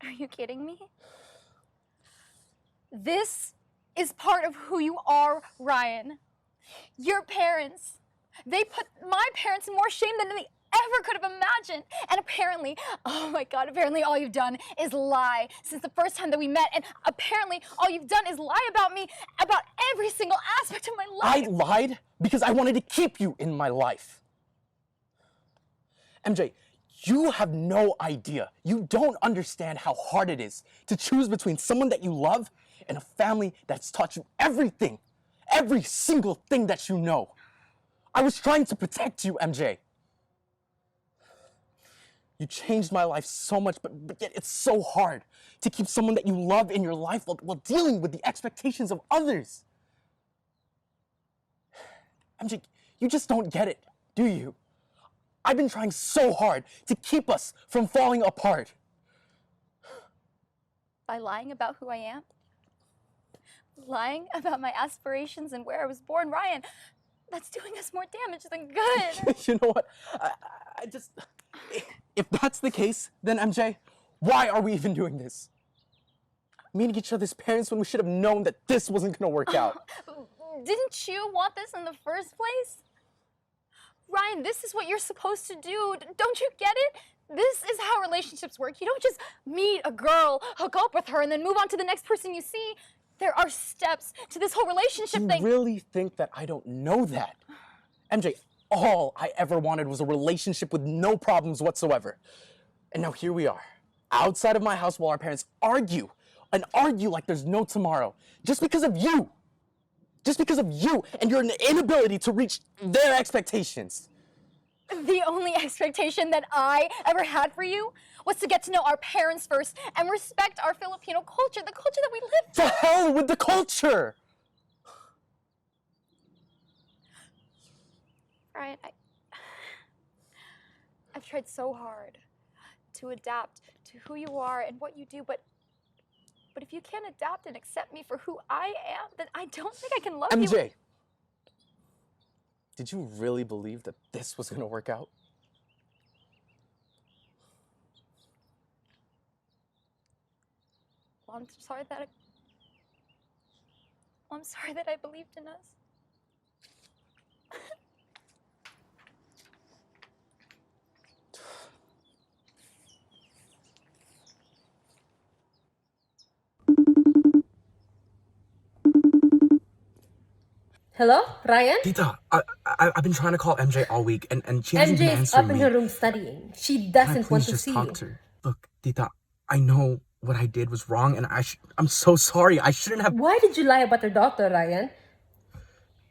Are you kidding me? This is part of who you are, Ryan. Your parents, they put my parents in more shame than they ever could have imagined. And apparently, oh my God, apparently all you've done is lie since the first time that we met. And apparently all you've done is lie about me, about every single aspect of my life. I lied because I wanted to keep you in my life. MJ, you have no idea. You don't understand how hard it is to choose between someone that you love and a family that's taught you everything, every single thing that you know. I was trying to protect you, MJ. You changed my life so much, but yet it's so hard to keep someone that you love in your life while dealing with the expectations of others. MJ, you just don't get it, do you? I've been trying so hard to keep us from falling apart. By lying about who I am? Lying about my aspirations and where I was born, Ryan, that's doing us more damage than good. You know what? I just... If that's the case, then MJ, why are we even doing this? Meeting each other's parents when we should have known that this wasn't gonna work out. Didn't you want this in the first place? Ryan, this is what you're supposed to do. Don't you get it? This is how relationships work. You don't just meet a girl, hook up with her, and then move on to the next person you see. There are steps to this whole relationship thing. You really think that I don't know that? MJ, all I ever wanted was a relationship with no problems whatsoever. And now here we are, outside of my house while our parents argue like there's no tomorrow, just because of you. Just because of you and your inability to reach their expectations. The only expectation that I ever had for you was to get to know our parents first and respect our Filipino culture, the culture that we live in. To hell with the culture! Ryan, I've tried so hard to adapt to who you are and what you do, but if you can't adapt and accept me for who I am, then I don't think I can love you. MJ, did you really believe that this was gonna work out? Well, I'm sorry that I believed in us. Hello, Ryan? Tita, I've been trying to call MJ all week and she hasn't been MJ's answering up in me. her room studying. She doesn't want to see you. To her? Look, Tita, I know what I did was wrong and I'm so sorry. I shouldn't have... Why did you lie about your daughter, Ryan?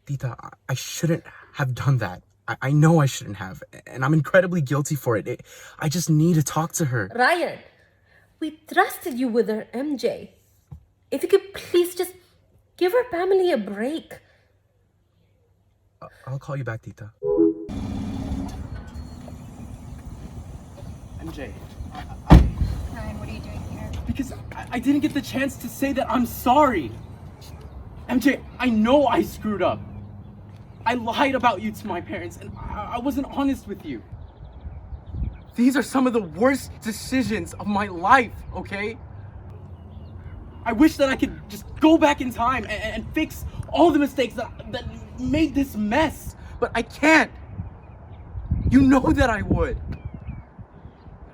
Tita, I shouldn't have done that. I know I shouldn't have, and I'm incredibly guilty for it. I just need to talk to her. Ryan, we trusted you with her, MJ. If you could please just give her family a break. I'll call you back, Tita. MJ. Ryan, what are you doing here? because I didn't get the chance to say that I'm sorry. MJ, I know I screwed up. I lied about you to my parents, and I wasn't honest with you. These are some of the worst decisions of my life, okay? I wish that I could just go back in time and fix all the mistakes that made this mess, but I can't. You know that I would.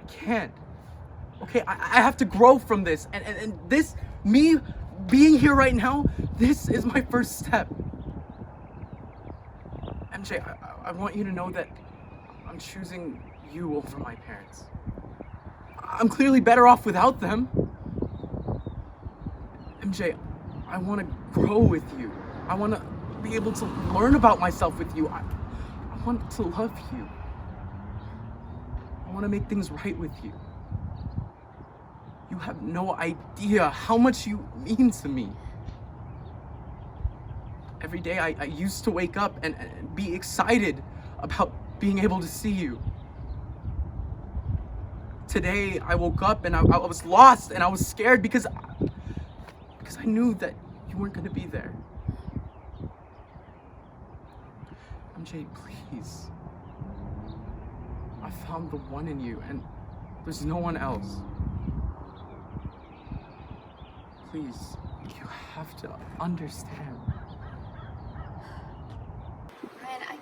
I can't. Okay, I have to grow from this, and this, me being here right now, this is my first step. MJ, I want you to know that I'm choosing you over my parents. I'm clearly better off without them. MJ, I want to grow with you. I want to be able to learn about myself with you. I want to love you. I want to make things right with you. You have no idea how much you mean to me. Every day I used to wake up and be excited about being able to see you. Today I woke up and I was lost and I was scared because I knew that you weren't going to be there. MJ, please. I found the one in you and there's no one else. Please, you have to understand. Ryan, I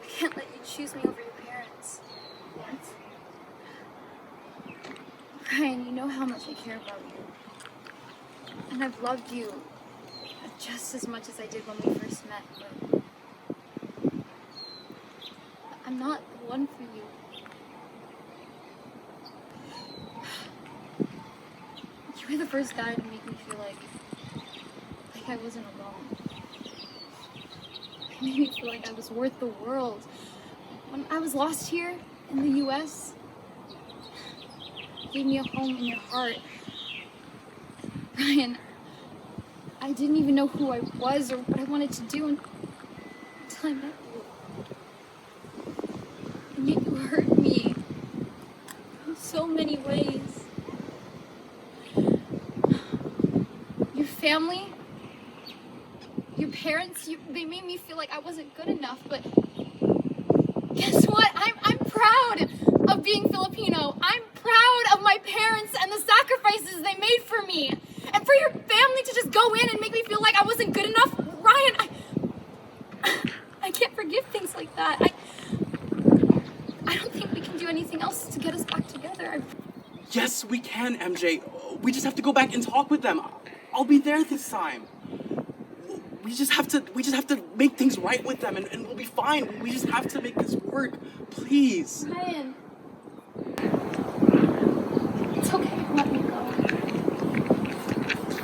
can't let you choose me over your parents. What? Ryan, you know how much I care about you. And I've loved you just as much as I did when we first met, but I'm not the one for you. You were the first guy to make me feel like I wasn't alone. It made me feel like I was worth the world. When I was lost here in the US, you gave me a home in your heart. Ryan, I didn't even know who I was or what I wanted to do until I met you. And yet you hurt me in so many ways. Your family, your parents, they made me feel like I wasn't good enough, but guess what? I'm proud of being Filipino. I'm proud of my parents and the sacrifices they made for me. And for your family to just go in and make me feel like I wasn't good enough, Ryan, I can't forgive things like that. I don't think we can do anything else to get us back together. Yes, we can, MJ. We just have to go back and talk with them. I'll be there this time. We just have to make things right with them and we'll be fine. We just have to make this work. Please. Ryan. It's okay to let me go.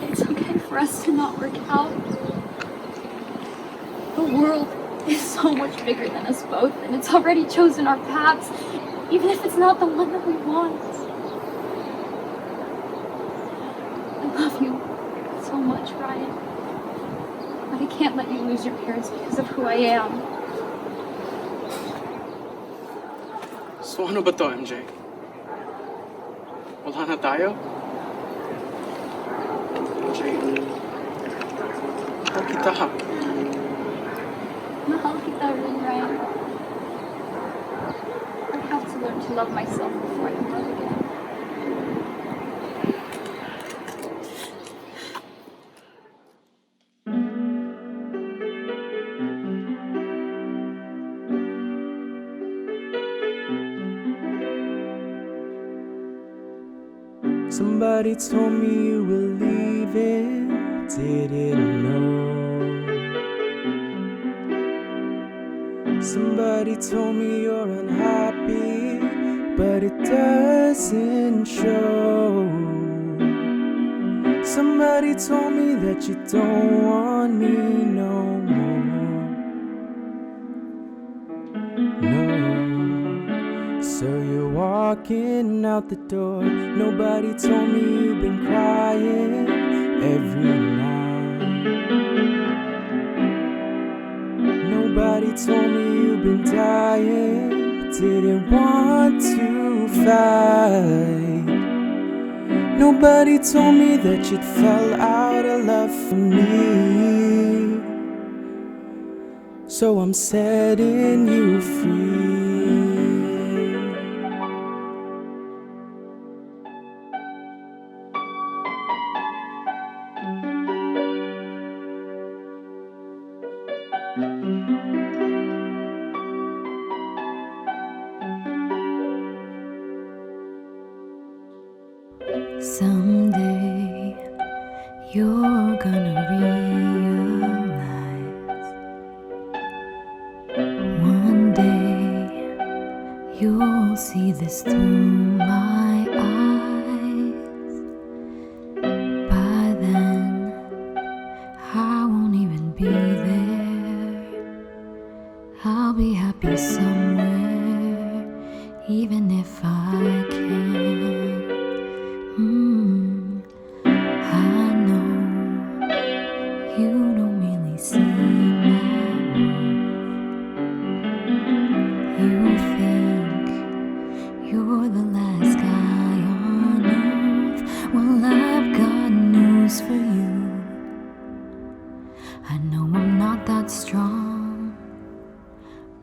It's okay for us to not work out. The world is so much bigger than us both, and it's already chosen our paths, even if it's not the one that we want. I love you so much, Ryan. But I can't let you lose your parents because of who I am. So ano ba to, MJ? Wala na tayo? MJ, mahal kita ha. Mahal kita rin, Ryan. I have to learn to love myself before I can love again. Somebody told me you were leaving, didn't know. Somebody told me you're unhappy, but it doesn't show. Somebody told me that you don't want me no more. No. So you're walking out the door. Nobody told me you've been crying every night. Nobody told me you've been dying, but didn't want to fight. Nobody told me that you'd fell out of love for me. So I'm setting you free. Someday you're gonna realize. One day you'll see this through my eyes. By then I won't even be there. I'll be happy somewhere, even if I can't. I know you don't really see my worth. You think you're the last guy on earth. Well, I've got news for you. I know I'm not that strong,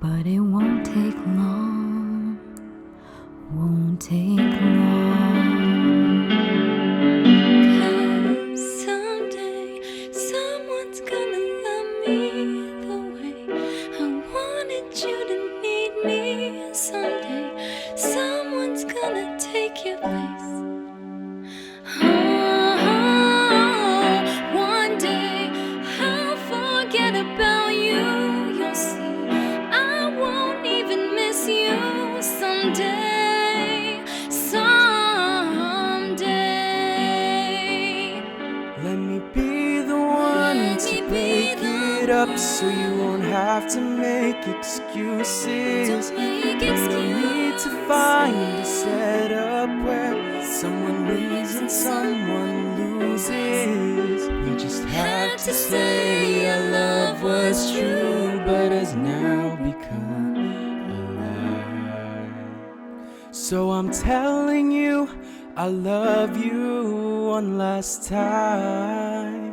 but it won't take long. Won't take long. Someday someone's gonna love me the way I wanted you to need me. Someday someone's gonna take your place. One day I'll forget about you. You'll see I won't even miss you. Someday, someday. Let me be the one to break it up so you won't have to make excuses. No need to find a setup where someone wins and someone loses. We just had to say our love was true, but has now become a lie. So I'm telling you I love you one last time.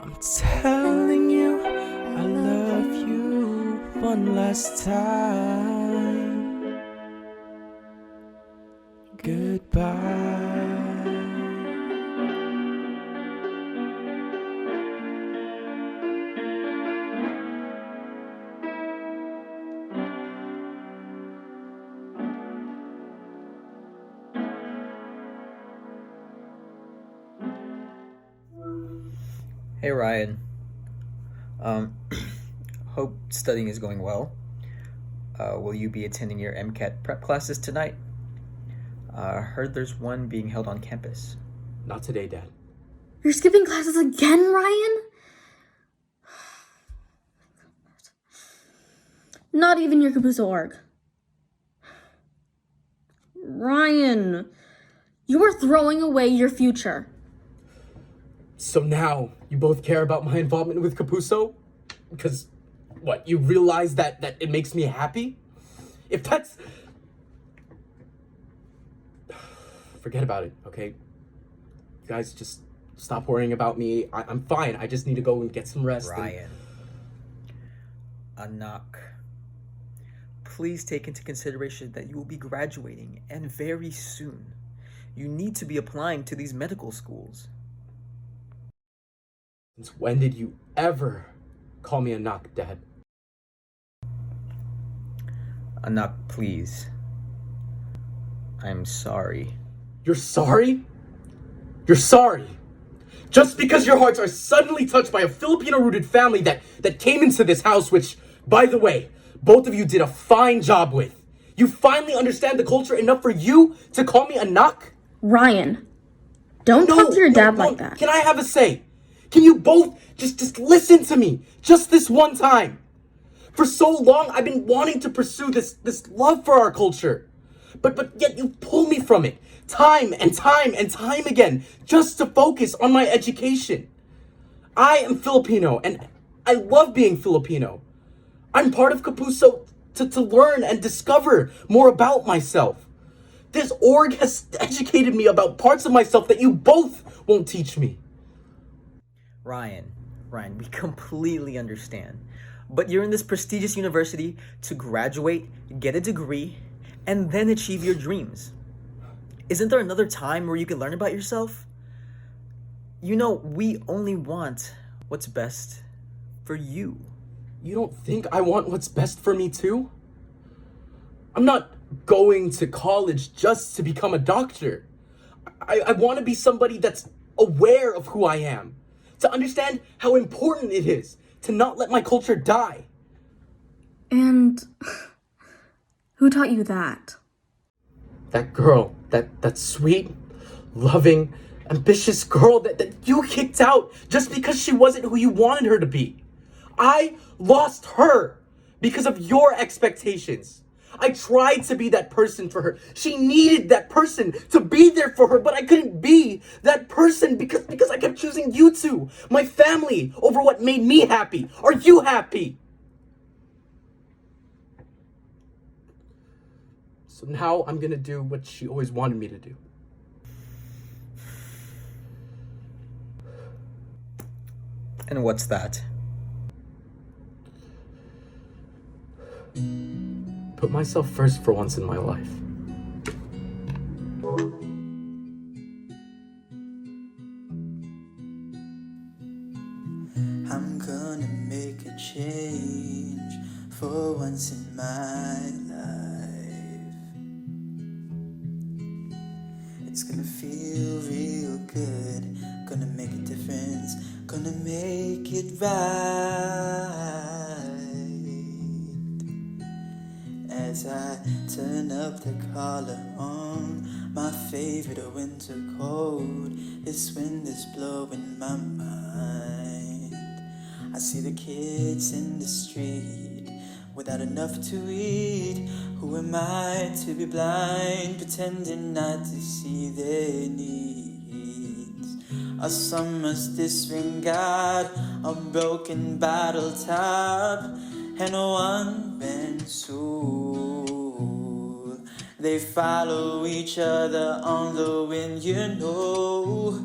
I'm telling you I love you one last time. Goodbye. Hey Ryan. Hope studying is going well. Will you be attending your MCAT prep classes tonight? Heard there's one being held on campus. Not today, Dad. You're skipping classes again, Ryan? Not even your Kapuso org. Ryan, you are throwing away your future. So now you both care about my involvement with Kapuso? Because, what, you realize that it makes me happy? If that's... Forget about it, okay? You guys, just stop worrying about me. I'm fine. I just need to go and get some rest. Ryan. Anak. Please take into consideration that you will be graduating, and very soon. You need to be applying to these medical schools. Since when did you ever call me Anak, Dad? Anak, please. I'm sorry. You're sorry? You're sorry? Just because your hearts are suddenly touched by a Filipino-rooted family that came into this house, which, by the way, both of you did a fine job with. You finally understand the culture enough for you to call me Anak? Ryan, don't talk to your dad like that. Can I have a say? Can you both just listen to me? Just this one time. For so long, I've been wanting to pursue this love for our culture. But yet you pull me from it. Time and time and time again. Just to focus on my education. I am Filipino and I love being Filipino. I'm part of Kapuso to learn and discover more about myself. This org has educated me about parts of myself that you both won't teach me. Ryan, we completely understand. But you're in this prestigious university to graduate, get a degree, and then achieve your dreams. Isn't there another time where you can learn about yourself? You know, we only want what's best for you. You don't think I want what's best for me too? I'm not going to college just to become a doctor. I want to be somebody that's aware of who I am, to understand how important it is to not let my culture die. And who taught you that? That girl, that sweet, loving, ambitious girl that you kicked out just because she wasn't who you wanted her to be. I lost her because of your expectations. I tried to be that person for her. She needed that person to be there for her, but I couldn't be that person because I kept choosing you two, my family, over what made me happy. Are you happy? So now I'm gonna do what she always wanted me to do. And what's that? Put myself first for once in my life. I'm gonna make a change for once in my life. It's gonna feel real good, gonna make a difference, gonna make it right. As I turn up the collar on my favorite winter coat, this wind is blowing my mind. I see the kids in the street without enough to eat. Who am I to be blind, pretending not to see their needs? A summer's disregard, a broken bottle top, and a one-man soul. They follow each other on the wind, you know,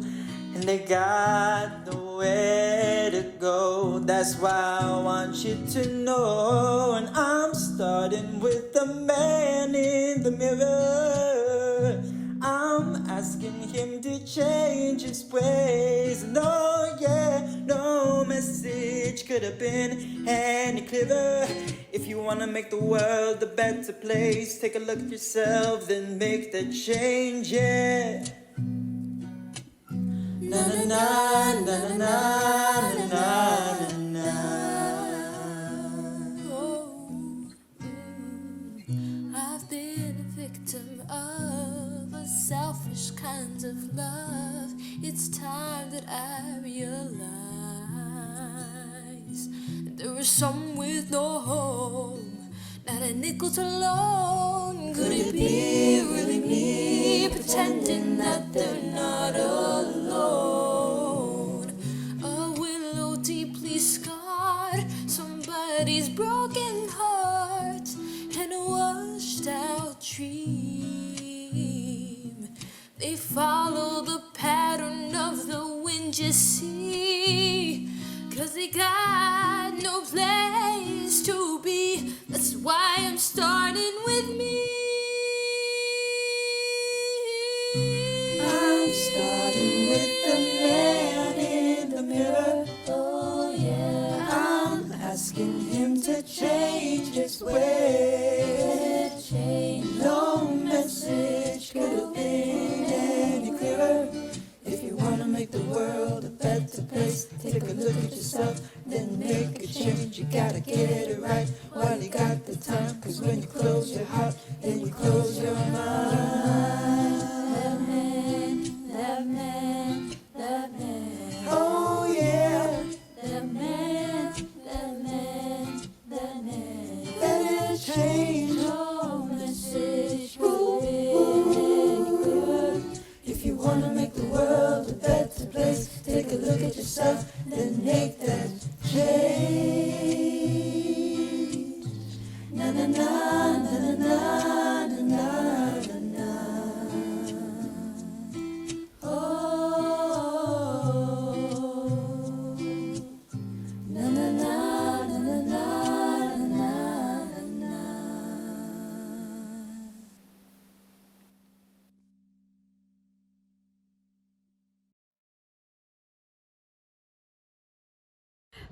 and they got nowhere to go. That's why I want you to know. And I'm starting with the man in the mirror. I'm asking him to change his ways. No, yeah, no message could have been any clearer. If you wanna make the world a better place, take a look at yourself, then make the change, yeah. Na na na na na na na na na. I've been a victim of a selfish kind of love. It's time that I realize there are some with no home, not a nickel to loan. Could it be really me pretending that they're not alone? A willow deeply scarred, somebody's broken heart, and a washed out dream. They follow the pattern of the wind, you see, 'cause they got no place to be. That's why I'm starting with me. I'm starting with the man in the mirror. Oh yeah. I'm asking him to change his way. No message could have been any clearer. If you wanna make the world a better place,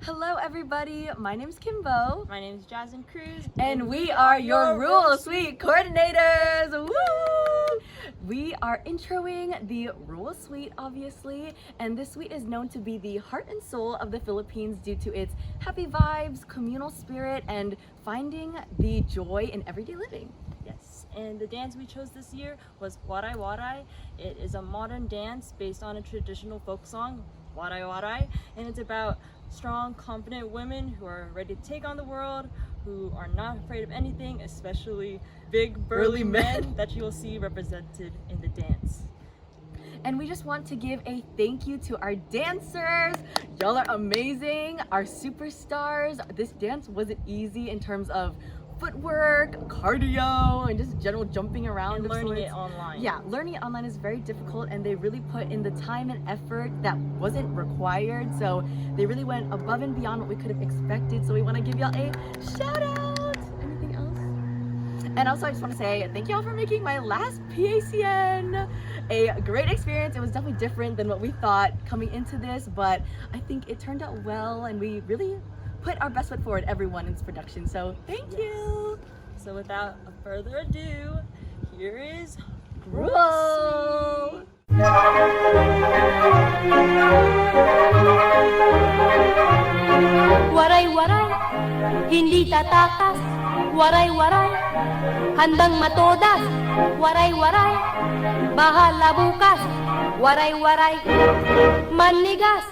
Hello, everybody. My name's Kimbo. My name's Jasmine Cruz. And we are your Rule Suite coordinators. Woo! We are introing the Rule Suite, obviously, and this suite is known to be the heart and soul of the Philippines due to its happy vibes, communal spirit, and finding the joy in everyday living. Yes, and the dance we chose this year was Waray Waray. It is a modern dance based on a traditional folk song, Waray Waray, and it's about strong, confident women who are ready to take on the world, who are not afraid of anything, especially big, burly men that you will see represented in the dance. And we just want to give a thank you to our dancers. Y'all are amazing, our superstars. This dance wasn't easy in terms of footwork, cardio, and just general jumping around. And learning it online. Yeah, learning it online is very difficult, and they really put in the time and effort that wasn't required. So they really went above and beyond what we could have expected. So we want to give y'all a shout out. Anything else? And also I just want to say thank y'all for making my last PACN a great experience. It was definitely different than what we thought coming into this, but I think it turned out well, and we really put our best foot forward, everyone in this production. So thank you. So without further ado, here is Roll. Waray-waray, hindi tatakas. Waray-waray, handang matodas. Waray-waray, bahala bukas. Waray-waray, manigas.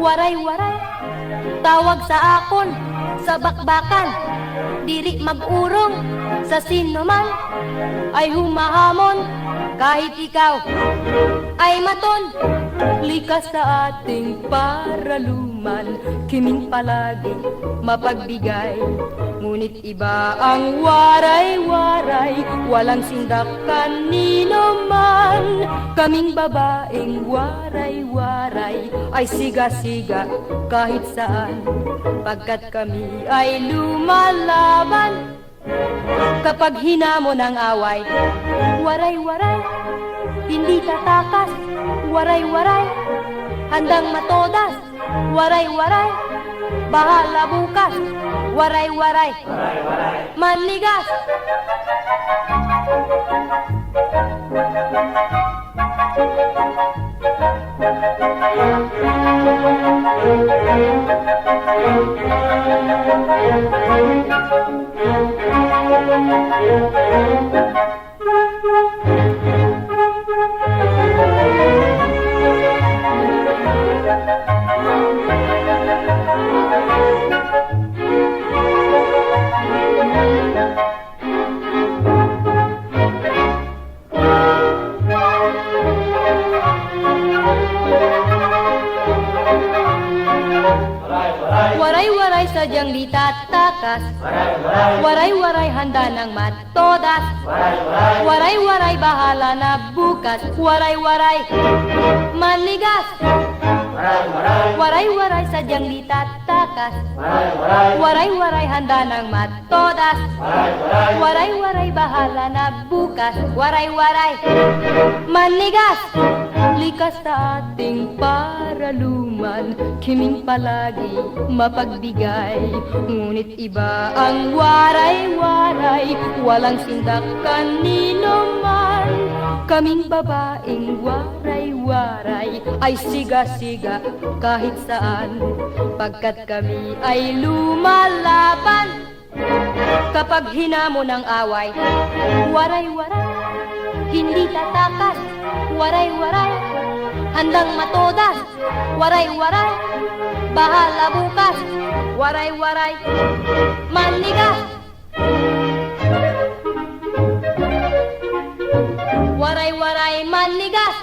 Waray-waray, tawag sa akon, sa bakbakan. Diri mag-urong, sa sino man ay humahamon. Kahit ikaw ay maton, likas sa ating paraluman. Kiming palagi mapagbigay, ngunit iba ang waray-waray. Walang sindak kanino man. Kaming babaeng waray-waray ay siga-siga kahit saan, pagkat kami ay lumalaban. Kapag hinamon ang away, waray-waray, hindi tatakas. Waray-waray, handang matodas. Waray-waray, bahala bukas. Waray-waray, manigas. Waray-waray sadyang di tatakas. Waray-waray handa ng matodas. Waray-waray bahala na bukas. Waray-waray manigas. Waray-waray sadyang di tatakas. Waray-waray handa ng matodas. Waray-waray bahala na bukas. Waray-waray manigas. Likas sa ating paraluman, kiming palagi mapagbigay. Ngunit iba ang waray-waray, walang sindak kanino man. Kaming babaeng waray-waray ay siga-siga kahit saan, pagkat kami ay lumalaban. Kapag hinamon ang away, waray-waray, hindi tatakas. Waray-waray, handang matodas. Waray-waray, bahala bukas. Waray-waray, manigas. Waray-waray, manigas.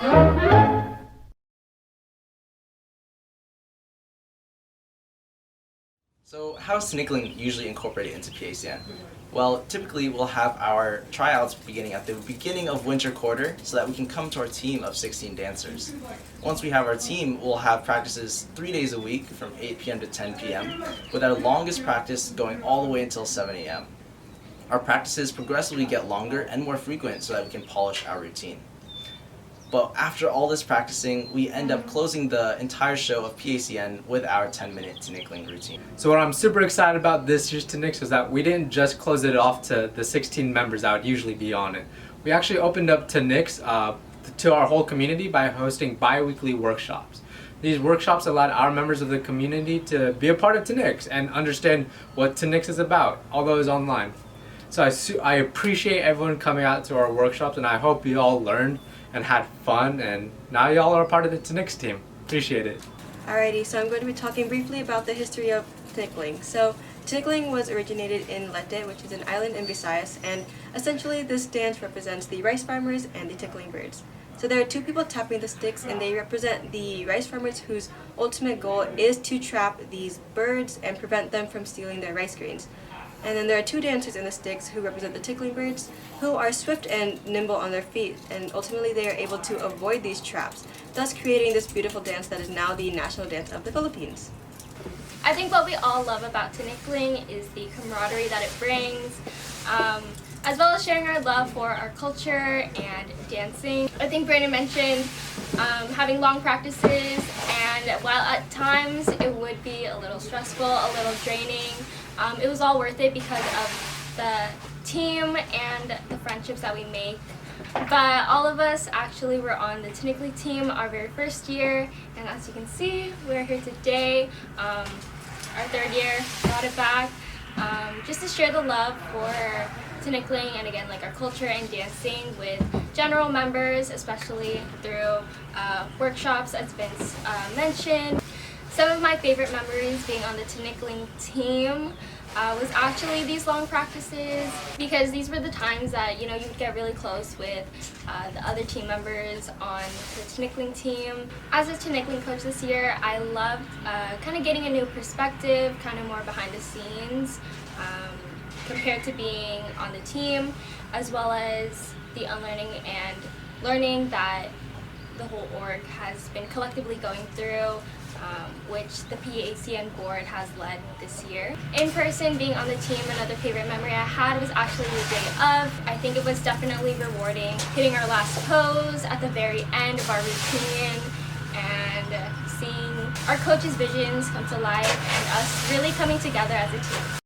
So how is snickling usually incorporated into PACN? Well, typically we'll have our tryouts beginning at the beginning of winter quarter so that we can come to our team of 16 dancers. Once we have our team, we'll have practices 3 days a week from 8 p.m. to 10 p.m. with our longest practice going all the way until 7 a.m. Our practices progressively get longer and more frequent so that we can polish our routine. But after all this practicing, we end up closing the entire show of PACN with our 10-minute tinikling routine. So what I'm super excited about this year's Tinix is that we didn't just close it off to the 16 members that would usually be on it. We actually opened up Tinix to our whole community by hosting bi-weekly workshops. These workshops allowed our members of the community to be a part of Tinix and understand what Tinix is about, although it's online. So I appreciate everyone coming out to our workshops, and I hope you all learned and had fun, and now y'all are a part of the Tinix team. Appreciate it. Alrighty, so I'm going to be talking briefly about the history of tinikling. So tinikling was originated in Leyte, which is an island in Visayas, and essentially this dance represents the rice farmers and the tickling birds. So there are two people tapping the sticks, and they represent the rice farmers whose ultimate goal is to trap these birds and prevent them from stealing their rice grains. And then there are two dancers in the sticks who represent the tickling birds, who are swift and nimble on their feet, and ultimately they are able to avoid these traps, thus creating this beautiful dance that is now the national dance of the Philippines. I think what we all love about tinikling is the camaraderie that it brings, as well as sharing our love for our culture and dancing. I think Brandon mentioned having long practices, and while at times it would be a little stressful, a little draining, it was all worth it because of the team and the friendships that we make. But all of us actually were on the tinikling team our very first year, and as you can see, we're here today, our third year, brought it back, just to share the love for tinikling and again like our culture and dancing with general members, especially through workshops as Vince mentioned. Some of my favorite memories being on the tinikling team was actually these long practices, because these were the times that you would get really close with the other team members on the tinikling team. As a tinikling coach this year, I loved kind of getting a new perspective, kind of more behind the scenes compared to being on the team, as well as the unlearning and learning that the whole org has been collectively going through, which the PACN board has led this year. In person, being on the team, another favorite memory I had was actually the day of. I think it was definitely rewarding, hitting our last pose at the very end of our routine and seeing our coaches' visions come to life and us really coming together as a team.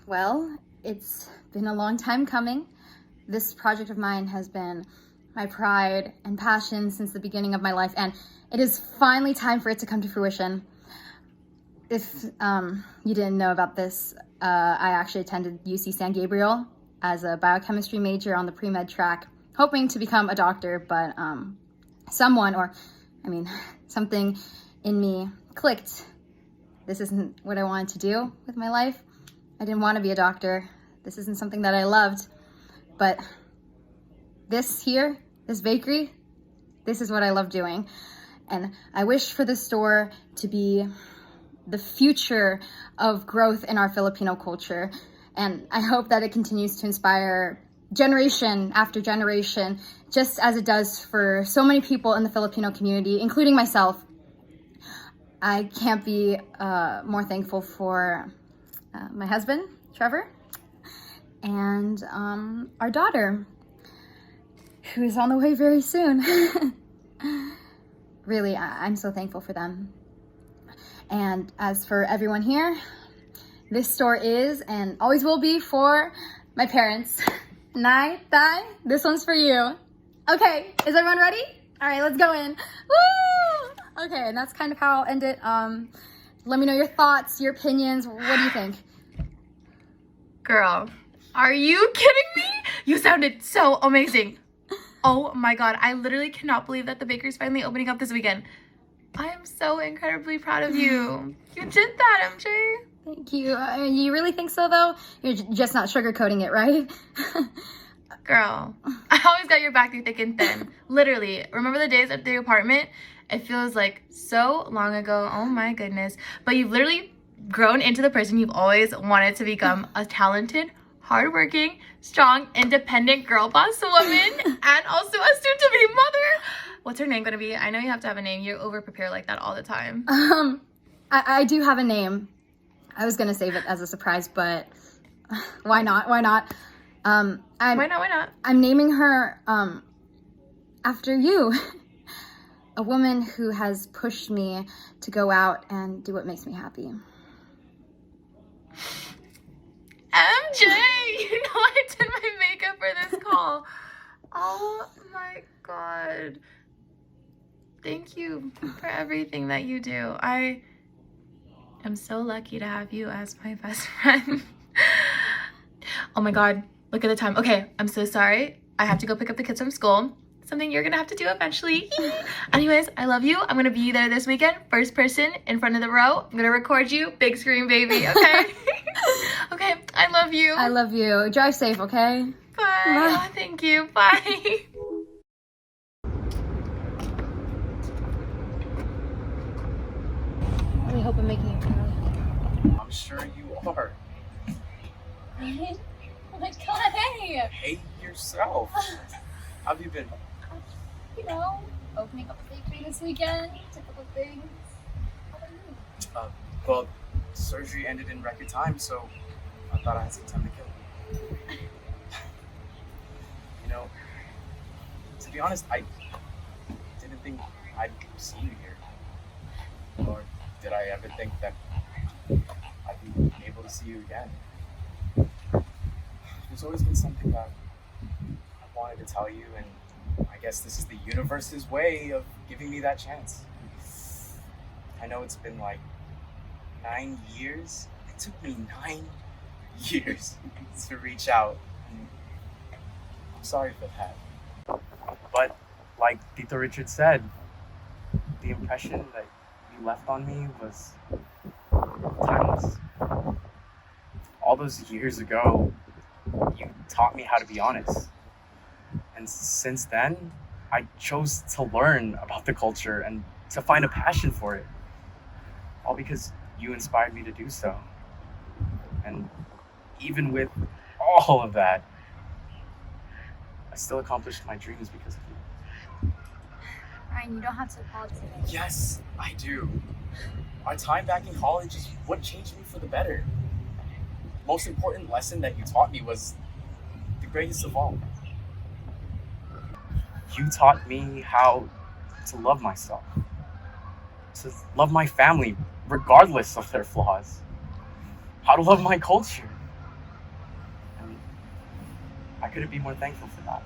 Well, it's been a long time coming. This project of mine has been my pride and passion since the beginning of my life, and it is finally time for it to come to fruition. If you didn't know about this, I actually attended UC San Gabriel as a biochemistry major on the pre-med track, hoping to become a doctor, but something in me clicked. This isn't what I wanted to do with my life. I didn't want to be a doctor. This isn't something that I loved. But this bakery, this is what I love doing. And I wish for this store to be the future of growth in our Filipino culture. And I hope that it continues to inspire generation after generation, just as it does for so many people in the Filipino community, including myself. I can't be more thankful for my husband, Trevor, and our daughter, who is on the way very soon. Really, I'm so thankful for them. And as for everyone here, this store is and always will be for my parents. Nai, Thai, this one's for you. Okay, is everyone ready? All right, let's go in. Woo! Okay, and that's kind of how I'll end it. Let me know your thoughts, your opinions. What do you think? Girl, are you kidding me? You sounded so amazing. Oh my god, I literally cannot believe that the bakery's finally opening up this weekend. I am so incredibly proud of you. You did that, MJ. Thank you. You really think so, though? You're just not sugarcoating it, right? Girl, I always got your back through thick and thin. Literally, remember the days at the apartment? It feels like so long ago. Oh my goodness. But you've literally grown into the person you've always wanted to become, a talented, hardworking, strong, independent girl boss woman, and also a soon-to-be mother. What's her name gonna be? I know you have to have a name. You over-prepare like that all the time. I do have a name. I was gonna save it as a surprise, but why not? Why not? Why not? I'm naming her after you. A woman who has pushed me to go out and do what makes me happy. MJ, you know I did my makeup for this call. Oh my god. Thank you for everything that you do. I am so lucky to have you as my best friend. Oh my god, look at the time. Okay, I'm so sorry. I have to go pick up the kids from school. Something you're gonna have to do eventually. Anyways, I love you. I'm gonna be there this weekend. First person in front of the row. I'm gonna record you. Big screen, baby, okay? Okay, I love you. I love you. Drive safe, okay? Bye. Oh, thank you. Bye. I hope I'm making you proud. I'm sure you are. Right? Oh my god, hey! Hey yourself. How have you been? You know, opening up a bakery this weekend, typical things. How about you? Well, surgery ended in record time, so I thought I had some time to kill. You know, to be honest, I didn't think I'd see you here. Or did I ever think that I'd be able to see you again? There's always been something that I wanted to tell you, and I guess this is the universe's way of giving me that chance. I know it's been like 9 years. It took me 9 years to reach out. And I'm sorry for that. But like Tito Richard said, the impression that you left on me was timeless. All those years ago, you taught me how to be honest. And since then, I chose to learn about the culture and to find a passion for it. All because you inspired me to do so. And even with all of that, I still accomplished my dreams because of you. Ryan, you don't have to apologize. Yes, I do. Our time back in college is what changed me for the better. Most important lesson that you taught me was the greatest of all. You taught me how to love myself, to love my family regardless of their flaws. how to love my culture. And I couldn't be more thankful for that.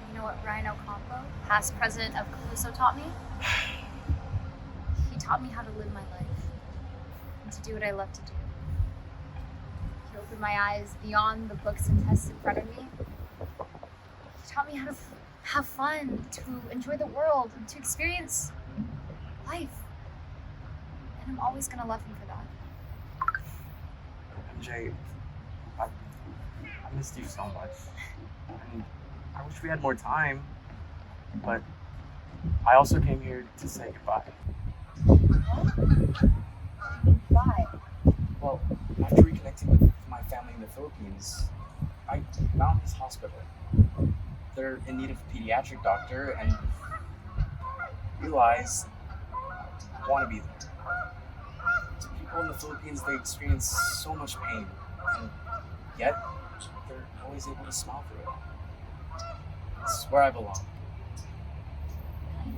You know what Ryan Ocampo, past president of Caluso, taught me? He taught me how to live my life and to do what I love to do. He opened my eyes beyond the books and tests in front of me. He taught me how to have fun, to enjoy the world, and to experience life. And I'm always gonna love him for that. MJ, I missed you so much. And I wish we had more time, but I also came here to say goodbye. Why? Well, after reconnecting with my family in the Philippines, I found this hospital. They're in need of a pediatric doctor and realized I want to be there. People in the Philippines, they experience so much pain, and yet they're always able to smile through it. This is where I belong. I'm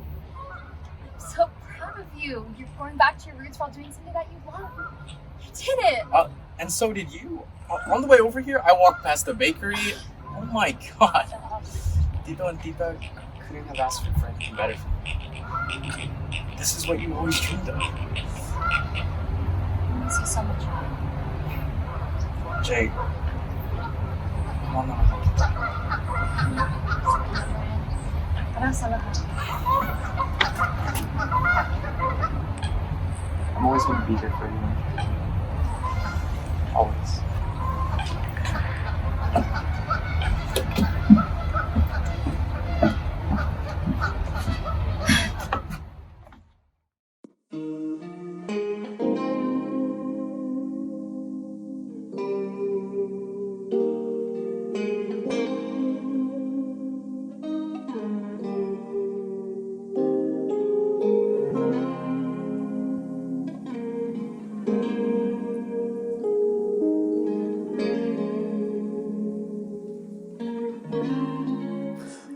so proud of you. You're going back to your roots while doing something that you love. You did it! And so did you. On the way over here, I walked past the bakery. Oh my god. Tito and Tita couldn't have asked for anything better for me. This is what you always dreamed of. I miss you so much. Jay, come on now. I'm always going to be here for you. Always.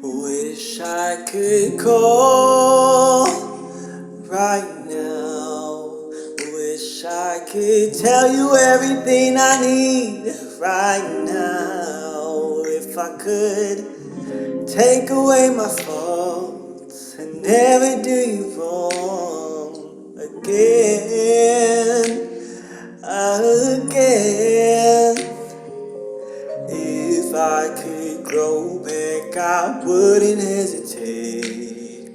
Wish I could call right now. Wish I could tell you everything I need right now. If I could take away my faults and never do you wrong again, again. If I could grow back, I wouldn't hesitate.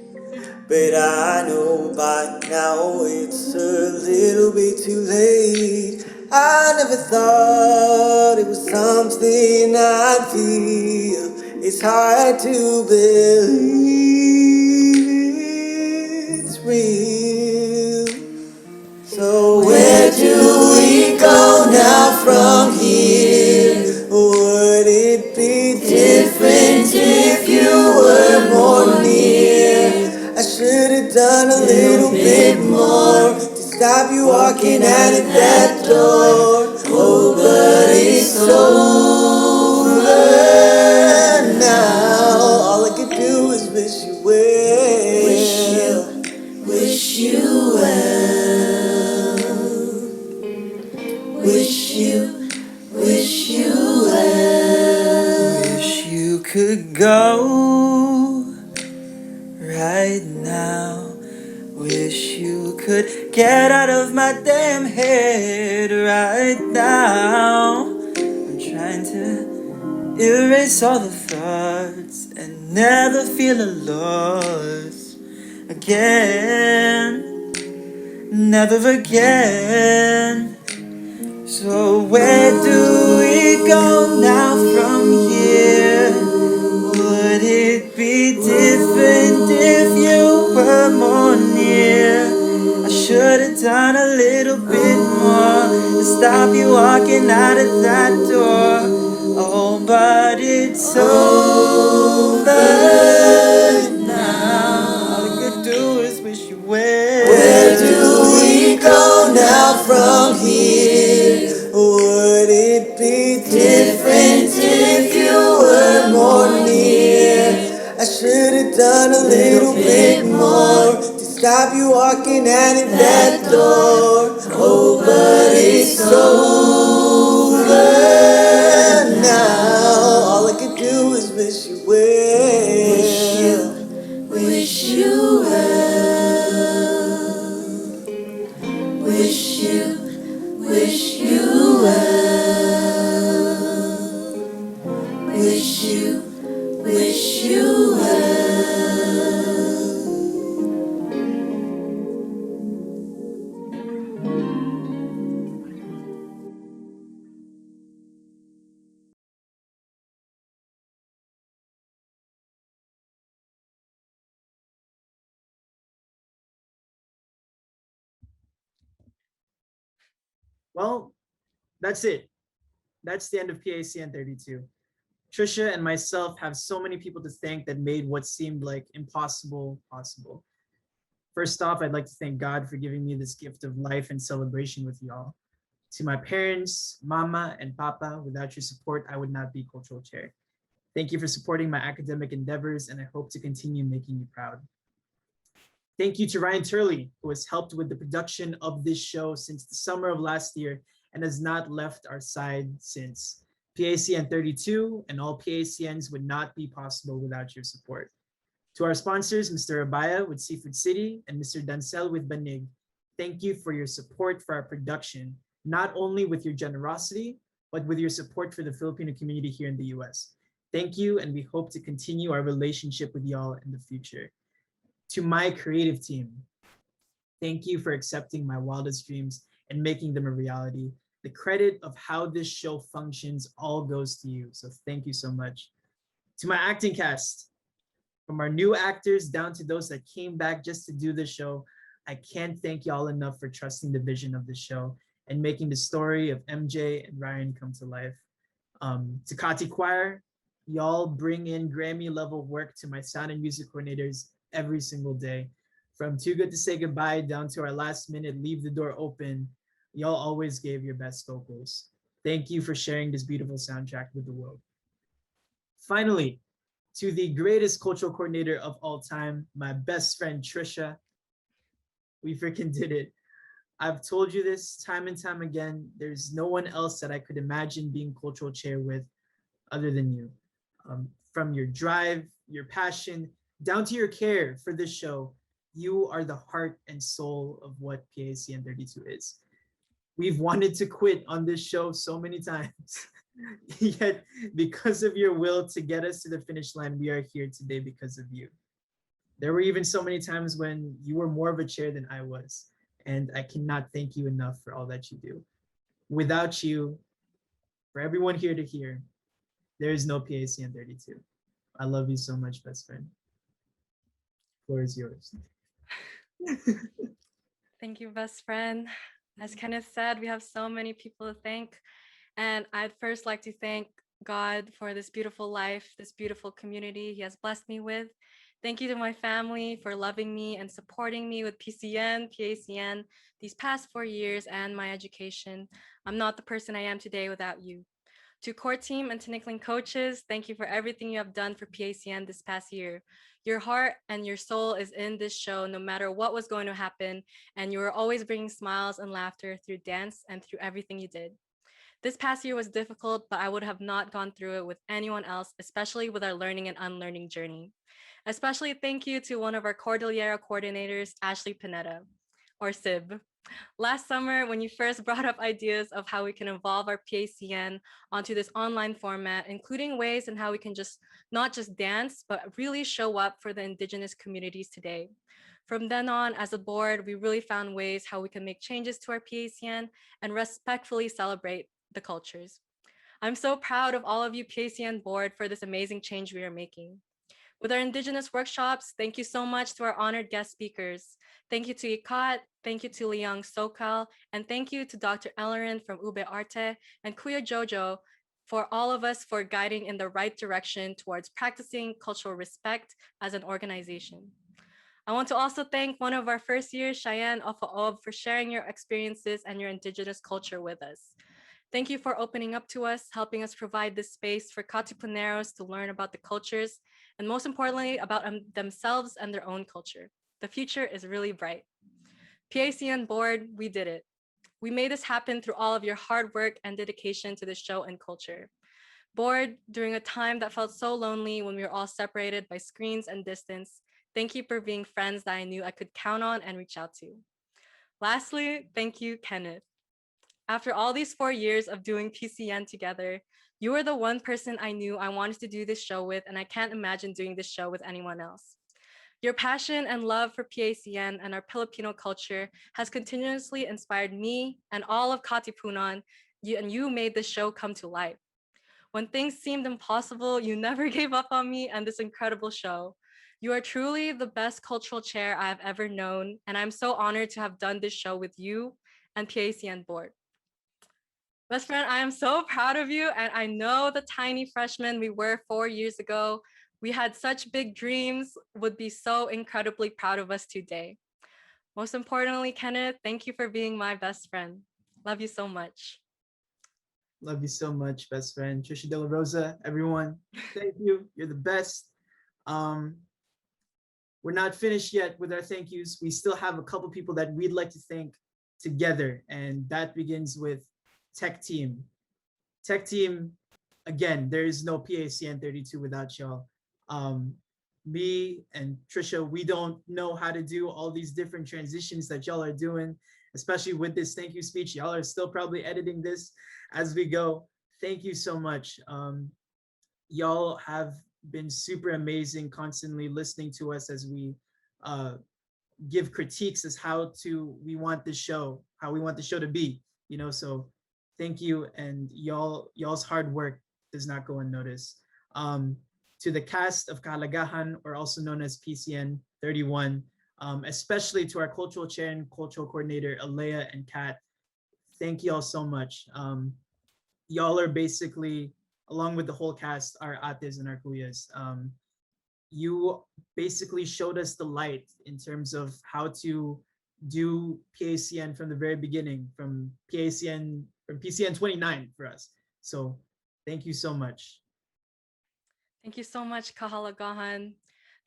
But I know by now it's a little bit too late. I never thought it was something I'd feel. It's hard to believe it's real. So where do we go now from here? Would it be different if you were more near? I should have done a little bit more to stop you walking out of that door. Oh, but it's over now. All I could do is wish you well. Wish you well. Wish you well. Wish you could go right now. Wish you could get out of my damn head right now. I'm trying to erase all the thoughts and never feel a loss again. Never again. So where do we go now from here? Would it be different if you were more near? I should have done a little bit more to stop you walking out of that door. Oh, but it's over now. All I could do is wish you well. Where do we go now from here? Would it be different if you were more near? I should have done a little bit more to stop you walking out of that door. Oh, over now. All I could do is wish you well. Wish you well. Wish you well. Wish you well. Well, that's it. That's the end of PACN 32. Trisha and myself have so many people to thank that made what seemed like impossible possible. First off, I'd like to thank God for giving me this gift of life and celebration with y'all. To my parents, Mama and Papa, without your support, I would not be cultural chair. Thank you for supporting my academic endeavors, and I hope to continue making you proud. Thank you to Ryan Turley, who has helped with the production of this show since the summer of last year and has not left our side since. PACN 32 and all PACNs would not be possible without your support. To our sponsors, Mr. Abaya with Seafood City and Mr. Dancel with Banig, thank you for your support for our production, not only with your generosity, but with your support for the Filipino community here in the US. Thank you, and we hope to continue our relationship with y'all in the future. To my creative team, thank you for accepting my wildest dreams and making them a reality. The credit of how this show functions all goes to you, so thank you so much. To my acting cast, from our new actors down to those that came back just to do the show, I can't thank y'all enough for trusting the vision of the show and making the story of MJ and Ryan come to life. To Kati Choir, y'all bring in Grammy level work to my sound and music coordinators every single day. From Too Good to Say Goodbye down to our last minute Leave the Door Open, y'all always gave your best vocals. Thank you for sharing this beautiful soundtrack with the world. Finally, to the greatest cultural coordinator of all time, my best friend Trisha, we freaking did it. I've told you this time and time again, there's no one else that I could imagine being cultural chair with other than you. From your drive, your passion, down to your care for this show, you are the heart and soul of what PACN 32 is. We've wanted to quit on this show so many times, yet because of your will to get us to the finish line, we are here today because of you. There were even so many times when you were more of a chair than I was, and I cannot thank you enough for all that you do. Without you, for everyone here to hear, there is no PACN 32. I love you so much, best friend. Floor is yours. Thank you, best friend. As Kenneth said, we have so many people to thank. And I'd first like to thank God for this beautiful life, this beautiful community He has blessed me with. Thank you to my family for loving me and supporting me with PACN these past 4 years and my education. I'm not the person I am today without you. To core team and Tinikling coaches, thank you for everything you have done for PACN this past year. Your heart and your soul is in this show no matter what was going to happen, and you were always bringing smiles and laughter through dance and through everything you did. This past year was difficult, but I would have not gone through it with anyone else, especially with our learning and unlearning journey. Especially thank you to one of our Cordillera coordinators, Ashley Pineda, or Sib. Last summer, when you first brought up ideas of how we can evolve our PACN onto this online format, including ways in how we can just not just dance, but really show up for the Indigenous communities today. From then on, as a board, we really found ways how we can make changes to our PACN and respectfully celebrate the cultures. I'm so proud of all of you PACN board for this amazing change we are making. With our Indigenous workshops, thank you so much to our honored guest speakers. Thank you to Ikat, thank you to Liang Sokal, and thank you to Dr. Ellerin from Ube Arte and Kuya Jojo for all of us for guiding in the right direction towards practicing cultural respect as an organization. I want to also thank one of our first years, Cheyenne Ofaob, for sharing your experiences and your Indigenous culture with us. Thank you for opening up to us, helping us provide this space for Katipuneros to learn about the cultures, and most importantly, about themselves and their own culture. The future is really bright. PACN board, we did it. We made this happen through all of your hard work and dedication to the show and culture. Bored during a time that felt so lonely when we were all separated by screens and distance, thank you for being friends that I knew I could count on and reach out to. Lastly, thank you, Kenneth. After all these 4 years of doing PCN together, you were the one person I knew I wanted to do this show with, and I can't imagine doing this show with anyone else. Your passion and love for PACN and our Filipino culture has continuously inspired me and all of Katipunan, and you made this show come to life. When things seemed impossible, you never gave up on me and this incredible show. You are truly the best cultural chair I have ever known, and I'm so honored to have done this show with you and PACN board. Best friend, I am so proud of you, and I know the tiny freshmen we were 4 years ago, we had such big dreams, would be so incredibly proud of us today. Most importantly, Kenneth, thank you for being my best friend. Love you so much. Love you so much, best friend. Trisha De La Rosa, everyone, thank you. You're the best. We're not finished yet with our thank yous. We still have a couple people that we'd like to thank together, and that begins with Tech Team. Tech Team, again, there is no PACN 32 without y'all. Me and Trisha, we don't know how to do all these different transitions that y'all are doing, especially with this thank you speech. Y'all are still probably editing this as we go. Thank you so much. Y'all have been super amazing, constantly listening to us as we give critiques as how we want the show to be, you know. So thank you, and y'all's hard work does not go unnoticed. To the cast of Kahalagahan, or also known as PCN 31, especially to our cultural chair and cultural coordinator, Alea and Kat, thank y'all so much. Y'all are basically, along with the whole cast, our ates and our kuyas. You basically showed us the light in terms of how to do PACN from the very beginning, from PCN 29 for us. So thank you so much. Thank you so much, Kahalagahan.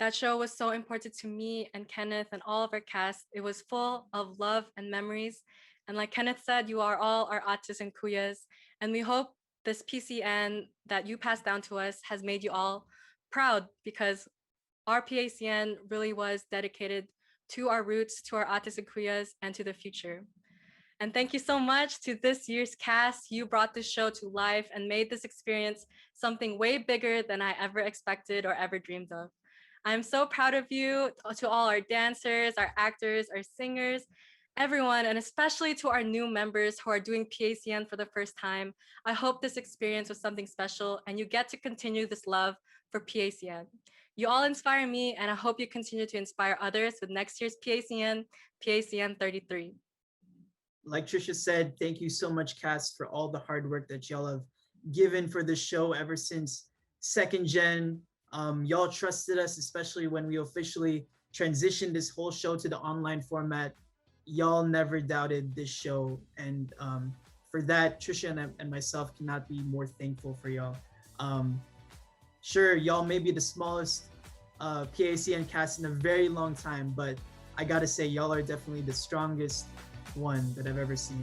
That show was so important to me and Kenneth and all of our cast. It was full of love and memories. And like Kenneth said, you are all our ates and kuyas. And we hope this PCN that you passed down to us has made you all proud, because our PACN really was dedicated to our roots, to our ates and kuyas, and to the future. And thank you so much to this year's cast. You brought this show to life and made this experience something way bigger than I ever expected or ever dreamed of. I'm so proud of you, to all our dancers, our actors, our singers, everyone, and especially to our new members who are doing PACN for the first time. I hope this experience was something special and you get to continue this love for PACN. You all inspire me, and I hope you continue to inspire others with next year's PACN 33. Like Trisha said, thank you so much, cast, for all the hard work that y'all have given for this show ever since second gen. Y'all trusted us, especially when we officially transitioned this whole show to the online format. Y'all never doubted this show, and for that, Trisha and myself cannot be more thankful for y'all. Sure, y'all may be the smallest PACN cast in a very long time, but I gotta say, y'all are definitely the strongest one that I've ever seen.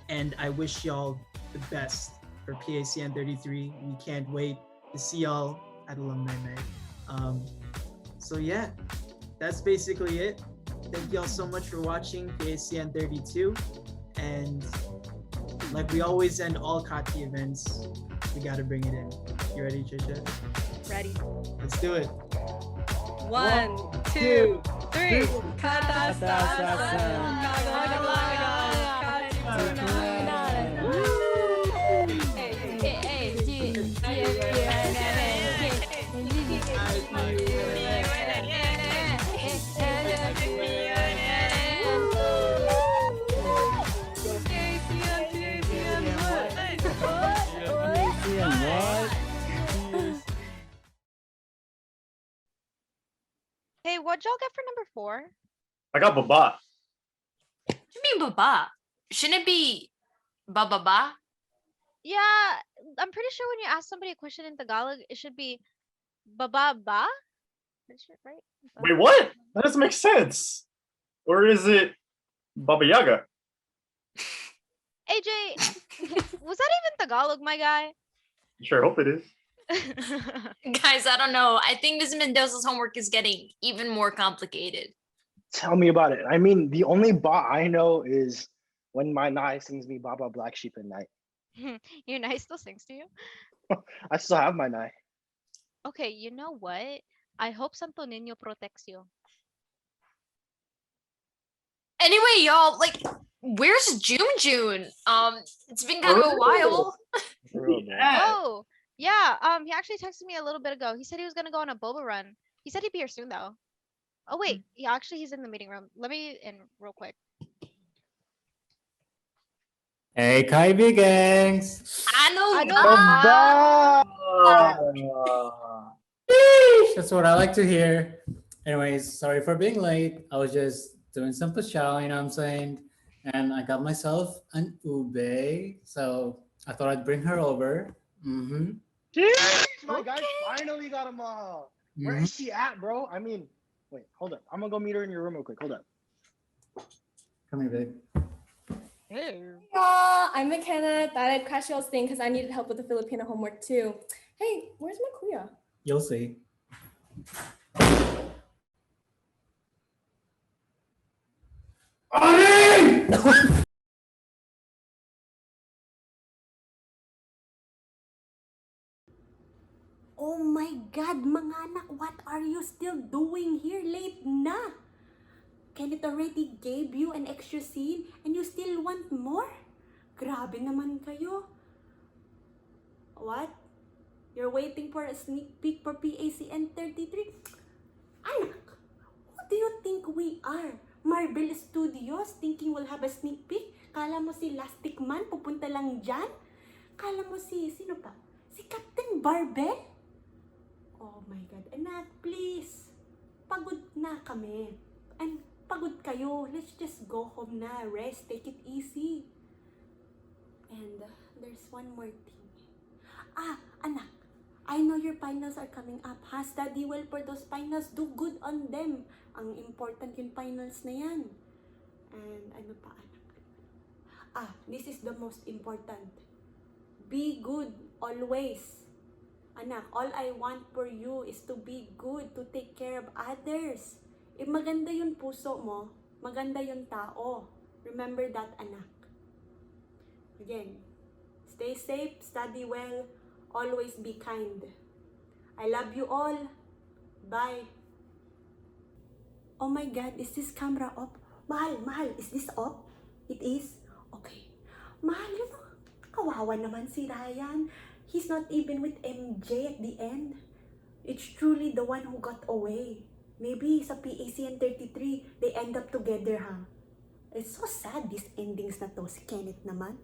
And I wish y'all the best for PACN 33. We can't wait to see y'all at Alumni Night. So yeah, that's basically it. Thank y'all so much for watching PACN 32. And like we always end all Kati events, we gotta bring it in. You ready, Trisha? Ready. Let's do it. 1, 2, 3. Hey, what'd y'all get for number 4? I got baba. What do you mean baba? Shouldn't it be bababa? Yeah, I'm pretty sure when you ask somebody a question in Tagalog, it should be baba ba. Right? Wait, what? That doesn't make sense. Or is it Baba Yaga? was that even Tagalog, my guy? Sure hope it is. Guys, I don't know. I think Ms. Mendoza's homework is getting even more complicated. Tell me about it. I mean, the only ba I know is when my Nai sings me Baba Black Sheep at night. Your Nai still sings to you? I still have my Nai. Okay, you know what? I hope Santo Niño protects you. Anyway, y'all, like, where's June? It's been kind of a while. Oh, yeah. He actually texted me a little bit ago. He said he was gonna go on a boba run. He said he'd be here soon though. Oh wait, yeah, actually he's in the meeting room. Let me in real quick. Hey, Kaibi gangs! Ano That's what I like to hear. Anyways, sorry for being late. I was just doing some pachow, you know what I'm saying? And I got myself an ube, so I thought I'd bring her over. Jeez, my guy finally got him all. Where is she at, bro? I mean, wait, hold up. I'm gonna go meet her in your room real quick. Hold up. Come here, babe. Hey. Y'all, I'm McKenna. Thought I'd crash y'all's thing because I needed help with the Filipino homework too. Hey, where's my kuya? You'll see. Oh my God, mga anak, what are you still doing here? Late na. Kenneth already gave you an extra scene and you still want more? Grabe naman kayo. What? You're waiting for a sneak peek for PACN 33? Anak, who do you think we are? Marvel Studios thinking we'll have a sneak peek? Kala mo si Lastic Man pupunta lang dyan? Kala mo sino pa? Si Captain Barbell? Oh my God, anak, please. Pagod na kami. And pagod kayo. Let's just go home na. Rest, take it easy. And there's one more thing. Anak, I know your finals are coming up. Study well for those finals. Do good on them. Ang important yung finals na yan. And ano pa, anak? This is the most important. Be good always. Anak, all I want for you is to be good, to take care of others. If maganda yung puso mo, maganda yung tao. Remember that, anak. Again, stay safe, study well, always be kind. I love you all. Bye. Oh my God, is this camera off? Mahal, is this off? It is? Okay. Mahal, kawawa naman si Ryan. He's not even with MJ at the end. It's truly the one who got away. Maybe sa PACN 33, they end up together, huh? It's so sad, these endings na to. Si Kenneth naman.